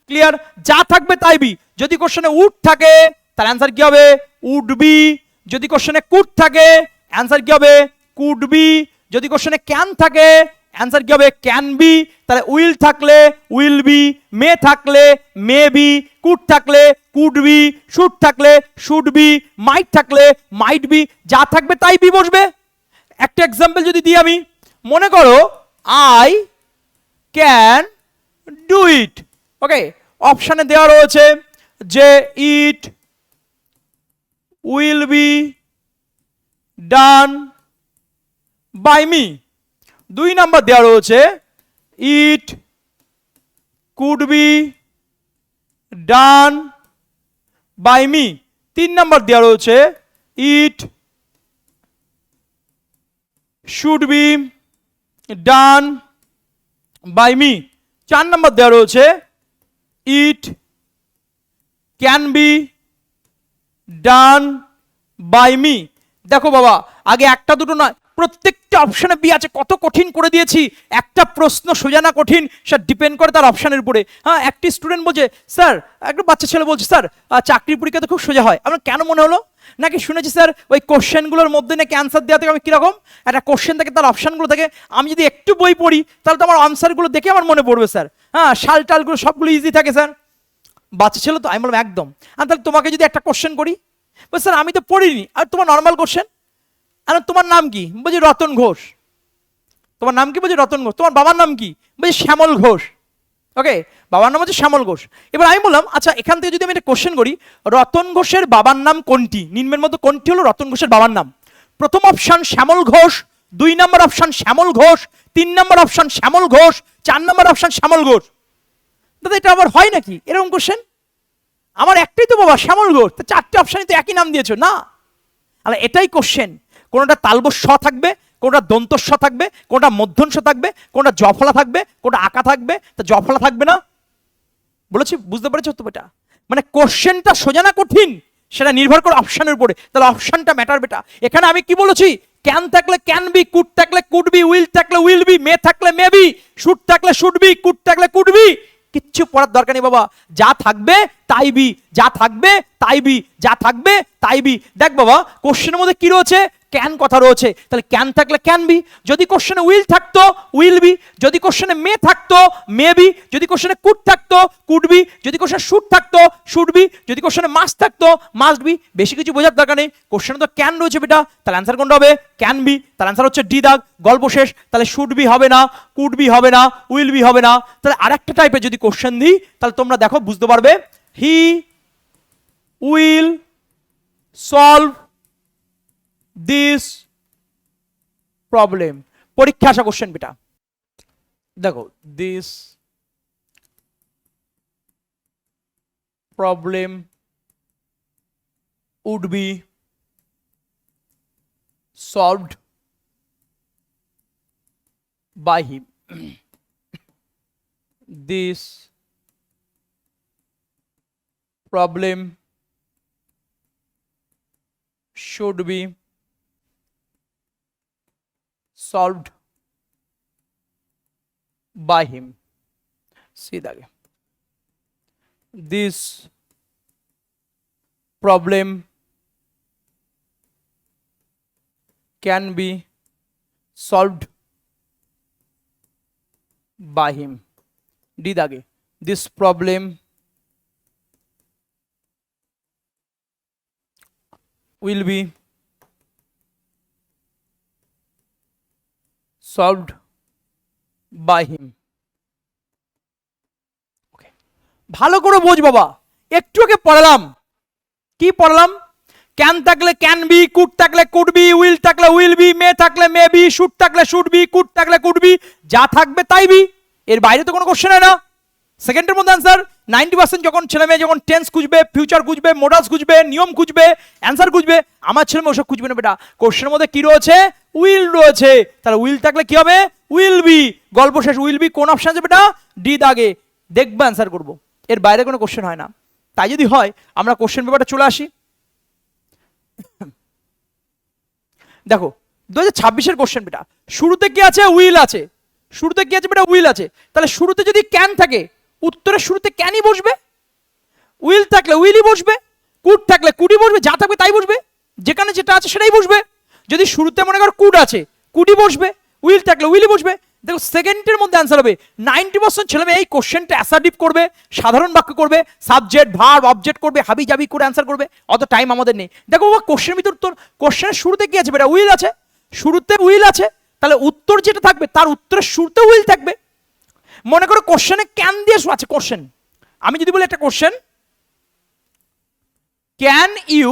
[SPEAKER 1] ক্লিয়ার? যা থাকবে তাই বি। যদি কোশ্চেনে উড থাকে তাহলে অ্যান্সার কি হবে? Would be. যদি কোশ্চেনে কুড থাকে অ্যান্সার কি হবে? Could be. যদি কোশ্চেনে ক্যান থাকে অ্যান্সার কি হবে? Can be. তাহলে উইল থাকলে উইল বি, মে থাকলে মে বি, কুড থাকলে কুড বি, শুড থাকলে শুড বি, মাইট থাকলে মাইট বি। যা থাকবে তাই বি বসবে। একটা এক্সাম্পল যদি দিই আমি, মনে করো I can do it. Okay, অপশানে দেওয়া রয়েছে যে it will be done by me. 2 number দেওয়া রয়েছে it could be done by me. 3 number দেওয়া রয়েছে it should be done by me. 4 number দেওয়া রয়েছে it can be done by me. দেখো বাবা, আগে একটা দুটো নয়, প্রত্যেকটা অপশনে বি আছে। কত কঠিন করে দিয়েছি। একটা প্রশ্ন সোজা না কঠিন সেটা ডিপেন্ড করে তার অপশনের উপরে। হ্যাঁ, একটি স্টুডেন্ট বলছে স্যার, একটা বাচ্চা ছেলে বলছে স্যার চাকরির পরীক্ষা তো খুব সোজা হয়। আপনার কেন মনে হলো? নাকি শুনেছি স্যার ওই কোশ্চেনগুলোর মধ্যে নাকি অ্যান্সার দেওয়া থেকে আমি কীরকম একটা কোশ্চেন থাকে, তার অপশানগুলো থাকে, আমি যদি একটু বই পড়ি তাহলে তো আমার আনসারগুলো দেখে আমার মনে পড়বে স্যার। হ্যাঁ, শাল টালগুলো সবগুলো ইজি থাকে স্যার। বাচ্চা ছেলে তো, আমি বললাম একদম। আর তাহলে তোমাকে যদি একটা কোশ্চেন করি, বলছি স্যার আমি তো পড়িনি, আর তোমার নর্মাল কোশ্চেন, আর তোমার নাম কি? বলছি রতন ঘোষ। তোমার নাম কি? বলছি রতন ঘোষ। তোমার বাবার নাম কি? বলছি শ্যামল ঘোষ। ওকে, বাবার নাম হচ্ছে শ্যামল ঘোষ। এবার আমি বললাম আচ্ছা এখান থেকে যদি আমি একটা কোশ্চেন করি, রতন ঘোষের বাবার নাম কোনটি? নিম্নের মধ্যে কোনটি হলো রতন ঘোষের বাবার নাম? প্রথম অপশন শ্যামল ঘোষ, 2 নম্বর অপশন শ্যামল ঘোষ, 3 নম্বর অপশন শ্যামল ঘোষ, 4 নম্বর অপশন শ্যামল ঘোষ। দাদা এটা আবার হয় নাকি এরকম কোশ্চেন? আমার একটাই তো বাবা, শ্যামল ঘোষ, তো 4টে অপশানে তো একই নাম দিয়েছো না। আরে এটাই কোশ্চেন। কোনটা তালবস্য থাকবে, কোনটা দন্তস্য থাকবে, কোনটা মধ্যংশ থাকবে, কোনটা জফলা থাকবে, কোনটা আঁকা থাকবে, তা জফলা থাকবে না। বলেছি, বুঝতে পেরেছো তো? এটা মানে কোশ্চেনটা সোজা না কঠিন সেটা নির্ভর করে অপশনের উপরে। তাহলে অপশনটা ম্যাটার বেটা। এখানে আমি কি বলেছি? ক্যান থাকলে ক্যান বি, কুড থাকলে কুড বি, উইল থাকলে উইল বি, মে থাকলে মে বি, শুড থাকলে শুড বি, কুড থাকলে কুড বি। কিচ্ছু পড়ার দরকার নেই বাবা, যা থাকবে তাই বি, যা থাকবে তাই বি, যা থাকবে তাই বি। দেখ বাবা, কোশ্চেনের মধ্যে কি রয়েছে? ক্যান কথা রয়েছে, তাহলে ক্যান থাকলে ক্যান বি। যদি কোশ্চেনে উইল থাকতো উইল বি, যদি কোশ্চেনে মে থাকতো মে বি, যদি কোশ্চেনে কুড থাকতো কুড বি, যদি কোশ্চেনে শুড থাকতো শুড বি, যদি কোশ্চেনে মাস্ট থাকতো মাস্ট বি। বেশি কিছু বোঝার দরকার নেই, কোশ্চেনে তো ক্যান রয়েছে বেটা, তাহলে অ্যান্সার কোনটা হবে? Can B. তার অ্যান্সার হচ্ছে ডি দাগ, গল্প শেষ। তাহলে শুড বি হবে না, কুড বি হবে না, উইল বি হবে না। তাহলে আরেকটা টাইপের যদি কোশ্চেন দিই তাহলে তোমরা দেখো বুঝতে পারবে। He will solve this problem. পরীক্ষা আসা কোশ্চেন বেটা। দেখো, this problem would be solved by him. This problem should be solved by him. See that. This problem can be solved by him. D dage, this problem will be solved by him. Okay, ভালো করে বোঝ বাবা, একটু আগে পড়ালাম কি পড়লাম? ক্যান থাকলে ক্যান বি, কুড থাকলে কুড বি, উইল থাকলে উইল বি, মে থাকলে মে বি, শুড থাকলে শুড বি, কুড থাকলে কুড বি, যা থাকবে তাই বি। এর বাইরে তো কোনো কোশ্চেন হয় না। সেকেন্ডের মধ্যে অ্যান্সার। 90% যখন ছেলে মেয়ে যখন টেন্স খুঁজবে, ফিউচার খুঁজবে, মোডালস খুঁজবে, নিয়ম খুঁজবে, অ্যান্সার খুঁজবে, আমার ছেলে মেয়ে ওসব খুঁজবে না বেটা। কোশ্চেনের মধ্যে কি রয়েছে? উইল রয়েছে। তাহলে উইল থাকলে কি হবে? Will be. গল্প শেষ। উইল বি কোন অপশন আছে বেটা? ডি দাগে। দেখবে অ্যান্সার করবো। এর বাইরে কোনো কোশ্চেন হয় না। তাই যদি হয় আমরা কোশ্চেন পেপারটা চলে আসি। দেখো 2026-এর কোশ্চেন বেটা, শুরুতে কি আছে? উইল আছে। শুরুতে কি আছে বেটা? উইল আছে। তাহলে শুরুতে যদি ক্যান থাকে, উত্তরের শুরুতে ক্যানই বসবে। উইল থাকলে উইলই বসবে, কুড থাকলে কুডই বসবে, যা থাকবে তাই বসবে, যেখানে যেটা আছে সেটাই বসবে। যদি শুরুতে মনে করো কুড আছে, কুডই বসবে, উইল থাকলে উইলই বসবে। দেখো সেকেন্ডের মধ্যে অ্যান্সার হবে। 90% ছেলে মেয়ে এই কোশ্চেনটা অ্যাসার্টিভ করবে, সাধারণ বাক্য করবে, সাবজেক্ট ভার্ব অবজেক্ট করবে, হাবি জাবি করে অ্যান্সার করবে। অত টাইম আমাদের নেই। দেখো বাবা কোশ্চেনের ভিতর তোর কোশ্চেনের শুরুতে কি আছে বেটা? উইল আছে। শুরুতে উইল আছে, তাহলে উত্তর যেটা থাকবে তার উত্তরের শুরুতে উইল থাকবে। মনে করো কোশ্চেনে ক্যান দিয়ে আছে কোশ্চেন। আমি যদি বলি একটা question, can you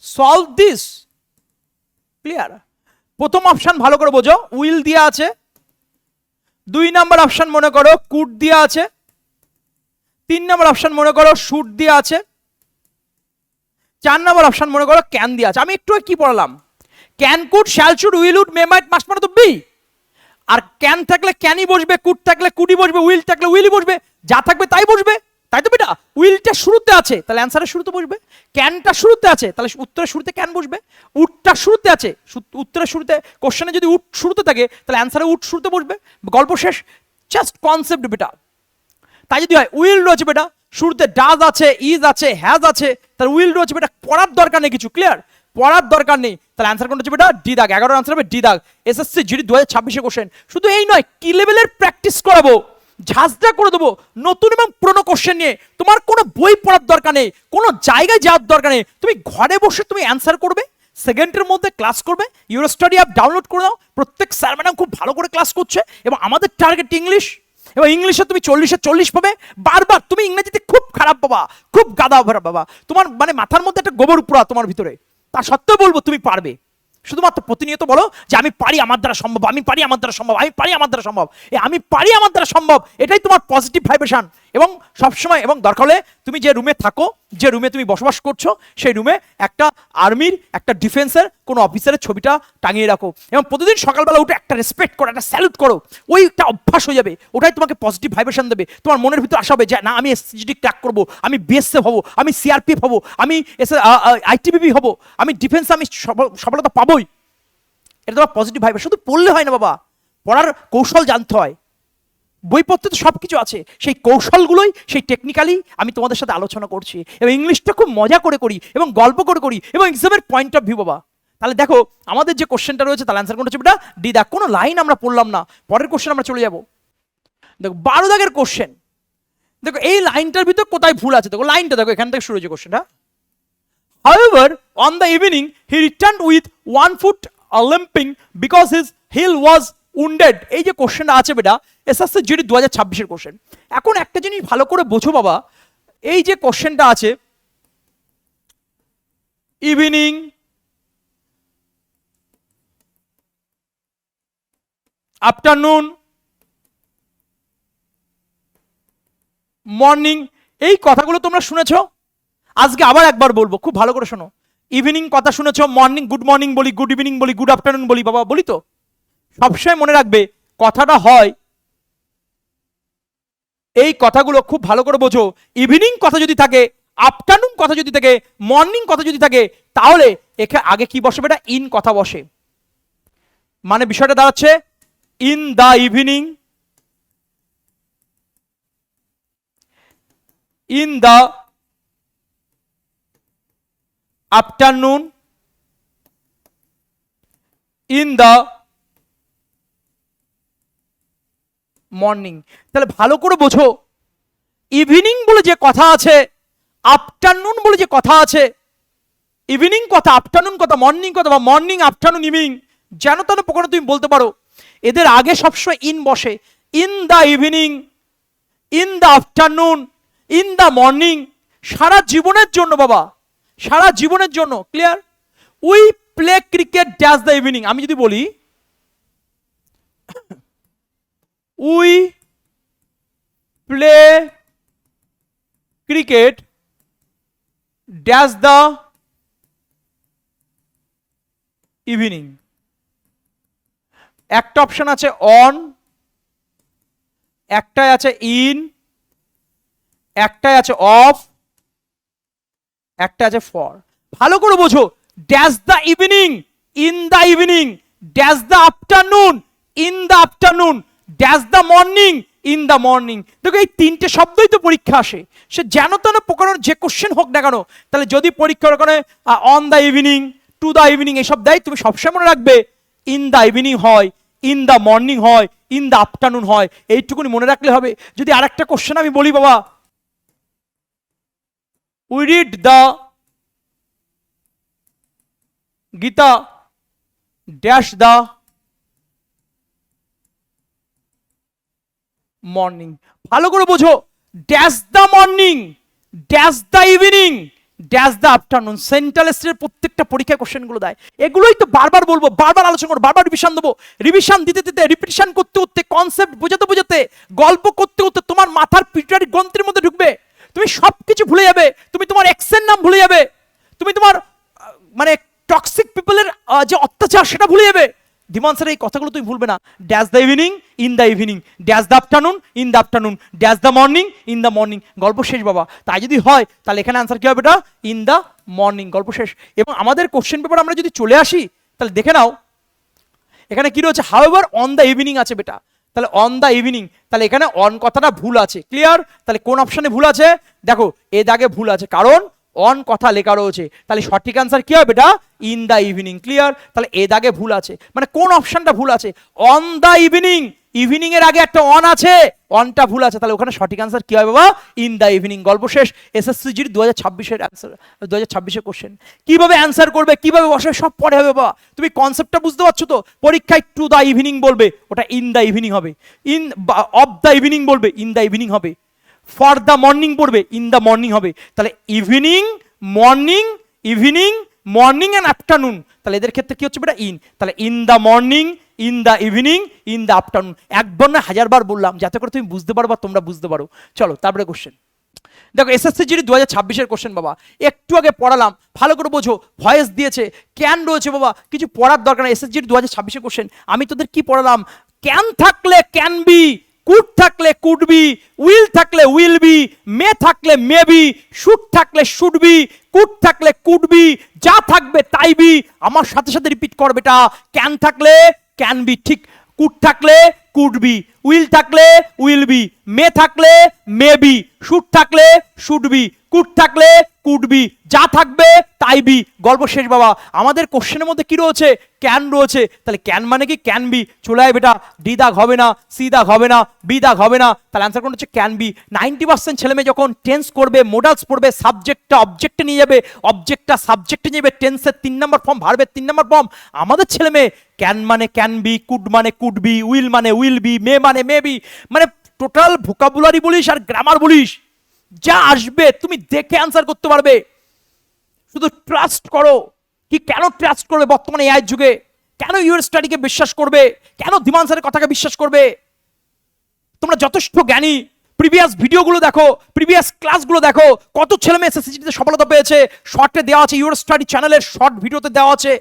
[SPEAKER 1] solve this? Clear? প্রথম অপশন ভালো করে বোঝো, উইল দিয়া আছে। 2 নাম্বার অপশন মনে করো কুড দিয়া আছে। 3 নাম্বার অপশন মনে করো শুড দিয়া আছে। 4 নাম্বার অপশন মনে করো ক্যান দিয়া আছে। আমি একটু কি পড়ালাম? Can, could, shall, should, will, would, may, might, must মানে তো বি। আর ক্যান থাকলে ক্যানই বসবে, কুড থাকলে কুডই বসবে, উইল থাকলে উইলই বসবে, যা থাকবে তাই বসবে। তাই তো বেটা? উইলটা শুরুতে আছে তাহলে অ্যান্সারের শুরুতে বসবে। ক্যানটা শুরুতে আছে তাহলে উত্তরের শুরুতে ক্যান বসবে। উডটা শুরুতে আছে, উত্তরের শুরুতে, কোশ্চেনে যদি উড শুরুতে থাকে তাহলে অ্যান্সারে উড শুরুতে বসবে। গল্প শেষ। জাস্ট কনসেপ্ট বেটা। তাই যদি হয় উইল রয়েছে বেটা, শুরুতে ডাজ আছে, ইজ আছে, হ্যাজ আছে, তাহলে উইল রয়েছে বেটা। পড়ার দরকার নেই কিছু। ক্লিয়ার? পড়ার দরকার নেই। তাহলে অ্যান্সার কোনটা হচ্ছে বেটা? ডি দাগ। 11 আনসার হবে ডি দাগ। SSC GD 2026 question. শুধু এই নয়, কি লেভেলের প্র্যাকটিস করাবো, ঝাঁঝটা করে দেবো নতুন এবং পুরনো কোশ্চেন নিয়ে। তোমার কোনো বই পড়ার দরকার নেই, কোনো জায়গায় যাওয়ার দরকার নেই। তুমি ঘরে বসে তুমি অ্যান্সার করবে, সেকেন্ডের মধ্যে ক্লাস করবে। ইউরো স্টাডি অ্যাপ ডাউনলোড করে দাও। প্রত্যেক স্যার ম্যাডাম খুব ভালো করে ক্লাস করছে এবং আমাদের টার্গেট ইংলিশ। এবং ইংলিশে তুমি 40-এ 40 পাবে। বারবার তুমি ইংরেজিতে খুব খারাপ বাবা, খুব গাদা বাবা, তোমার মানে মাথার মধ্যে একটা গোবর উপরা তোমার ভিতরে। তা সত্ত্বেও বলবো তুমি পারবে। শুধুমাত্র প্রতিনিয়ত বলো যে আমি পারি, আমার দ্বারা সম্ভব, আমি পারি, আমার দ্বারা সম্ভব, আমি পারি, আমার দ্বারা সম্ভব। এই আমি পারি, আমার দ্বারা সম্ভব, এটাই তোমার পজিটিভ ভাইব্রেশন। এবং সবসময়, এবং দরকার হলে তুমি যে রুমে থাকো, যে রুমে তুমি বসবাস করছো, সেই রুমে একটা আর্মির, একটা ডিফেন্সের কোনো অফিসারের ছবিটা টাঙিয়ে রাখো এবং প্রতিদিন সকালবেলা উঠে একটা রেসপেক্ট করো, একটা স্যালুট করো। ওইটা অভ্যাস হয়ে যাবে। ওটাই তোমাকে পজিটিভ ভাইব্রেশন দেবে। তোমার মনের ভিতরে আসা হবে যে না, আমি এসএসজি ক্র্যাক করবো, আমি বিএসএফ হবো, আমি সিআরপিএফ হবো, আমি আইটিবিপি হবো, আমি ডিফেন্সে আমি সফলতা পাবোই। এটা তোমার পজিটিভ ভাইব্রেশন। শুধু পড়লে হয় না বাবা, পড়ার কৌশল জানতে হয়। বইপত্রে তো সব কিছু আছে, সেই কৌশলগুলোই, সেই টেকনিক্যালি আমি তোমাদের সাথে আলোচনা করছি। এবং ইংলিশটা খুব মজা করে করি এবং গল্প করে করি এবং এক্সামের পয়েন্ট অফ ভিউ বাবা। তাহলে দেখো আমাদের যে কোশ্চেনটা রয়েছে তার অ্যান্সার কোনটা হচ্ছে বেটা? ডি দাগ। কোনো লাইন আমরা পড়লাম না, পরের কোশ্চেন আমরা চলে যাব। দেখো 12 দাগের কোশ্চেন। দেখো এই লাইনটার ভিতর কোথায় ভুল আছে। দেখো লাইনটা দেখো, এখান থেকে শুরু হয়েছে কোশ্চেনটা। However, on the evening he returned with 1 foot limping because his heel was wounded. এই যে কোশ্চেনটা আছে বেটা, এসএসসি জিডি 2026 কোশ্চেন। এখন একটা জিনিস ভালো করে বোঝো বাবা, এই যে কোশ্চেনটা আছে ইভিনিং, আফটারনুন, মর্নিং, এই কথাগুলো তোমরা শুনেছো। আজকে আবার একবার বলবো, খুব ভালো করে শোনো। ইভিনিং কথা শুনেছো, মর্নিং গুড মর্নিং বলি, গুড ইভিনিং বলি, গুড আফটারনুন বলি বাবা, বলি তো। সবসময় মনে রাখবে কথাটা হয়, এই কথাগুলো খুব ভালো করে বোঝো। ইভিনিং কথা যদি থাকে, আফটারনুন কথা যদি থাকে, মর্নিং কথা যদি থাকে, তাহলে এখানে আগে কি বসে বেটা? ইন কথা বসে। মানে বিষয়টা দাঁড়াচ্ছে in the evening, in the afternoon, in the morning. তাহলে ভালো করে বোঝো, ইভিনিং বলে যে কথা আছে, আফটারনুন বলে যে কথা আছে, ইভিনিং কথা, আফটারনুন কথা, মর্নিং কথা, বা মর্নিং আফটারনুন ইভিনিং, যেন তেন প্রকারে তুমি বলতে পারো, এদের আগে সবসময় ইন বসে। In the evening, in the afternoon, in the morning, সারা জীবনের জন্য বাবা, সারা জীবনের জন্য। Clear? We play cricket dash the evening, আমি যদি বলি we play cricket dash the evening, একটা অপশন আছে অন, একটাই আছে ইন, একটাই আছে অফ, একটা আছে ফর। ভালো করে বোঝো, dash the evening, in the evening, dash the afternoon, in the afternoon, dash the morning, in the morning. দেখো এই তিনটে শব্দই তো পরীক্ষা আসে, সে যেন তেন প্রকারের যে কোশ্চেন হোক না কেন, তাহলে যদি পরীক্ষার ওখানে on the evening, to the evening এসব দেয়, তুমি সবসময় মনে রাখবে ইন দ্য ইভিনিং হয়, ইন দ্য মর্নিং হয়, ইন দ্য আফটারনুন হয়, এইটুকুনি মনে রাখলে হবে। যদি আরেকটা কোশ্চেন আমি বলি বাবা, we read the Gita dash the morning. ভালো করে বোঝো, dash the morning, dash the evening, dash the afternoon, central স্টেটের প্রত্যেকটা পরীক্ষায় কোশ্চেনগুলো দেয়। এগুলোই তো বারবার বলবো, বারবার আলোচনা করবো, বারবার রিভিশন দেবো। রিভিশন দিতে দিতে, রিপিটিশন করতে করতে, কনসেপ্ট বোঝাতে বোঝাতে, গল্প করতে করতে তোমার মাথার পিটুইটারি গ্রন্থির মধ্যে ঢুকবে, তুমি সবকিছু ভুলে যাবে, তুমি তোমার এক্সের নাম ভুলে যাবে, তুমি তোমার মানে টক্সিক পিপলের যে অত্যাচার সেটা ভুলে যাবে। ধীমান স্যার এই কথাগুলো তুমি ভুলবে না। Dash the evening, in the evening, dash the afternoon, in the afternoon, dash the morning, in the morning, গল্প শেষ বাবা। তাই যদি হয় তাহলে এখানে আনসার কি হবে? এটা ইন দ্য মর্নিং, গল্প শেষ। এবং আমাদের কোশ্চেন পেপার আমরা যদি চলে আসি, তাহলে দেখে নাও এখানে কি রয়েছে, হাউএভার অন দ্য ইভিনিং আছে বেটা, তাহলে অন দ্য ইভিনিং, তাহলে এখানে অন কথাটা ভুল আছে। ক্লিয়ার? তাহলে কোন অপশনে ভুল আছে? দেখো এ দাগে ভুল আছে, কারণ অন কথা লেখা রয়েছে, তাহলে সঠিক আনসার কি হবে? এটা ইন দ্য ইভিনিং। ক্লিয়ার? তাহলে এ দাগে ভুল আছে, মানে কোন অপশনটা ভুল আছে? অন দ্য ইভিনিং, ইভিনিং এর আগে একটা অন আছে, অনটা ভুল আছে, তাহলে ওখানে সঠিক আনসার কি হবে বাবা? ইন দ্য ইভিনিং, গল্প শেষ। এসএসসিজির 2026-এর আনসার, 2026-এর কোশ্চেন। কিভাবে অ্যান্সার করবে, কিভাবে বসাবে, সব পরে হবে বাবা। তুমি কনসেপ্টটা বুঝতে পারছো তো? পরীক্ষায় টু দ্য ইভিনিং বলবে, ওটা ইন দ্য ইভিনিং হবে। ইন অফ দ্য ইভিনিং বলবে, ইন দ্য ইভিনিং হবে। ফর দ্য মর্নিং পড়বে, ইন দ্য মর্নিং হবে। তাহলে evening, morning, evening, morning and afternoon, তাহলে এদের ক্ষেত্রে কি হচ্ছে বেটা? ইন। তাহলে in the morning, in the evening, in the afternoon, একবার না হাজারবার বললাম যাতে করে তুমি বুঝতে পারো বা তোমরা বুঝতে পারো। চলো তারপরে কোশ্চেন দেখো, এসএসসিজির 2026-এর কোশ্চেন বাবা, একটু আগে পড়ালাম, ভালো করে বোঝো। ভয়েস দিয়েছে, ক্যান রয়েছে বাবা, কিছু পড়ার দরকার নেই। এসএসসিজির 2026-এর কোশ্চেন আমি তোদের কি পড়ালাম? ক্যান থাকলে ক্যান বি, কুড থাকলে কুড বি, উইল থাকলে উইল বি, মে থাকলে মে বি, শুড থাকলে শুড বি, কুড থাকলে কুড বি, যা থাকবে তাই বি। আমার সাথে সাথে রিপিট করবে এটা। ক্যান থাকলে ক্যান বি, ঠিক। কুড থাকলে কুড বি, উইল থাকলে উইল বি, মে থাকলে মে বি, শুড থাকলে শুড বি, কুড থাকলে কুড বি, যা থাকবে তাই বি, গল্প শেষ বাবা। আমাদের কোশ্চেনের মধ্যে কি রয়েছে? ক্যান রয়েছে, তাহলে ক্যান মানে কি? Can be. চলে আয় বেটা, ডি দাগ হবে না, সি দাগ হবে না, বি দাগ হবে না, তাহলে অ্যান্সার কোন হচ্ছে? Can be. 90% ছেলেমেয়ে যখন টেন্স করবে, মোডালস পড়বে, সাবজেক্টটা অবজেক্টে নিয়ে যাবে, অবজেক্টটা সাবজেক্টে নিয়ে যাবে, টেন্সের 3 নম্বর ফর্ম, ভার্বের 3 নম্বর ফর্ম। আমাদের ছেলেমেয়ে ক্যান মানে ক্যান বি, কুড মানে কুড বি, উইল মানে উইল বি, মে মানে মে বি, মানে টোটাল ভোকাবুলারি বলিস আর গ্রামার বলিস, যা আসবে তুমি দেখে অ্যান্সার করতে পারবে। শুধু ট্রাস্ট করো। কি কেন ট্রাস্ট করবে বর্তমানে এআই যুগে? কেন ইউর স্টাডিকে বিশ্বাস করবে? কেন ধীমান স্যারের কথাকে বিশ্বাস করবে? তোমরা যথেষ্ট জ্ঞানী, প্রিভিয়াস ভিডিওগুলো দেখো, প্রিভিয়াস ক্লাসগুলো দেখো, কত ছেলে মেয়ে এসএসসিতে সফলতা পেয়েছে, শর্টে দেওয়া আছে, ইউর স্টাডি চ্যানেলের শর্ট ভিডিওতে দেওয়া আছে।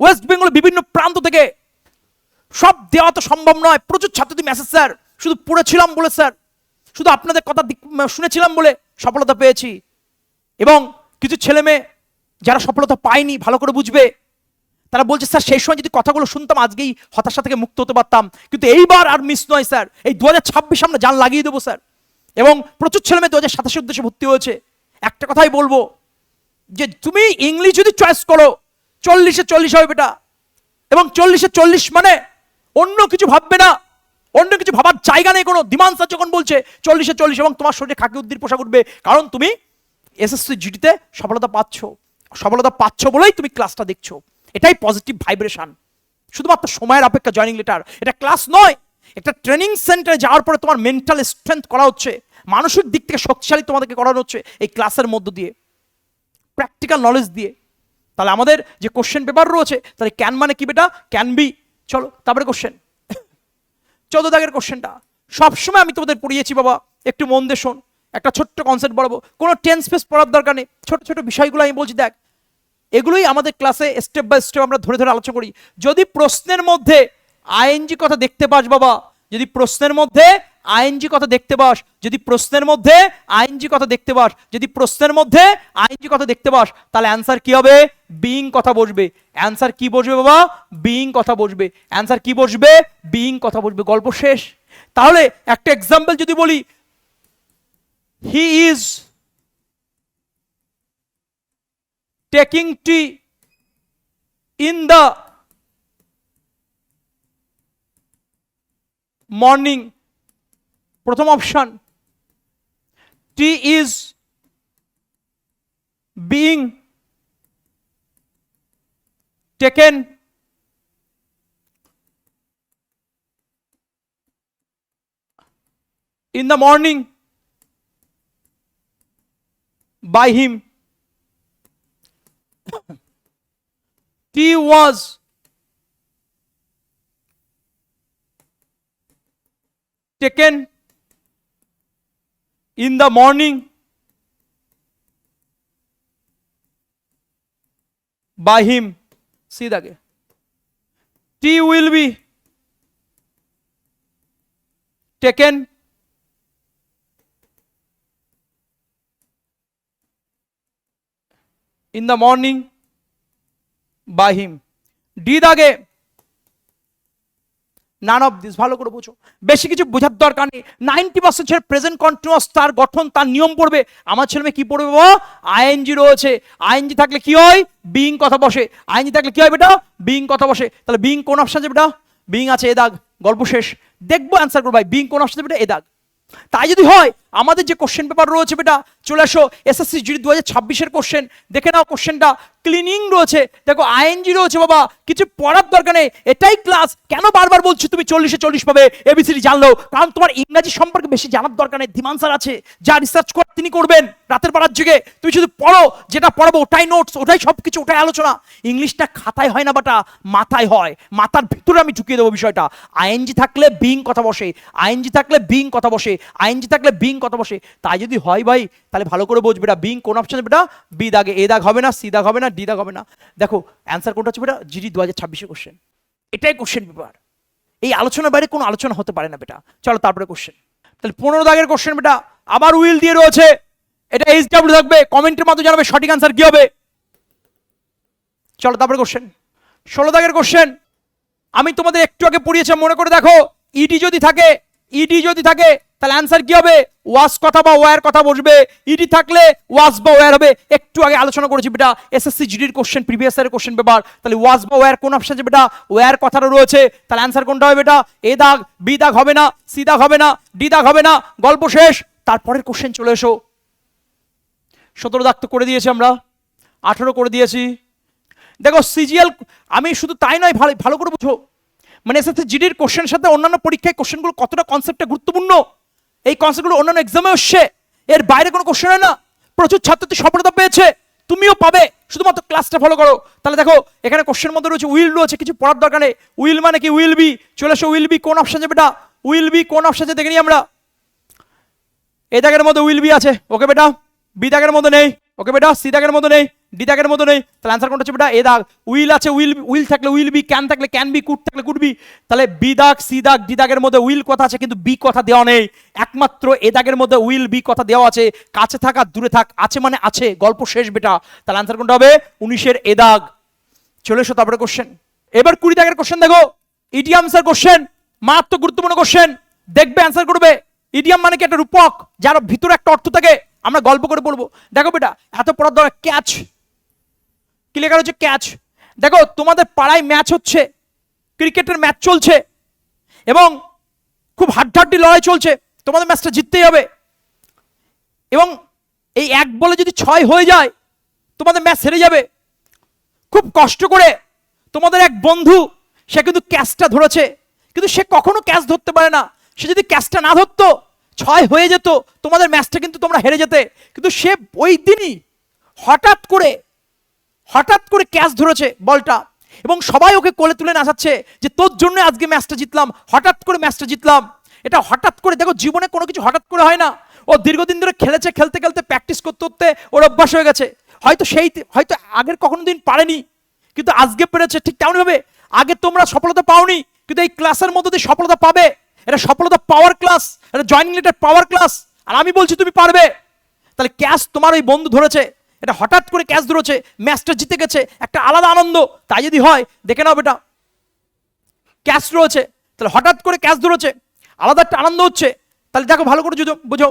[SPEAKER 1] ওয়েস্ট বেঙ্গলের বিভিন্ন প্রান্ত থেকে, সব দেওয়া তো সম্ভব নয়। প্রচুর ছাত্রছাত্রী মেসেজ, স্যার শুধু পড়েছিলাম বলে, স্যার শুধু আপনাদের কথা শুনেছিলাম বলে সফলতা পেয়েছি। এবং কিছু ছেলে মেয়ে যারা সফলতা পায়নি, ভালো করে বুঝবে, তারা বলছে স্যার সেই সময় যদি কথাগুলো শুনতাম আজকেই হতাশা থেকে মুক্ত হতে পারতাম, কিন্তু এইবার আর মিস নয় স্যার, এই 2026 আমরা জান লাগিয়ে দেবো স্যার। এবং প্রচুর ছেলে মেয়ে 2027 উদ্দেশ্যে ভর্তি হয়েছে। একটা কথাই বলবো যে তুমি ইংলিশ যদি চয়েস করো, 40-এ 40 হবে বেটা। এবং 40-এ 40 মানে অন্য কিছু ভাববে না, অন্য কিছু ভাবার জায়গা নেই কোনো। ধীমান স্যার যখন বলছে 40-এ 40 এবং তোমার শরীরে খাকি উদ্দির পোশাক উঠবে, কারণ তুমি এসএসসি জিডিতে সফলতা পাচ্ছ। সফলতা পাচ্ছ বলেই তুমি ক্লাসটা দেখছো, এটাই পজিটিভ ভাইব্রেশন। শুধুমাত্র সময়ের অপেক্ষা জয়নিং লেটার, এটা ক্লাস নয়। একটা ট্রেনিং সেন্টারে যাওয়ার পরে তোমার মেন্টাল স্ট্রেংথ করা হচ্ছে, মানসিক দিক থেকে শক্তিশালী তোমাদেরকে করানো হচ্ছে এই ক্লাসের মধ্য দিয়ে, প্র্যাকটিক্যাল নলেজ দিয়ে। তাহলে আমাদের যে কোশ্চেন পেপার রয়েছে, তাহলে ক্যান মানে কি বেটা? Can be. চলো তারপরে কোশ্চেন 14 দাগের কোশ্চেনটা সবসময় আমি তোমাদের পড়িয়েছি বাবা, একটু মন দিয়ে শোন। একটা ছোট্ট কনসেপ্ট বলবো, কোনো টেন্স ফেস পড়ার দরকার নেই, ছোট ছোট বিষয়গুলো আমি বলছি, দেখ এগুলোই আমাদের ক্লাসে স্টেপ বাই স্টেপ আমরা ধরে ধরে আলোচনা করি। যদি প্রশ্নের মধ্যে আইএনজি কথা দেখতে পাস বাবা, যদি প্রশ্নের মধ্যে আইএনজি কথা দেখতে পাস, যদি প্রশ্নের মধ্যে আইএনজি কথা দেখতে পাস, যদি প্রশ্নের মধ্যে আইএনজি কথা দেখতে পাস, তাহলে অ্যান্সার কি হবে? বিইং কথা বসবে। অ্যান্সার কি বসবে বাবা? বিইং কথা বসবে। অ্যান্সার কি বসবে? বিইং কথা বসবে। গল্প শেষ। তাহলে একটা এক্সাম্পল যদি বলি, he is taking tea in the morning, প্রথম অপশন। Tea is being taken in the morning by him. Tea was taken in the morning by him. See that again. Tea will be taken in the morning by him. D দাগে নান অফ দিস। ভালো করে বোঝো, বেশি কিছু বোঝার দরকার নেই। 90% প্রেজেন্ট কন্টিনিউয়াস, তার গঠন, তার নিয়ম পড়বে। আমার ছেলে মেয়ে কি পড়বে বাবা? আইএনজি রয়েছে। আইএনজি থাকলে কি হয়? বিইং কথা বসে। আইএনজি থাকলে কি হয় বেটা? বিইং কথা বসে। তাহলে বিইং কোন অপশন আছে বেটা? বিইং আছে এ দাগ। গল্প শেষ। দেখবো অ্যান্সার করবো ভাই, বিইং কোন অপশন আছে বেটা? এ দাগ। তাই যদি হয় আমাদের যে কোশ্চেন পেপার রয়েছে বেটা, চলে আসো এসএসসি জিডি 2026-এর কোশ্চেন দেখে নাও। কোশ্চেনটা ক্লিনিং রয়েছে, দেখো আইএনজি রয়েছে বাবা, কিছু পড়ার দরকার নেই। এটাই ক্লাস। কেন বারবার বলছো তুমি 40-এ 40 পাবে এবিসিডি জানলো? কারণ তোমার ইংরাজি সম্পর্কে বেশি জানার দরকার নেই। ধীমান স্যার আছে, যা রিসার্চ করে তিনি করবেন রাতের পাড়ার যুগে। তুমি শুধু পড়ো, যেটা পড়াবো ওটাই নোটস, ওটাই সবকিছু, ওটাই আলোচনা। ইংলিশটা খাতায় হয় না বাটা, মাথায় হয়। মাথার ভিতরে আমি ঢুকিয়ে দেবো বিষয়টা। আইএনজি থাকলে বিইং কথা বসে, আইএনজি থাকলে বিইং কথা বসে, আইএনজি থাকলে বিইং কথা বসে। তাই যদি হয় ভাই, তাহলে ভালো করে বুঝ বেটা, বিইং কোন অপশন বেটা? বি দাগে। এ দাগ হবে না, সি দাগ হবে না, ডি দাগ হবে না। দেখো অ্যান্সার কোনটা হচ্ছে বেটা? জিডি 2026-এর কোশ্চেন। এটাই কোশ্চেন পেপার। এই আলোচনার বাইরে কোনো আলোচনা হতে পারে না বেটা। চলো তারপরে কোশ্চেন। তাহলে 15 দাগের কোশ্চেন বেটা, আবার উইল দিয়ে রয়েছে। এটা এইচডব্লিউ থাকবে, কমেন্টের মাধ্যমে জানাবে সঠিক অ্যান্সার কি হবে। চলো তারপরে কোশ্চেন 16 দাগের কোশ্চেন। আমি তোমাদের একটু আগে পড়িয়েছি, মনে করে দেখো। ইডি যদি থাকে, ইডি যদি থাকে তাহলে অ্যান্সার কি হবে? ওয়াজ কথা বা ওয়্যার কথা বসবে। ইডি থাকলে ওয়াজ বা ওয়্যার হবে। একটু আগে আলোচনা করেছি বেটা, এসএসসি জিডির কোশ্চেন, প্রিভিয়াস ইয়ারের কোশ্চেন পেপার। তাহলে ওয়াজ বা ওয়্যার কোন অপশন আছে বেটা? ওয়্যার কথাটা রয়েছে। তাহলে অ্যান্সার কোনটা হবে বেটা? এ দাগ। বি দাগ হবে না, সি দাগ হবে না, ডি দাগ হবে না। গল্প শেষ। তারপরের কোশ্চেন চলে এসো। 17 দাগ তো করে দিয়েছি আমরা, 18 করে দিয়েছি। দেখো সিজিএল, আমি শুধু তাই নয়, ভালো করে বুঝো, মানে এসএসসি জিডির কোশ্চেনের সাথে অন্যান্য পরীক্ষায় কোশ্চেনগুলো কতটা কনসেপ্টটা গুরুত্বপূর্ণ। এই কনসেপ্টগুলো অন্যান্য এক্সামে আসছে, এর বাইরে কোনো কোশ্চেন হয় না। প্রচুর ছাত্রছাত্রী সফলতা পেয়েছে, তুমিও পাবে, শুধুমাত্র ক্লাসটা ফলো করো। তাহলে দেখো এখানে কোশ্চেন মধ্যে রয়েছে উইল রয়েছে, কিছু পড়ার দরকার নেই। উইল মানে কি? Will be. চলে এসো, উইল বি কোন অপশন আছে বেটা? উইল বি কোন অপশন আছে দেখে নিই আমরা। এ দাগের মধ্যে উইল বি আছে, ওকে বেটা। বি দাগের মধ্যে নেই, ওকে বেটা। সি দাগের মধ্যে নেই, ডি দাগের মধ্যে নেই। তাহলে অ্যান্সার কোনটা হচ্ছে বেটা? এ দাগ। উইল আছে, উইল থাকলে উইল বি, ক্যান থাকলে ক্যান বি, কুড থাকলে কুড বি। তাহলে বি দাগ, সি দাগ, ডি দাগের মধ্যে উইল কথা আছে, কিন্তু বি কথা দেওয়া নেই। একমাত্র এ দাগের মধ্যে উইল বি কথা দেওয়া আছে। কাছে থাক আর দূরে থাক, আছে মানে আছে। গল্প শেষ বেটা। তাহলে অ্যান্সার কোনটা হবে? 19-এর এ দাগ। চলে এসো তারপরে কোশ্চেন। এবার 20 দাগের কোশ্চেন দেখো, ইডিয়ামসের কোশ্চেন, মারাত্মক গুরুত্বপূর্ণ কোশ্চেন। দেখবে অ্যান্সার করবে। ইডিয়াম মানে কি? একটা রূপক যার ভিতরে একটা অর্থ থাকে। আমরা গল্প করে বলবো। দেখো বেটা, এত পড়ার দরকার। ক্যাচ কি লেখা রয়েছে? ক্যাচ। দেখো তোমাদের পাড়ায় ম্যাচ হচ্ছে, ক্রিকেটের ম্যাচ চলছে এবং খুব হাড্ডাহাড্ডি লড়াই চলছে। তোমাদের ম্যাচটা জিততেই হবে এবং এই এক বলে যদি 6 হয়ে যায় তোমাদের ম্যাচ হেরে যাবে। খুব কষ্ট করে তোমাদের এক বন্ধু, সে কিন্তু ক্যাচটা ধরেছে, কিন্তু সে কখনো ক্যাচ ধরতে পারে না। সে যদি ক্যাচটা না ধরতো 6 হয়ে যেত তোমাদের ম্যাচটা কিন্তু তোমরা হেরে যেতে। কিন্তু সে ওই দিনই হঠাৎ করে ক্যাচ ধরেছে বলটা, এবং সবাই ওকে কোলে তুলে নাচাচ্ছে যে তোর জন্য আজকে ম্যাচটা জিতলাম, হঠাৎ করে ম্যাচটা জিতলাম। এটা হঠাৎ করে, দেখো জীবনে কোনো কিছু হঠাৎ করে হয় না। ও দীর্ঘদিন ধরে খেলেছে, খেলতে খেলতে প্র্যাকটিস করতে করতে ওর অভ্যাস হয়ে গেছে। হয়তো আগের কখনো দিন পারেনি, কিন্তু আজকে পেরেছে। ঠিক তেমনি ভাবে আগে তোমরা সফলতা পাওনি, কিন্তু এই ক্লাসের মধ্যে দিয়ে সফলতা পাবে। এটা সফলতা পাওয়ার ক্লাস, এটা জয়েনিং লেটার পাওয়ার ক্লাস, আর আমি বলছি তুমি পারবে। তাহলে ক্যাচ তোমার ওই বন্ধু ধরেছে, এটা হঠাৎ করে ক্যাচ ধরেছে, ম্যাচটা জিতে গেছে, একটা আলাদা আনন্দ। তাই যদি হয় দেখে নাও বেটা, ক্যাচ রয়েছে, তাহলে হঠাৎ করে ক্যাচ ধরেছে, আলাদা একটা আনন্দ হচ্ছে। তাহলে দেখো ভালো করে বুঝো।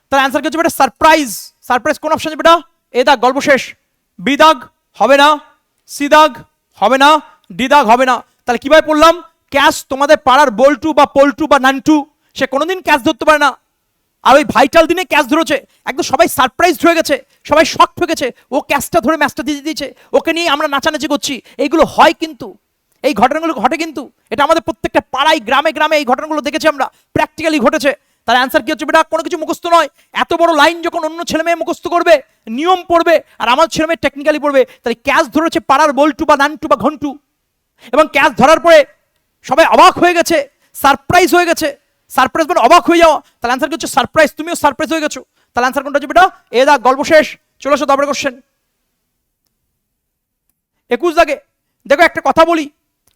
[SPEAKER 1] তাহলে অ্যান্সার কি হচ্ছে বেটা? সারপ্রাইজ। সারপ্রাইজ কোন অপশন বেটা? এ দাগ, গল্প শেষ। বি দাগ হবে না, সি দাগ হবে না, ডি দাগ হবে না। তাহলে কিভাবে পড়লাম? ক্যাচ তোমাদের পাড়ার বল্টু বা পল্টু বা নান্টু, সে কোনোদিন ক্যাচ ধরতে পারে না, আর ওই ভাইটাল দিনে ক্যাচ ধরেছে। একদম সবাই সারপ্রাইজড হয়ে গেছে, সবাই শকড হয়ে গেছে। ও ক্যাচটা ধরে ম্যাচটা দিয়ে দিয়েছে, ওকে নিয়ে আমরা নাচানাচি করছি। এইগুলো হয় কিন্তু, এই ঘটনাগুলো ঘটে কিন্তু। এটা আমাদের প্রত্যেকটা পাড়ায়, গ্রামে গ্রামে এই ঘটনাগুলো দেখেছি আমরা, প্র্যাকটিক্যালি ঘটেছে। তার অ্যান্সার কি হচ্ছে বেটা? কোনো কিছু মুখস্থ নয়। এত বড় লাইন যখন অন্য ছেলে মেয়ে মুখস্থ করবে, নিয়ম পড়বে, আর আমার ছেলে মেয়ে টেকনিক্যালি পড়বে। তাহলে ক্যাচ ধরেছে পাড়ার বল্টু বা নান্টু বা ঘন্টু, এবং ক্যাচ ধরার পরে সবাই অবাক হয়ে গেছে, সারপ্রাইজ হয়ে গেছে। সারপ্রাইজ মানে অবাক হয়ে যাওয়া। তাহলে অ্যান্সার কি হচ্ছে? সারপ্রাইজ। তুমিও সারপ্রাইজ হয়ে গেছো। তাহলে অ্যান্সার কোনটা হচ্ছে বেটা? এ দাগ, গল্প শেষ। চলে আসো তারপরে কোশ্চেন 21 দাগে। দেখো একটা কথা বলি,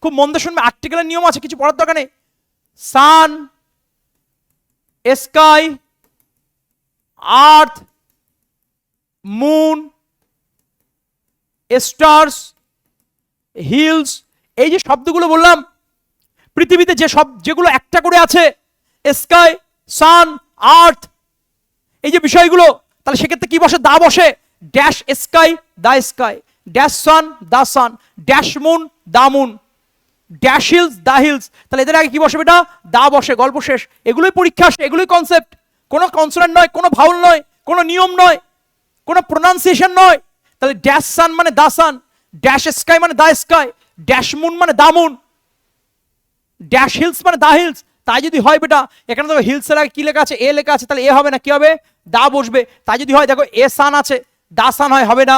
[SPEAKER 1] খুব মন দিয়ে শুনবে। আর্টিকেলের নিয়ম আছে, কিছু পড়ার দরকার নেই। সান, স্কাই, আর্থ, মুন, স্টার্স, হিলস, এই যে শব্দগুলো বললাম, পৃথিবীতে যেগুলো একটা করে আছে, স্কাই, সান, আর্থ, এই যে বিষয়গুলো, তাহলে সেক্ষেত্রে কি বসে? দা বসে। Dash sky, the sky, dash sun, the sun, dash moon, the moon, dash hills, the hills. তাহলে এদের আগে কি বসে বেটা? দা বসে। গল্প শেষ। এগুলোই পরীক্ষা আসে, এগুলোই কনসেপ্ট। কোনো কনসোনেন্ট নয়, কোনো ভাউল নয়, কোনো নিয়ম নয়, কোনো প্রোনাউন্সিয়েশন নয়। তাহলে ড্যাশ সান মানে দা সান, ড্যাশ স্কাই মানে দা স্কাই, ড্যাশ মুন মানে দা মুন, ড্যাশ হিলস মানে দা হিলস। তাই যদি হয় বেটা, এখানে দেখো হিলসের আগে কি লেখা আছে? এ লেখা আছে, তাহলে এ হবে না, কি হবে? দা বসবে। তাই যদি হয় দেখো এ সান আছে, দা সান হয়, হবে না।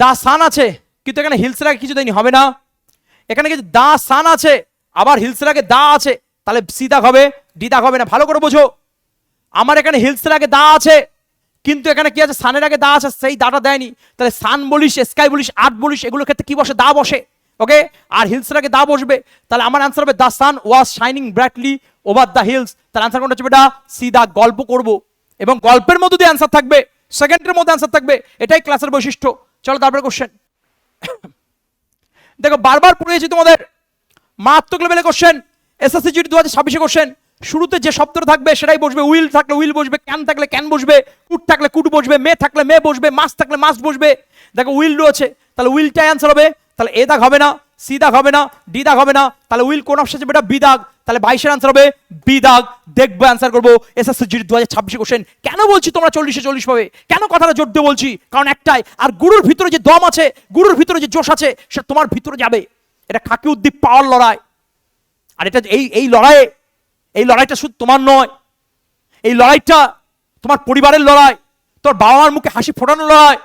[SPEAKER 1] দা সান আছে, কিন্তু এখানে হিলসের আগে কিছু দেয়নি, হবে না। এখানে কিছু দা সান আছে, আবার হিলসের আগে দা আছে, তাহলে সি দাগ হবে, ডি দাগ হবে না। ভালো করে বোঝো, আমার এখানে হিলসের আগে দা আছে, কিন্তু এখানে কি আছে? সানের আগে দা আছে, সেই দাটা দেয়নি। তাহলে সান বলিস, স্কাই বলিস, আর্থ বলিস, এগুলোর ক্ষেত্রে কি বসে? দা বসে। ওকে, আর হিলসের আগে দা বসবে। তাহলে আমার আনসার হবে the sun was shining brightly over the hills. তার আনসার কোনটা হচ্ছে বেটা? সি দা। গল্প করব, এবং গল্পের মধ্যে দিয়ে আনসার থাকবে, সেকেন্ডের মধ্যে আনসার থাকবে, এটাই ক্লাসের বৈশিষ্ট্য। চলো তারপরে কোশ্চেন দেখো, বারবার পড়িয়েছি তোমাদের, মারাত্মক লেভেলের কোশ্চেন, এসএসসি জিডি 2026 কোশ্চেন। শুরুতে যে শব্দটা থাকবে সেটাই বসবে। উইল থাকলে উইল বসবে, ক্যান থাকলে ক্যান বসবে, কুড থাকলে কুড বসবে, মে থাকলে মে বসবে, মাস্ট থাকলে মাস্ট বসবে। দেখো উইল রয়েছে, তাহলে উইলটাই আনসার হবে। তাহলে এ দাগ হবে না, সি দাগ হবে না, ডি দাগ হবে না। তাহলে উইল কোন অপশন আছে বেটা? বি দাগ। তাহলে 22 আনসার হবে বি দাগ। দেখবে আনসার করবো এসএসসি জিডি 2026 কোশ্চেন। কেন বলছি তোমরা 40-এ 40 পাবে? কেন কথাটা জোর দিয়ে বলছি? কারণ একটাই, আর গুরুর ভিতরে যে দম আছে, গুরুর ভিতরে যে জোশ আছে, সে তোমার ভিতরে যাবে। এটা খাকি উদ্দীপ পাওয়ার লড়াই। আর এটা এই লড়াইটা শুধু তোমার নয়, এই লড়াইটা তোমার পরিবারের লড়াই, তোর বাবা মার মুখে হাসি ফোটানোর লড়াই।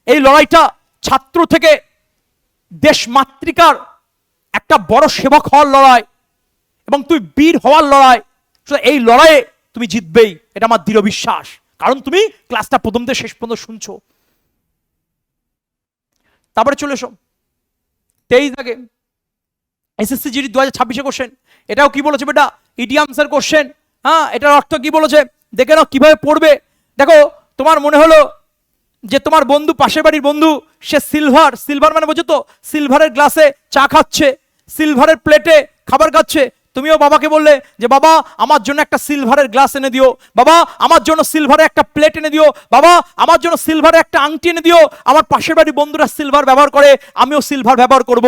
[SPEAKER 1] এই লড়াইটা ছাত্র থেকে দেশ মাতৃকার একটা বড় সেবক হওয়ার লড়াই, এবং তুই বীর হওয়ার লড়াই। এই লড়াইয়ে তুমি জিতবেই, এটা আমার দৃঢ় বিশ্বাস, কারণ তুমি ক্লাসটা প্রথম থেকে শেষ পর্যন্ত শুনছো। তারপরে চলে এসো 23 আগে এসএসসি জিডি 2026 কোশ্চেন। এটাও কি বলেছে বেটা? ইডিয়ামসের কোশ্চেন। হ্যাঁ, এটার অর্থ কি বলেছে দেখে নাও, কিভাবে পড়বে। দেখো, তোমার মনে হলো যে তোমার বন্ধু, পাশের বাড়ির বন্ধু, সে সিলভার মানে বোঝো তো, সিলভারের গ্লাসে চা খাচ্ছে, সিলভারের প্লেটে খাবার খাচ্ছে। তুমিও বাবাকে বললে যে বাবা আমার জন্য একটা সিলভারের গ্লাস এনে দিও, বাবা আমার জন্য সিলভারের একটা প্লেট এনে দিও, বাবা আমার জন্য সিলভারের একটা আংটি এনে দিও। আমার পাশের বাড়ির বন্ধুরা সিলভার ব্যবহার করে, আমিও সিলভার ব্যবহার করব।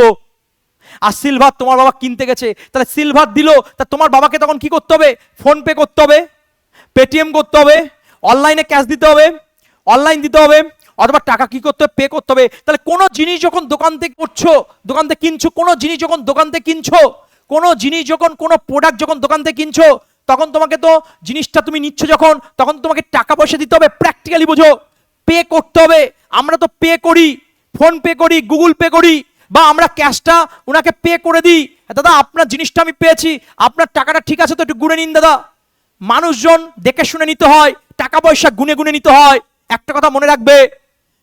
[SPEAKER 1] আর সিলভার তোমার বাবা কিনতে গেছে, তাহলে সিলভার দিল, তা তোমার বাবাকে তখন কি করতে হবে? ফোন পে করতে হবে, পেটিএম করতে হবে, অনলাইনে ক্যাশ দিতে হবে, অনলাইন দিতে হবে, অথবা টাকা কি করতে হবে? পে করতে হবে। তাহলে কোনো জিনিস যখন দোকান থেকে কিনছো, কোনো জিনিস যখন দোকান থেকে কিনছো, কোনো জিনিস যখন, কোনো প্রোডাক্ট যখন দোকান থেকে কিনছো, তখন তোমাকে তো জিনিসটা তুমি নিচ্ছ যখন, তখন তোমাকে টাকা পয়সা দিতে হবে। প্র্যাকটিক্যালি বোঝো, পে করতে হবে। আমরা তো পে করি, ফোন পে করি, গুগল পে করি, বা আমরা ক্যাশটা ওনাকে পে করে দিই। দাদা আপনার জিনিসটা আমি পেয়েছি, আপনার টাকাটা ঠিক আছে তো একটু গুনে নিন দাদা। মানুষজন দেখে শুনে নিতে হয়, টাকা পয়সা গুনে গুনে নিতে হয়। একটা কথা মনে রাখবে,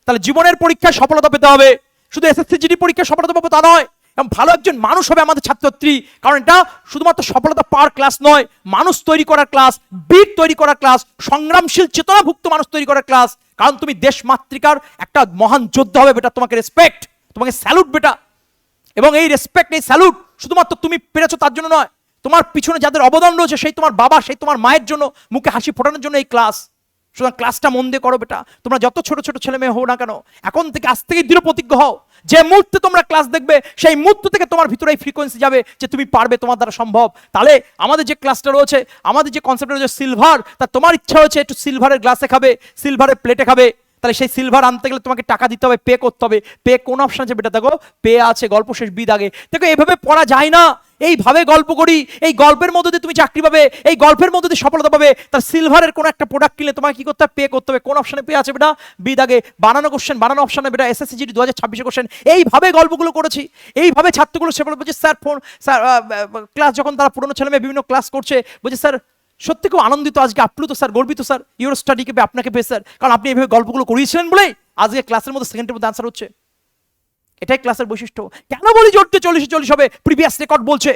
[SPEAKER 1] তাহলে জীবনের পরীক্ষায় সফলতা পেতে হবে। শুধু এসএসসি জিডি পরীক্ষায় সফলতা পাবো তা নয়, এবং ভালো একজন মানুষ হবে আমাদের ছাত্রছাত্রী। কারণ এটা শুধুমাত্র সফলতা পাওয়ার ক্লাস নয়, মানুষ তৈরি করার ক্লাস, বীর তৈরি করার ক্লাস, সংগ্রামশীল চেতনাভুক্ত মানুষ তৈরি করার ক্লাস। কারণ তুমি দেশ মাতৃকার একটা মহান যোদ্ধা হবে বেটা, তোমাকে রেসপেক্ট, তোমাকে স্যালুট বেটা। এবং এই রেসপেক্ট, এই স্যালুট শুধুমাত্র তুমি পেরেছো তার জন্য নয়, তোমার পিছনে যাদের অবদান রয়েছে, সেই তোমার বাবা, সেই তোমার মায়ের জন্য মুখে হাসি ফোটানোর জন্য এই ক্লাস। সুতরাং ক্লাসটা মন দিয়ে করো বেটা। তোমরা যত ছোট ছোট ছেলে মেয়ে হও না কেন, এখন থেকে আজ থেকে দৃঢ় প্রতিজ্ঞ হও, যে মুহূর্তে তোমরা ক্লাস দেখবে সেই মুহূর্ত থেকে তোমার ভিতরে এই ফ্রিকোয়েন্সি যাবে যে তুমি পারবে, তোমার দ্বারা সম্ভব। তাহলে আমাদের যে ক্লাসটা রয়েছে, আমাদের যে কনসেপ্ট রয়েছে সিলভার, তা তোমার ইচ্ছা হচ্ছে একটু সিলভারের গ্লাসে খাবে, সিলভারের প্লেটে খাবে, তাহলে সেই সিলভার আনতে গেলে তোমাকে টাকা দিতে হবে, পে করতে হবে। পে কোন অপশন আছে বেটা? দেখো পে আছে, গল্প শেষ বিদ আগে। দেখো এভাবে পড়া যায় না, এইভাবে গল্প করি, এই গল্পের মধ্যে দিয়ে তুমি চাকরি পাবে, এই গল্পের মধ্যে দিয়ে সফলতা পাবে। তার সিলভারের কোনো একটা প্রোডাক্ট কিনলে তোমাকে কি করতে হবে? পে করতে হবে। কোন অপশনে পে আছে বেটা? বিদ আগে। বানানো কোশ্চেন, বানানো অপশনে বেটা, এসএসসি জিডি 2026 কোশ্চেন। এইভাবে গল্পগুলো করেছি, এইভাবে ছাত্রগুলো সফল বলছে। স্যার ফোন, স্যার ক্লাস যখন তারা পুরনো ছেলে মেয়ে বিভিন্ন ক্লাস করছে, বলছে স্যার সত্যি খুব আনন্দিত, আজকে আপ্লুত স্যার, গর্বিত স্যার, ইউর স্টাডিকে আপনাকে পেয়ে স্যার, কারণ আপনি এইভাবে গল্পগুলো করিয়েছিলেন বলেই আজকে ক্লাসের মধ্যে সেকেন্ডের মধ্যে আনসার হচ্ছে। এটাই ক্লাসের বৈশিষ্ট্য। কেন বলি জোরতে 40 হবে? প্রিভিয়াস রেকর্ড বলছে,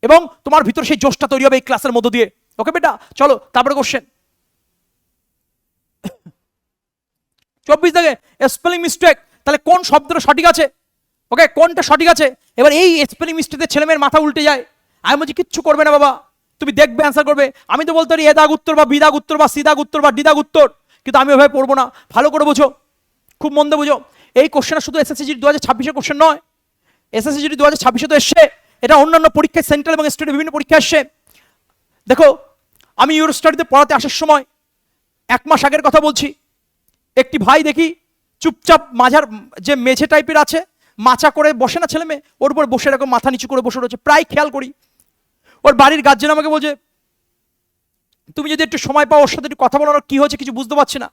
[SPEAKER 1] এবং তোমার ভিতরে সেই জোশটা তৈরি হবে এই ক্লাসের মধ্য দিয়ে। ওকে বেটা, চলো তারপরে কোশ্চেন 24 থেকে স্পেলিং মিস্টেক। তাহলে কোন শব্দটা সঠিক আছে? ওকে, কোনটা সঠিক আছে? এবার এই স্পেলিং মিস্টেকে ছেলে মেয়ের মাথা উল্টে যায়। আমি বলছি কিচ্ছু করবে না বাবা, তুমি দেখবে অ্যান্সার করবে। আমি তো বলতে পারি এ দাগ উত্তর, বা বি দাগ উত্তর, বা সি দাগ উত্তর, বা ডি দাগ উত্তর, কিন্তু আমি ওইভাবে পড়বো না। ভালো করে বুঝো, খুব মন দিয়ে বুঝো। এই কোশ্চেনটা শুধু এসএসসি জিডি 2026 কোশ্চেন নয়, এসএসসি জিডি 2026 তো এসছে, এটা অন্যান্য পরীক্ষায় সেন্ট্রাল এবং স্টেটের বিভিন্ন পরীক্ষা এসছে। দেখো আমি ইউরো স্টাডিতে পড়াতে আসার সময় 1 মাস আগের কথা বলছি, একটি ভাই দেখি চুপচাপ মাঝার যে মেঝে টাইপের আছে, মাচা করে বসে না ছেলে মেয়ে, ওর উপর বসে এরকম মাথা নিচু করে বসে রয়েছে, প্রায় খেয়াল করি। ওর বাড়ির গার্জেন আমাকে বলছে তুমি যদি একটু সময় পাও ওর সাথে একটু কথা বলার, কি হয়েছে কিছু বুঝতে পারছি না।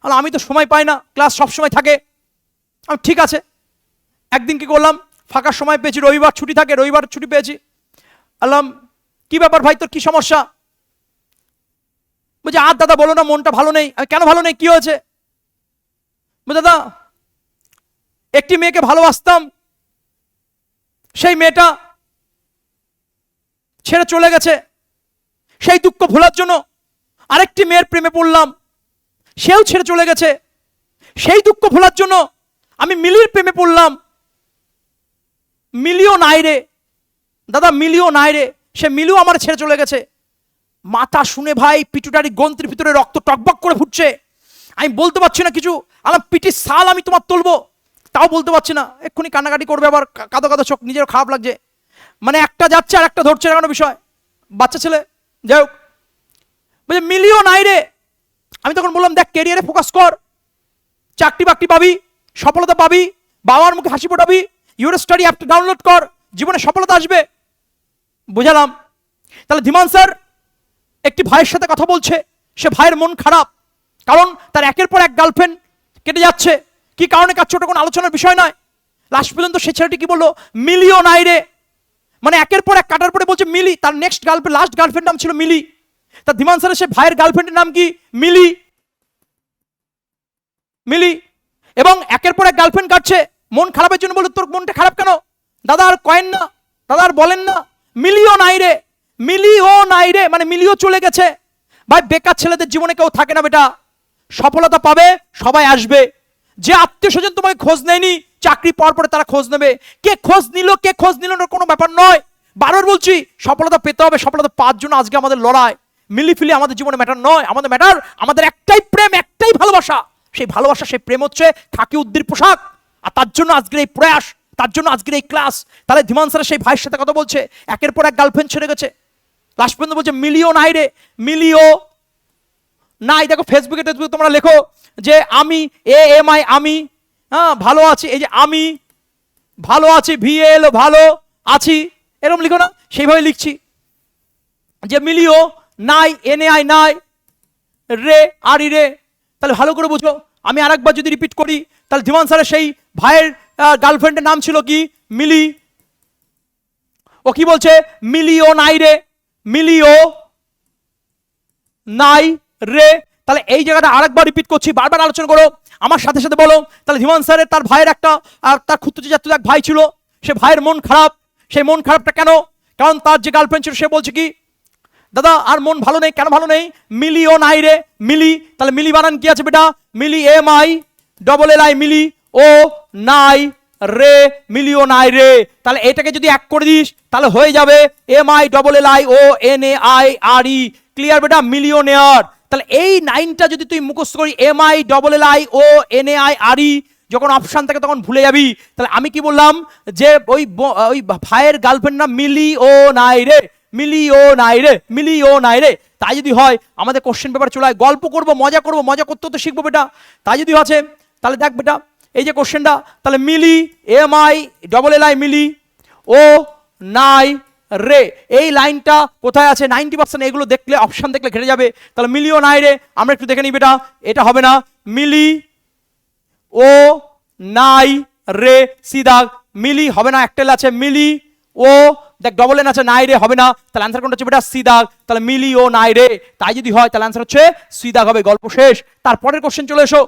[SPEAKER 1] আমি তো সময় পাই না, ক্লাস সব সময় থাকে। আমি ঠিক আছে, একদিন কি করলাম, ফাঁকা সময় পেয়েছি, রবিবার ছুটি থাকে, রবিবার ছুটি পেয়েছি। আল্লাম কি ব্যাপার ভাই, তোর কি সমস্যা? বলছে আর দাদা বলো না, মনটা ভালো নেই। আমি কেন ভালো নেই, কি হয়েছে? দাদা একটি মেয়েকে ভালোবাসতাম, সেই মেয়েটা ছেড়ে চলে গেছে, সেই দুঃখ ভোলার জন্য আরেকটি মেয়ের প্রেমে পড়লাম, সেও ছেড়ে চলে গেছে, সেই দুঃখ ভোলার জন্য আমি মিলির প্রেমে পড়লাম। মিলিও নাই রে দাদা, মিলিও নাই রে, সে মিলিও আমার ছেড়ে চলে গেছে। মাথা শুনে ভাই পিটুটারি গন্ত্রের ভিতরে রক্ত টকবক করে ফুটছে। আমি বলতে পারছি না কিছু, আলাম পিটির সাল আমি তোমার তুলবো, তাও বলতে পারছি না। এক্ষুনি কান্নাকাটি করবে, আবার কাঁদো কাঁদো চোখ, নিজেরও খারাপ লাগছে। মানে একটা যাচ্ছে আর একটা ধরছে, এমন বিষয়, বাচ্চা ছেলে। যাই হোক, বলছে মিলিও নাই রে। আমি তখন বললাম দেখ, ক্যারিয়ারে ফোকাস কর, চাকরি বাকরি পাবি, সফলতা পাবি, বাবার মুখে হাসি ফোটাবি, ইউর স্টাডি অ্যাপটা ডাউনলোড কর, জীবনে সফলতা আসবে। বুঝালাম। তাহলে ধীমান স্যার একটি ভাইয়ের সাথে কথা বলছে, সে ভাইয়ের মন খারাপ, কারণ তার একের পর এক গার্লফ্রেন্ড কেটে যাচ্ছে। কি কারণে কাটছে ওটা কোনো আলোচনার বিষয় নয়। লাস্ট পর্যন্ত সে ছেলেটি কি বললো, মিলিও নাই রে। মানে একের পর এক কাটার পরে বলছে মিলি, তার নেক্সট গার্লফ্রেন্ড, লাস্ট গার্লফ্রেন্ড নাম ছিল মিলি। তা ধীমান স্যারের সে ভাইয়ের গার্লফ্রেন্ডের নাম কি? মিলি। মিলি। এবং একের পর এক গার্লফ্রেন্ড কাটছে, মন খারাপের জন্য বললো তোর মনটা খারাপ কেন? দাদা আর কয়েন না, দাদা আর বলেন না, মিলিও নাই রে, মিলিও নাই রে, মানে মিলিও চলে গেছে। ভাই বেকার ছেলেদের জীবনে কেউ থাকে না বেটা, সফলতা পাবে সবাই আসবে। যে আত্মীয় স্বজন তোমাকে খোঁজ নেয়নি, চাকরি পাওয়ার পরে তারা খোঁজ নেবে। কে খোঁজ নিল কে খোঁজ নিল না কোনো ব্যাপার নয়। বারবার বলছি সফলতা পেতে হবে, সফলতা পাওয়ার জন্য আজকে আমাদের লড়াই। মিলিফিলি আমাদের জীবনে ম্যাটার নয়, আমাদের ম্যাটার আমাদের একটাই প্রেম, একটাই ভালোবাসা। সেই ভালোবাসা, সেই প্রেম হচ্ছে খাকি উদ্দির পোশাক। আর তার জন্য আজকের এই প্রয়াস, তার জন্য আজকের এই ক্লাস। তাহলে ধীমান স্যার সেই ভাইয়ের সাথে কথা বলছে, একের পর এক গার্লফ্রেন্ড ছেড়ে গেছে, লাস্ট পর্যন্ত বলছে মিলিও নাই রে, মিলিও নাই। দেখো ফেসবুকে তোমরা লেখো যে আমি AMI, আমি ভালো আছি, এই যে আমি ভালো আছি, VAL ভালো আছি, এরকম লিখো না, সেইভাবে লিখছি যে মিলিও নাই, NAI নাই, রে আর রে। তাহলে ভালো করে বুঝো, আমি আরেকবার যদি রিপিট করি, তাহলে ধীমান স্যারের সেই ভাইয়ের গার্লফ্রেন্ডের নাম ছিল কি? মিলি। ও কি বলছে? মিলিও নাই রে, মিলিও নাই রে। তাহলে এই জায়গাটা আরেকবার রিপিট করছি, বারবার আলোচনা করো, আমার সাথে সাথে বলো। তাহলে ধীমান স্যারের তার ভাইয়ের একটা আর তার ক্ষুদ্র জাতীয় এক ভাই ছিল, সে ভাইয়ের মন খারাপ। সেই মন খারাপটা কেন? কারণ তার যে গার্লফ্রেন্ড ছিল সে বলছে কি, দাদা আর মন ভালো নেই। কেন ভালো নেই? মিলিও নাই রে, মিলি। তাহলে মিলি বানান কি আছে বেটা? মিলি MILLI, মিলি ও নাই রে, মিলিও নাই রে। তাহলে এটাকে যদি এক করে দিস তাহলে হয়ে যাবে MILLIONAIRE। ক্লিয়ার বেটা? মিলিয়নেয়ার। তাহলে এই নাইনটা যদি তুই মুখস্থ করি, MILLIONAIRE, যখন অপশন থাকে তখন ভুলে যাবি। তাহলে আমি কি বললাম যে ওই ভাইয়ের গার্লফ্রেন্ড না মিলি ও নাই রে, মিলিও নাই রে, মিলিও নাই রে। তাই যদি হয় আমাদের কোশ্চেন পেপার চলে, গল্প করবো, মজা করবো, মজা করতে তো শিখবো বেটা। তাই যদি আছে তাহলে দেখ বেটা এই যে কোশ্চেনটা, তাহলে মিলি MILLI, মিলি ও নাই রে, এই লাইনটা কোথায় আছে? 90% এগুলো দেখলে, অপশন দেখলে ঘেটে যাবে। তাহলে মিলিও নাই রে, আমরা একটু দেখে নিই বেটা, এটা হবে না। মিলি ও নাই রে, সিধা মিলি হবে না, একটা আছে মিলি ও, দেখ ডবল এন আছে, নাই রে হবে না। তাহলে অ্যান্সার কোনটা হচ্ছে বেটা? সি দাগ। তাহলে মিলি ও নাই রে, তাই যদি হয় তাহলে অ্যান্সার হচ্ছে সি দাগ হবে। গল্প শেষ। তারপরের কোশ্চেন চলে এসো,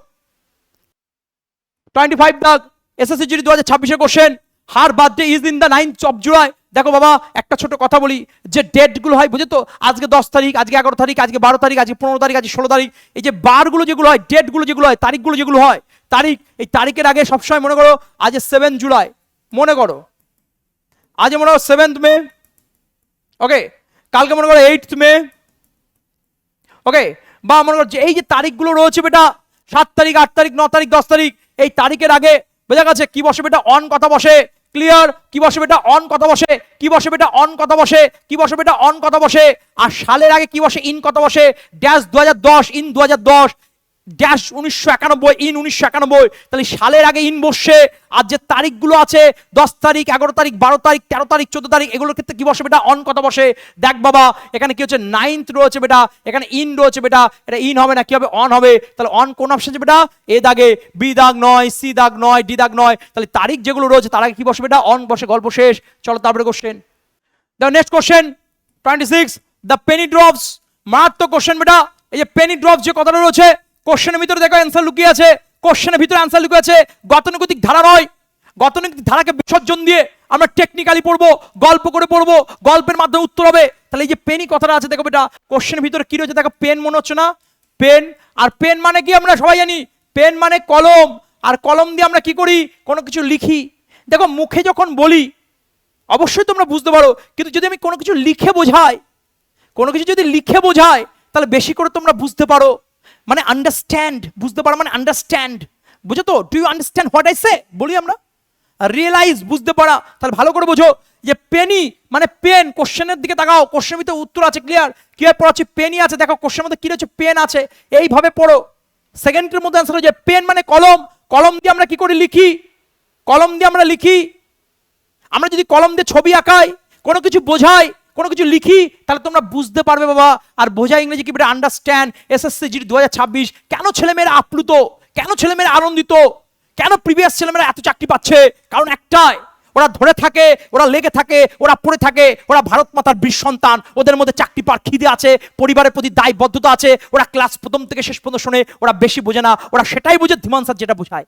[SPEAKER 1] 25 দাগ, SSC GD 2026 question. Her birthday is in the 9th of July। দেখো বাবা একটা ছোট কথা বলি, যে ডেটগুলো হয় বুঝে তো, আজকে 10 তারিখ, আজকে 11 তারিখ, আজকে 12 তারিখ, আজকে 15 তারিখ, আজকে 16 তারিখ, এই যে বারগুলো যেগুলো হয়, ডেটগুলো যেগুলো হয়, তারিখগুলো যেগুলো হয়, তারিখ, এই তারিখের আগে সবসময় মনে করো আজ 7 জুলাই, মনে করো আজ মনে করো 7th মে, ওকে, কালকে মনে করো 8th মে, ওকে, বা মনে করো যে এই যে তারিখগুলো রয়েছে বেটা, 7 তারিখ, 8 তারিখ, 9 তারিখ, 10 তারিখ, এই তারিখের আগে বোঝা গেছে কি বসে বেটা? অন কথা বসে। ক্লিয়ার? কি বসে বেটা? অন কথা বসে। কি বসে বেটা? অন কথা বসে। কি বসে বেটা? অন কথা বসে। আর সালের আগে কি বসে? ইন কথা বসে। Dash 2010, in 2010, dash 1991, in 1991। তাহলে সালের আগে ইন বসে। আর যে তারিখগুলো আছে 10 তারিখ, 11 তারিখ, 12 তারিখ, 13 তারিখ, 14 তারিখ, এগুলোর ক্ষেত্রে কি বসে বেটা? অন কথা বসে। দেখ বাবা এখানে কি হচ্ছে? 9th রয়েছে বেটা, এখানে ইন রয়েছে বেটা, এটা ইন হবে না, কি হবে? অন হবে। তাহলে অন কোন অপশন বেটা? এ দাগে, বি দাগ নয়, সি দাগ নয়, ডি দাগ নয়। তাহলে তারিখ যেগুলো রয়েছে তার আগে কি বসে বেটা? অন বসে। গল্প শেষ। চলো তারপরে question. The next question 26, the Penney drops. মারাত্মক কোশ্চেন বেটা। এই যে পেনি ড্রপস যে কথাটা রয়েছে, কোশ্চেনের ভিতরে দেখো অ্যান্সার লুকিয়ে আছে, কোশ্চেনের ভিতরে অ্যান্সার লুকিয়ে আছে। গতানুগতিক ধারা নয়, গতানুগতিক ধারাকে বিসর্জন দিয়ে আমরা টেকনিক্যালি পড়বো, গল্প করে পড়বো, গল্পের মাধ্যমে উত্তর হবে। তাহলে এই যে পেনি কথাটা আছে দেখো বেটা, কোশ্চেনের ভিতরে কি রয়েছে দেখো, পেন মনে হচ্ছে না? পেন। আর পেন মানে কি আমরা সবাই জানি, পেন মানে কলম। আর কলম দিয়ে আমরা কি করি? কোনো কিছু লিখি। দেখো মুখে যখন বলি অবশ্যই তোমরা বুঝতে পারো, কিন্তু যদি আমি কোনো কিছু লিখে বোঝাই, কোনো কিছু যদি লিখে বোঝাই তাহলে বেশি করে তোমরা বুঝতে পারো। মানে আন্ডারস্ট্যান্ড, বুঝতে পারো মানে আন্ডারস্ট্যান্ড, বুঝো তো? Do you understand what I say? বলি আমরা রিয়েলাইজ, বুঝতে পারা। তাহলে ভালো করে বোঝো যে পেনি মানে পেন। কোশ্চেনের দিকে তাকাও, কোশ্চেনের ভিতরে উত্তর আছে। ক্লিয়ার? কি আর পড়াচ্ছি? পেনই আছে। দেখো কোশ্চেনের মধ্যে কি রয়েছে? পেন আছে। এইভাবে পড়ো, সেকেন্ডের মধ্যে অ্যান্সার হয়ে যায়। পেন মানে কলম। কলম দিয়ে আমরা কি করে লিখি? কলম দিয়ে আমরা লিখি। আমরা যদি কলম দিয়ে ছবি আঁকাই, কোনো কিছু বোঝাই, কোনো কিছু লিখি, তাহলে তোমরা বুঝতে পারবে বাবা। আর বোঝা ইংরেজি কি বেটা? আন্ডারস্ট্যান্ড। SSC জিডি 2026 কেন ছেলেমেয়েরা আপ্লুত, কেন ছেলেমেয়েরা আনন্দিত, কেন প্রিভিয়াস ছেলেমেয়েরা এত চাকরি পাচ্ছে? কারণ একটাই, ওরা ধরে থাকে, ওরা লেগে থাকে, ওরা পড়ে থাকে, ওরা ভারত মাতার বীর সন্তান, ওদের মধ্যে চাকরি পাওয়ার খিদে আছে, পরিবারের প্রতি দায়বদ্ধতা আছে, ওরা ক্লাস প্রথম থেকে শেষ পর্যন্ত শোনে, ওরা বেশি বোঝে না, ওরা সেটাই বোঝে ধীমান স্যার যেটা বোঝায়।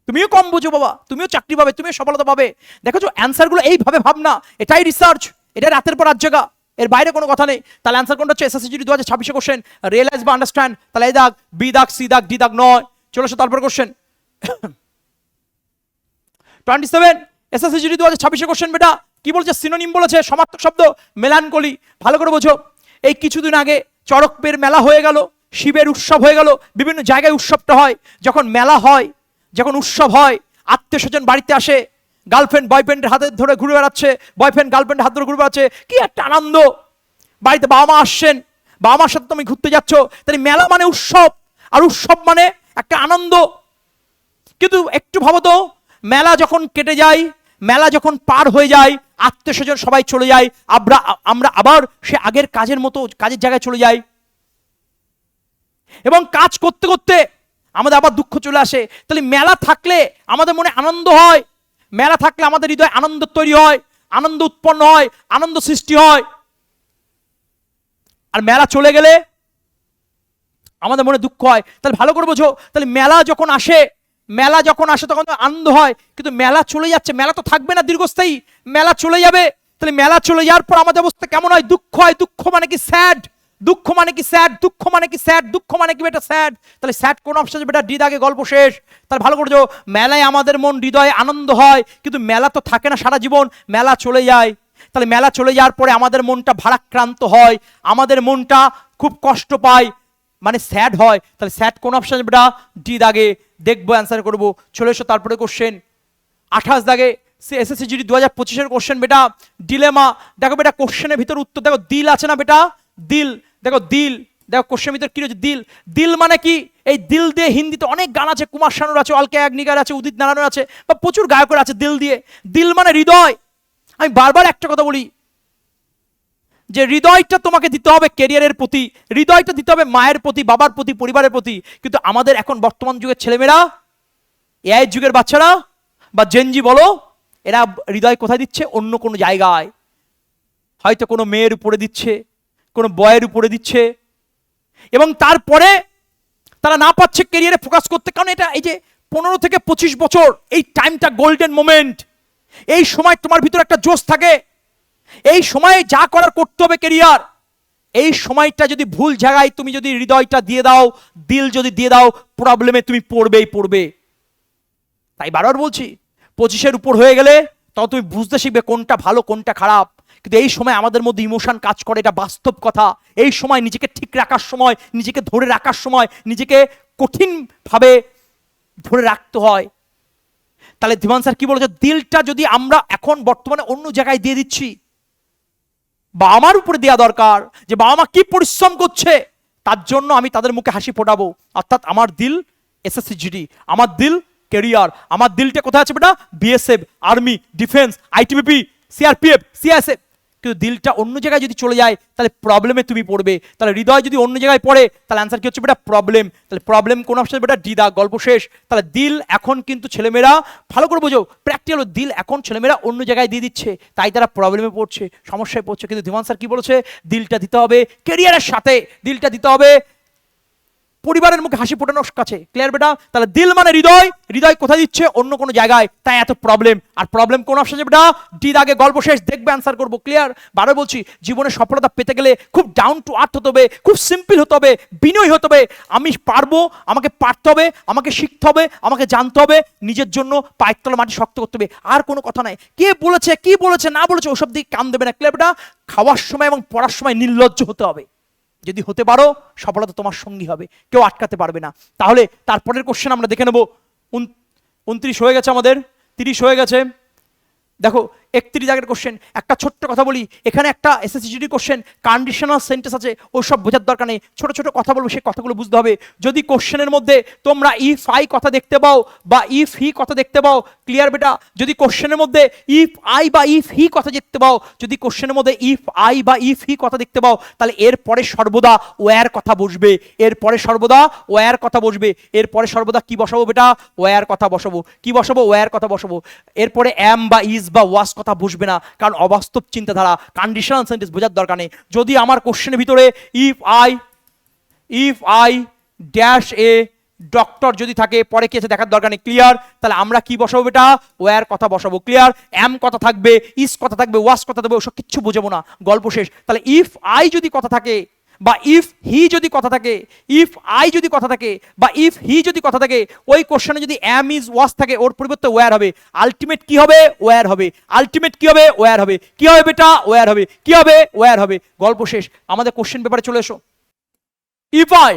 [SPEAKER 1] তুমিও কম বুঝো বাবা, তুমিও চাকরি পাবে, তুমিও সফলতা পাবে। দেখো অ্যান্সারগুলো এইভাবে ভাবনা, এটাই রিসার্চ, এটা রাতের পর রাত জায়গা, এর বাইরে কোনো কথা নেই। তাহলে অ্যান্সার কোনটা হচ্ছে? SSC জিডি 2026 কোশ্চেন, রিয়েলাইজ বা আন্ডারস্ট্যান্ড। তাহলে এই দাগ, বি দাগ, সি দাগ, ডি দাগ নয়। চলে আসো তারপর কোশ্চেন 27, SSC জিডি 2026 কোশ্চেন বেটা কি বলছে? সিনোনিম বলেছে, সমার্থক শব্দ মেলানকলি। ভালো করে বোঝো, এই কিছুদিন আগে চড়কের মেলা হয়ে গেল, শিবের উৎসব হয়ে গেল, বিভিন্ন জায়গায় উৎসবটা হয়। যখন মেলা হয়, যখন উৎসব হয়, আত্মীয় স্বজন বাড়িতে আসে, গার্লফ্রেন্ড বয়ফ্রেন্ডের হাতে ধরে ঘুরে বেড়াচ্ছে, বয়ফ্রেন্ড গার্লফ্রেন্ডের হাত ধরে ঘুরে বেড়াচ্ছে, কি একটা আনন্দ। বাড়িতে বাবা মা আসছেন, বাবা মার সাথে তুমি ঘুরতে যাচ্ছ। তাই মেলা মানে উৎসব, আর উৎসব মানে একটা আনন্দ। কিন্তু একটু ভাবো তো, মেলা যখন কেটে যায়, মেলা যখন পার হয়ে যায়, আত্মীয় স্বজন সবাই চলে যায়, আমরা আবার সে আগের কাজের মতো কাজের জায়গায় চলে যাই, এবং কাজ করতে করতে আমাদের আবার দুঃখ চলে আসে। তাহলে মেলা থাকলে আমাদের মনে আনন্দ হয়, মেলা থাকলে আমাদের হৃদয়ে আনন্দ তৈরি হয়, আনন্দ উৎপন্ন হয়, আনন্দ সৃষ্টি হয়। আর মেলা চলে গেলে আমাদের মনে দুঃখ হয়। তাহলে ভালো করে বোঝো, তাহলে মেলা যখন আসে তখন তো আনন্দ হয়, কিন্তু মেলা চলে যাচ্ছে, মেলা তো থাকবে না দীর্ঘস্থায়ী, মেলা চলে যাবে। তাহলে মেলা চলে যাওয়ার পর আমাদের অবস্থা কেমন হয়? দুঃখ হয়। দুঃখ মানে কি? স্যাড। দুঃখ মানে কি? স্যাড। দুঃখ মানে কি? স্যাড। দুঃখ মানে কি বেটা? স্যাড। তাহলে স্যাড কোন অপশন? বেটা ডি দাগে গল্প শেষ। তাহলে ভালো করে বোঝো, মেলায় আমাদের মন হৃদয়ে আনন্দ হয়, কিন্তু মেলা তো থাকে না সারা জীবন, মেলা চলে যায়। তাহলে মেলা চলে যাওয়ার পরে আমাদের মনটা ভারাক্রান্ত হয়, আমাদের মনটা খুব কষ্ট পায়, মানে স্যাড হয়। তাহলে স্যাড কোন অপশন? বেটা ডি দাগে। দেখবো, অ্যান্সার করবো। চলে এসো তারপরে কোশ্চেন 28 দাগে এসএসসি জিডি 2025-এর কোশ্চেন বেটা, ডিলেমা। দেখো বেটা কোশ্চেনের ভিতর উত্তর দেখো, দিল আছে না বেটা? দিল দেখো, দিল দেখো কোশ্চেনের ভিতর কি রয়েছে? দিল। দিল মানে কি? এই দিল দিয়ে হিন্দিতে অনেক গান আছে, কুমার শানুর আছে, অলকে ইয়াগনিকের আছে, উদিত নারায়ণের আছে, বা প্রচুর গায়কের আছে দিল দিয়ে। দিল মানে হৃদয়। আমি বারবার একটা কথা বলি যে হৃদয়টা তোমাকে দিতে হবে ক্যারিয়ারের প্রতি, হৃদয়টা দিতে হবে মায়ের প্রতি, বাবার প্রতি, পরিবারের প্রতি। কিন্তু আমাদের এখন বর্তমান যুগের ছেলেমেয়েরা, এআই যুগের বাচ্চারা বা জেনজি বলো, এরা হৃদয় কোথায় দিচ্ছে? অন্য কোনো জায়গায়, হয়তো কোনো মেয়ের উপরে দিচ্ছে, কোনো বয়ের উপরে দিচ্ছে, এবং তারপরে তারা না পাচ্ছে ক্যারিয়ারে ফোকাস করতে। কারণ এটা এই যে 15 থেকে 25 বছর, এই টাইমটা গোল্ডেন মোমেন্ট। এই সময় তোমার ভিতরে একটা জোশ থাকে, এই সময়ে যা করার করতে হবে ক্যারিয়ার। এই সময়টা যদি ভুল জায়গায় তুমি যদি হৃদয়টা দিয়ে দাও, দিল যদি দিয়ে দাও, প্রবলেমে তুমি পড়বে। তাই বারবার বলছি, 25-এর উপর হয়ে গেলে তখন তুমি বুঝতে শিখবে কোনটা ভালো কোনটা খারাপ। কিন্তু এই সময় আমাদের মধ্যে ইমোশন কাজ করে, এটা বাস্তব কথা। এই সময় নিজেকে ঠিক রাখার সময়, নিজেকে ধরে রাখার সময়, নিজেকে কঠিনভাবে ধরে রাখতে হয়। তাহলে ধীমান স্যার কি বলেছে? দিলটা যদি আমরা এখন বর্তমানে অন্য জায়গায় দিয়ে দিচ্ছি, বাবা মার উপরে দেওয়া দরকার, যে বাবা মা কি পরিশ্রম করছে, তার জন্য আমি তাদের মুখে হাসি ফোটাবো। অর্থাৎ আমার দিল এসএসসি জিডি, আমার দিল ক্যারিয়ার, আমার দিলটা কোথায় আছে বেটা? BSF, army, defence, ITBP, CRPF, CISF. কিন্তু দিলটা অন্য জায়গায় যদি চলে যায়, তাহলে প্রবলেমে তুমি পড়বে। তাহলে হৃদয় যদি অন্য জায়গায় পড়ে, তাহলে অ্যান্সার কি হচ্ছে বেটা? প্রবলেম। তাহলে প্রবলেম কোন অপশন? বেটা ডি দা, গল্প শেষ। তাহলে দিল এখন কিন্তু ছেলেমেয়েরা, ভালো করে বোঝো, প্র্যাকটিক্যাল দিল এখন ছেলেমেয়েরা অন্য জায়গায় দিয়ে দিচ্ছে, তাই তারা প্রবলেমে পড়ছে, সমস্যায় পড়ছে। কিন্তু ধীমান স্যার কি বলেছে? দিলটা দিতে হবে ক্যারিয়ারের সাথে, দিলটা দিতে হবে পরিবারের মুখে হাসি ফোটানোর কাছে। ক্লিয়ার বেটা? তাহলে দিল মানে হৃদয়, হৃদয় কোথায় দিচ্ছে? অন্য কোনো জায়গায়, তাই এত প্রবলেম। আর প্রবলেম কোন অপশন? বেটা ডি দাগে, গল্প শেষ। দেখবে, অ্যান্সার করবো। ক্লিয়ার? বারো বলছি, জীবনে সফলতা পেতে গেলে খুব ডাউন টু আর্থ হতে হবে, খুব সিম্পল হতে হবে, বিনয়ী হতে হবে। আমি পারবো, আমাকে পারতে হবে, আমাকে শিখতে হবে, আমাকে জানতে হবে, নিজের জন্য পায়ের তলা মাটি শক্ত করতে হবে। আর কোনো কথা নাই। কে বলেছে, কি বলেছে না বলেছে, ওসব দিকে কান দেবে না। ক্লিয়ার বেটা? খাওয়ার সময় এবং পড়ার সময় নির্লজ্জ হতে হবে। যদি হতে পারো, সফলতা তোমার সঙ্গী হবে, কেউ আটকাতে পারবে না। তাহলে তারপরের কোশ্চেন আমরা দেখে নেব। 29 হয়ে গেছে আমাদের, 30 হয়ে গেছে। দেখো 31 আগের কোশ্চেন। একটা ছোট্ট কথা বলি, এখানে একটা এসএসসি কোশ্চেন, কন্ডিশনাল সেন্টেন্স আছে, ওসব বোঝার দরকার নেই। ছোট ছোট কথা বলবো, সেই কথাগুলো বুঝতে হবে। যদি কোশ্চেনের মধ্যে তোমরা ইফ আই কথা দেখতে পাও বা ইফ হি কথা দেখতে পাও, ক্লিয়ার বেটা? যদি কোশ্চেনের মধ্যে ইফ আই বা ইফ হি কথা দেখতে পাও, যদি কোশ্চেনের মধ্যে ইফ আই বা ইফ হি কথা দেখতে পাও, তাহলে এরপরে সর্বদা ওয়ার কথা বসবে, এরপরে সর্বদা ওয়ার কথা বসবে, এরপরে সর্বদা কি বসাবো বেটা? ওয়ার কথা বসাবো। কি বসাবো? ওয়ার কথা বসাবো। এরপরে এম বা ইজ বা ওয়াস কথা বসবে না, কারণ অবাস্তব চিন্তাধারা। কন্ডিশনাল সেন্টেন্স বোঝার দরকার নেই। যদি আমার কোশ্চেনের ভিতরে if I dash a doctor যদি থাকে, পরে কি আছে দেখার দরকার নেই। ক্লিয়ার? তাহলে আমরা কি বসাবো বেটা? ওয়ার কথা বসাবো। ক্লিয়ার? এম কথা থাকবে, ইজ কথা থাকবে, ওয়াস কথা থাকবে, ওসব কিচ্ছু বোঝাবো না, গল্প শেষ। তাহলে ইফ আই যদি কথা থাকে বা ইফ হি যদি কথা থাকে, ইফ আই যদি কথা থাকে বা ইফ হি যদি কথা থাকে, ওই কোশ্চেনে যদি এম ইজ ওয়াস থাকে, ওর পরিবর্তে ওয়্যার হবে। আলটিমেট কি হবে? ওয়্যার হবে। আলটিমেট কি হবে? ওয়্যার হবে। কি হবে বেটা? ওয়্যার হবে। কি হবে? ওয়্যার হবে। গল্প শেষ। আমাদের কোশ্চেন পেপারে চলে এসো। ইফ আই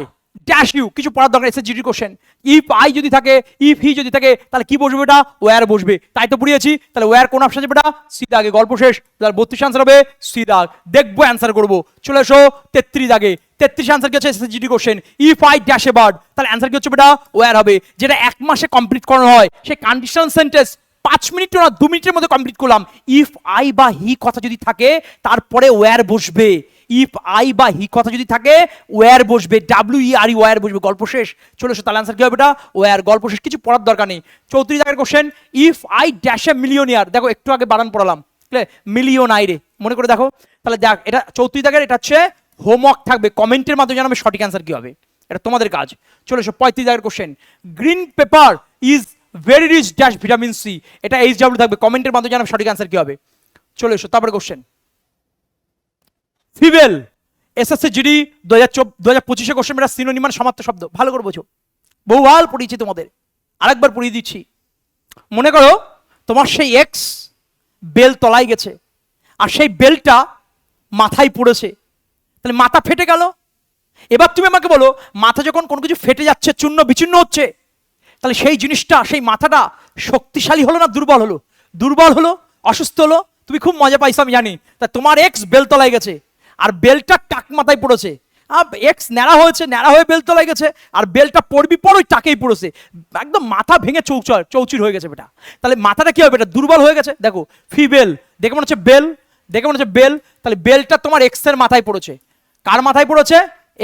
[SPEAKER 1] ড্যাশ ইউ, কিছু পড়ার দরকার এসে জিডি কোশ্চেন। ইফ আই যদি থাকে, ইফ হি যদি থাকে, তাহলে কি বসবে বেটা? ওয়্যার বসবে। তাই তো পড়িয়েছি। তাহলে ওয়্যার কোন অপশন আছে বেটা? সি দাগে, গল্প শেষ। তাহলে 32 আনসার হবে সি দাগ। দেখবো, অ্যান্সার করবো। চলে এসো 33 দাগে। 33 আনসার কি হচ্ছে? GD question. If I dash a bird, তাহলে অ্যান্সার কি হচ্ছে বেটা? ওয়্যার হবে। যেটা 1 মাসে কমপ্লিট করানো হয়, সেই কন্ডিশনাল সেন্টেন্স 5 মিনিট না 2 মিনিটের মধ্যে কমপ্লিট করলাম। ইফ আই বা হি কথা যদি থাকে তারপরে ওয়্যার বসবে। ইফ আই বা হি কথা যদি থাকে ওয়্যার বসবে, WERE ওয়্যার বসবে, গল্প শেষ। চলে এসো, তাহলে আনসার কি হবে? এটা ওয়্যার, গল্প শেষ, কিছু পড়ার দরকার নেই। 34 দাগের question, if I dash a millionaire. দেখো একটু আগে বানান পড়ালাম, মিলিয়ন আইরে, মনে করে দেখো। তাহলে দেখ, এটা 34 দাগের, এটা হচ্ছে হোমওয়ার্ক থাকবে, কমেন্টের মাধ্যমে জানাবে সঠিক অ্যান্সার কি হবে, এটা তোমাদের কাজ। চলে এসো 35 দাগের question, green pepper is very rich dash vitamin C. এটা HW থাকবে, কমেন্টের মাধ্যমে জানাবে সঠিক অ্যান্সার কি হবে। চলে এসো তারপরে question, female SSC GD 2025 question, এটা সিনোনিম মানে সমার্থক শব্দ, ভালো করে বোঝো, বহুবার পড়িয়েছি তোমাদের, আরেকবার পড়িয়ে দিচ্ছি। মনে করো তোমার সেই এক্স বেল তলায় গেছে, আর সেই বেলটা মাথায় পড়েছে, তাহলে মাথা ফেটে গেল। এবার তুমি আমাকে বলো, মাথা যখন কোনো কিছু ফেটে যাচ্ছে, চূর্ণ বিচূর্ণ হচ্ছে, তাহলে সেই জিনিসটা, সেই মাথাটা শক্তিশালী হলো না দুর্বল হলো? দুর্বল হলো, অসুস্থ হলো। তুমি খুব মজা পাইছো আমি জানি। তা তোমার এক্স বেলতলায় গেছে, আর বেলটা টাক মাথায় পড়েছে। এক্স ন্যাড়া হয়েছে, ন্যাড়া হয়ে বেলতলায় গেছে, আর বেলটা পড়বি পর ওই টাকেই পড়েছে, একদম মাথা ভেঙে চৌচির হয়ে গেছে বেটা। তাহলে মাথাটা কি হবে? এটা দুর্বল হয়ে গেছে। দেখো ফিবেল, দেখে মনে হচ্ছে বেল, দেখে মনে হচ্ছে বেল, তাহলে বেলটা তোমার এক্স এর মাথায় পড়েছে। কার মাথায় পড়েছে?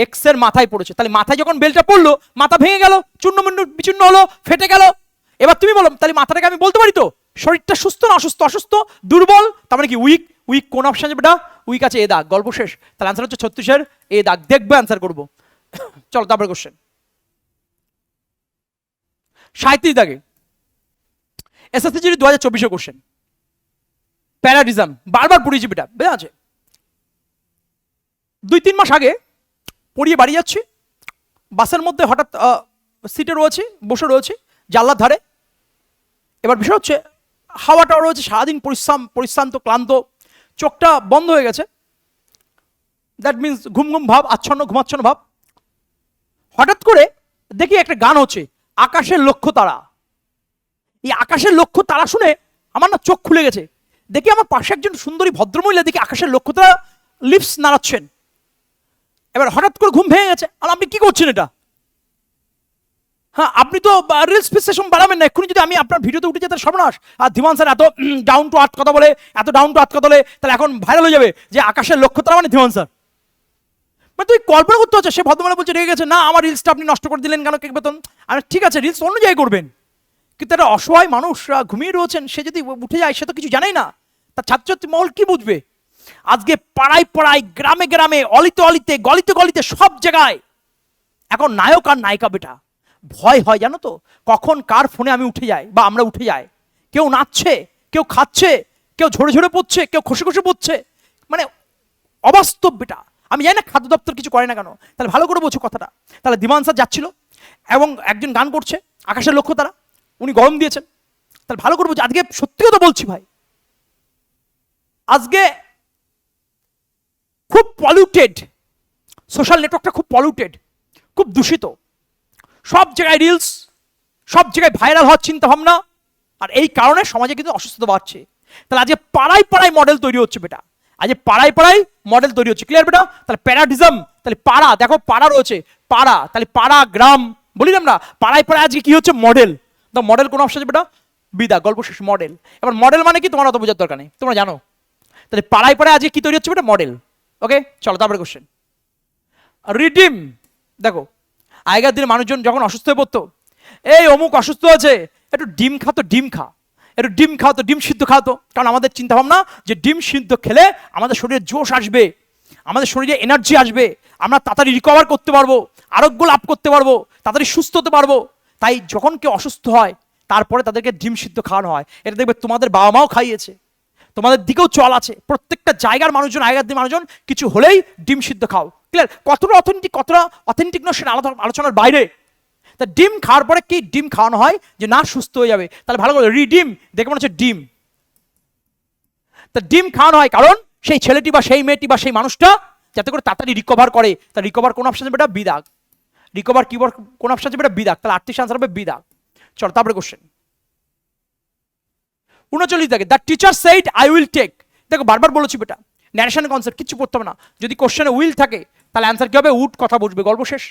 [SPEAKER 1] এক্স এর মাথায় পড়েছে। তাহলে মাথায় যখন বেলটা পড়লো, মাথা ভেঙে গেল, চূর্ণ বিচূর্ণ হলো, ফেটে গেল। এবার তুমি বলো, তাহলে মাথাটাকে আমি বলতে পারি তো শরীরটা সুস্থ না অসুস্থ? অসুস্থ, দুর্বল, তার মানে কি উইক। উইক কোন অপশন আছে বেটা? উইক আছে এ দাগ, গল্প শেষ। তাহলে আনসার হচ্ছে 36-এর এ দাগ, দেখবে আনসার করবো। চলো তারপরে কোশ্চেন 37 দাগে, SSC GD 2024 কোশ্চেন, প্যারাডিজম, বারবার পড়িয়েছি বেটা, বেজা আছে। 2-3 মাস আগে পড়িয়ে বাড়ি যাচ্ছি, বাসের মধ্যে হঠাৎ সিটে রয়েছি, বসে রয়েছি জানলার ধারে। এবার বিষয় হচ্ছে হাওয়াটাও রয়েছে, সারাদিন পরিশ্রান্ত ক্লান্ত, চোখটা বন্ধ হয়ে গেছে, দ্যাট মিনস ঘুম ঘুম ভাব, আচ্ছন্ন ঘুমাচ্ছন্ন ভাব। হঠাৎ করে দেখি একটা গান হচ্ছে, আকাশের লক্ষ্য তারা। এই আকাশের লক্ষ্য তারা শুনে আমার না চোখ খুলে গেছে। দেখি আমার পাশে একজন সুন্দরী ভদ্রমহিলা, দেখি আকাশের লক্ষ্য তারা লিপস নাড়াচ্ছেন। এবার হঠাৎ করে ঘুম ভেঙে গেছে, আর আপনি কি করছেন এটা? হ্যাঁ, আপনি তো রিলস সেশন বাড়াবেন না, এক্ষুনি যদি আমি আপনার ভিডিওতে উঠে যেতে সর্বনাশ। আর ধীমান স্যার এত ডাউন টু আর্থ কথা বলে, এত ডাউন টু আর্থ কথা বলে, তাহলে এখন ভাইরাল হয়ে যাবে যে আকাশের লক্ষ্য তারা মানে ধীমান স্যার। মানে তুই কল্পনা করতে হচ্ছে, সে ভদ্রমহিলা বলছে রেগে গেছে, না আমার রিলসটা আপনি নষ্ট করে দিলেন কেন, কেক বেতন। আর ঠিক আছে, রিলস অন্য জায়গায় করবেন, কিন্তু একটা অসহায় মানুষ ঘুমিয়ে রয়েছেন, সে যদি উঠে যায়, সে তো কিছু জানেই না, তার ছাত্রছাত্রী মহল কি বুঝবে? আজকে পাড়ায় পাড়ায়, গ্রামে গ্রামে, অলিতে অলিতে, গলিতে গলিতে, সব জায়গায় এখন নায়ক আর নায়িকা বেটা। ভয় হয় জানো তো, কখন কার ফোনে আমি উঠে যাই বা আমরা উঠে যাই। কেউ নাচছে, কেউ খাচ্ছে, কেউ ঝরে ঝরে পড়ছে, কেউ খসে খসে পড়ছে, মানে অবাস্তব বেটা। আমি জানি না খাদ্য দপ্তর কিছু করে না কেন। তাহলে ভালো করে বোঝো কথাটা। তাহলে ধীমান স্যার যাচ্ছিল এবং একজন গান করছে, আকাশের লক্ষ্য তারা, উনি গরম দিয়েছেন। তাহলে ভালো করে বোঝো, আজকে সত্যি কথা বলছি ভাই, আজকে খুব পলিউটেড, সোশ্যাল নেটওয়ার্কটা খুব পলিউটেড, খুব দূষিত। সব জায়গায় রিলস, সব জায়গায় ভাইরাল হওয়ার চিন্তা ভাবনা, আর এই কারণে সমাজে কিন্তু অসুস্থতা বাড়ছে। তাহলে আজকে পাড়ায় পাড়ায় মডেল তৈরি হচ্ছে বেটা, আজকে পাড়ায় পাড়ায় মডেল তৈরি হচ্ছে। ক্লিয়ার বেটা? তাহলে প্যারাডিজম, তাহলে পাড়া, দেখো পাড়া রয়েছে, পাড়া, তাহলে পাড়া গ্রাম বলি আমরা, পাড়ায় পাড়ায় আজকে কি হচ্ছে? মডেল। তো মডেল কোন অপশন আছে বেটা? বিদা, গল্প শেষ, মডেল। এবার মডেল মানে কি তোমার অত বোঝার দরকার নেই, তোমরা জানো। তাহলে পাড়ায় পাড়ায় আজকে কি তৈরি হচ্ছে বেটা? মডেল। ওকে, চলো তারপরে কোশ্চেন, রিডিম। দেখো আগেকার দিনে মানুষজন যখন অসুস্থ হয়ে পড়তো, এই অমুক অসুস্থ আছে, একটু ডিম খাতো, ডিম খা, একটু ডিম খাও তো, ডিম সিদ্ধ খাতো। কারণ আমাদের চিন্তা ভাবনা যে ডিম সিদ্ধ খেলে আমাদের শরীরে জোশ আসবে, আমাদের শরীরে এনার্জি আসবে, আমরা তাড়াতাড়ি রিকভার করতে পারবো, আরোগ্য লাভ করতে পারবো, তাড়াতাড়ি সুস্থ হতে পারবো। তাই যখন কেউ অসুস্থ হয় তারপরে তাদেরকে ডিম সিদ্ধ খাওয়ানো হয়। এটা দেখবে তোমাদের বাবা মাও খাইয়েছে, তোমাদের দিকেও চল আছে। প্রত্যেকটা জায়গার মানুষজন, আগেকার দিন মানুষজন কিছু হলেই ডিম সিদ্ধ খাও। ক্লিয়ার? কতটা অথেন্টিক নয় সেটা আলোচনার বাইরে। তা ডিম খাওয়ার পরে কি ডিম খাওয়ানো হয় যে না সুস্থ হয়ে যাবে? তাহলে ভালো করে রিডিম, দেখে মনে হচ্ছে ডিম। তা ডিম খাওয়ানো হয় কারণ সেই ছেলেটি বা সেই মেয়েটি বা সেই মানুষটা যাতে করে তাড়াতাড়ি রিকভার করে। তা রিকভার কোন অপশন আছে বেটা? বিদাগ। রিকভার কি কোন অপশন আছে বেটা? বিদাগ। তাহলে 38 আনসার হবে বিদাগ। চলো তারপরে কোশ্চেন 39 থেকে, the teacher said I will take. দেখো বারবার বলেছি বেটা, ন্যারেশনের কনসেপ্ট কিচ্ছু পড়তে হবে না। যদি কোশ্চেনে উইল থাকে তাহলে অ্যান্সার কি হবে? উড, কথা বসবে, গল্প শেষ।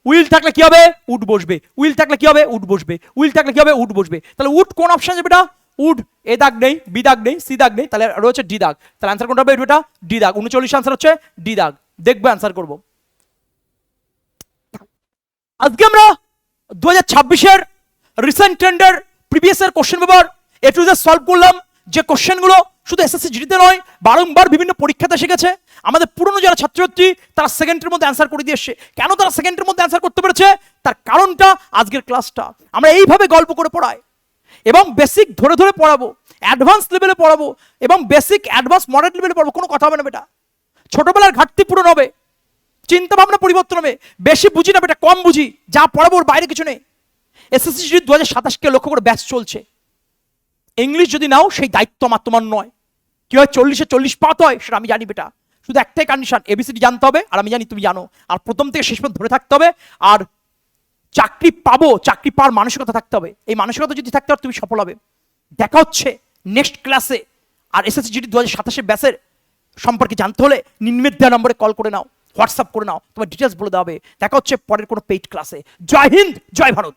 [SPEAKER 1] উইল থাকলে কি হবে? উড বসবে। উইল থাকলে কি হবে? উড বসবে। উইল থাকলে কি হবে? উড বসবে। তাহলে উড কোন অপশন আছে বেটা? উড, এ দাগ নেই, বি দাগ নেই, সি দাগ নেই, তাহলে রয়েছে ডি দাগ। তাহলে অ্যান্সার কোনটা হবে? এটা ডি দাগ। 39 আনসার হচ্ছে ডি দাগ। দেখবে অ্যান্সার করব। আজকে আমরা 2026-এর রিসেন্ট ট্রেন্ডের প্রিভিয়াস এর question paper A to Z solve করলাম। যে কোশ্চেনগুলো শুধু এসএসসি জিডিতে নয়, বারংবার বিভিন্ন পরীক্ষাতে শিখেছে। আমাদের পুরনো যারা ছাত্রছাত্রী তারা সেকেন্ডের মধ্যে অ্যান্সার করে দিয়ে এসছে। কেন তারা সেকেন্ডের মধ্যে অ্যান্সার করতে পেরেছে? তার কারণটা আজকের ক্লাসটা আমরা এইভাবে গল্প করে পড়াই এবং বেসিক ধরে ধরে পড়াবো, অ্যাডভান্স লেভেলে পড়াবো এবং বেসিক অ্যাডভান্স মডারেট লেভেলে পড়াবো। কোনো কথা হবে না বেটা। ছোটবেলার ঘাটতি পূরণ হবে, চিন্তা ভাবনা পরিবর্তন হবে। বেশি বুঝি না বেটা, কম বুঝি। যা পড়াবো ওর বাইরে কিছু নেই। এসএসসি জিডি 2027-কে লক্ষ্য করে ব্যাচ চলছে। ইংলিশ যদি নাও সেই দায়িত্ব আমার তোমার নয়। কি হয় 40-এ 40 পাতে হয় সেটা আমি জানি বেটা। শুধু একটাই কন্ডিশন, এবিসিডি জানতে হবে, আর আমি জানি তুমি জানো। আর প্রথম থেকে শেষ পর্যন্ত ধরে থাকতে হবে। আর চাকরি পাবো, চাকরি পাওয়ার মানসিকতা থাকতে হবে। এই মানসিকতা যদি থাকতে হবে তুমি সফল হবে। দেখা হচ্ছে নেক্সট ক্লাসে। আর এসএসসি জিডি 2027 ব্যাচের সম্পর্কে জানতে হলে নিম্নের দেওয়া নম্বরে কল করে নাও, হোয়াটসঅ্যাপ করে নাও, তোমার ডিটেলস বলে দেওয়া হবে। দেখা হচ্ছে পরের কোনো পেইড ক্লাসে। জয় হিন্দ, জয় ভারত।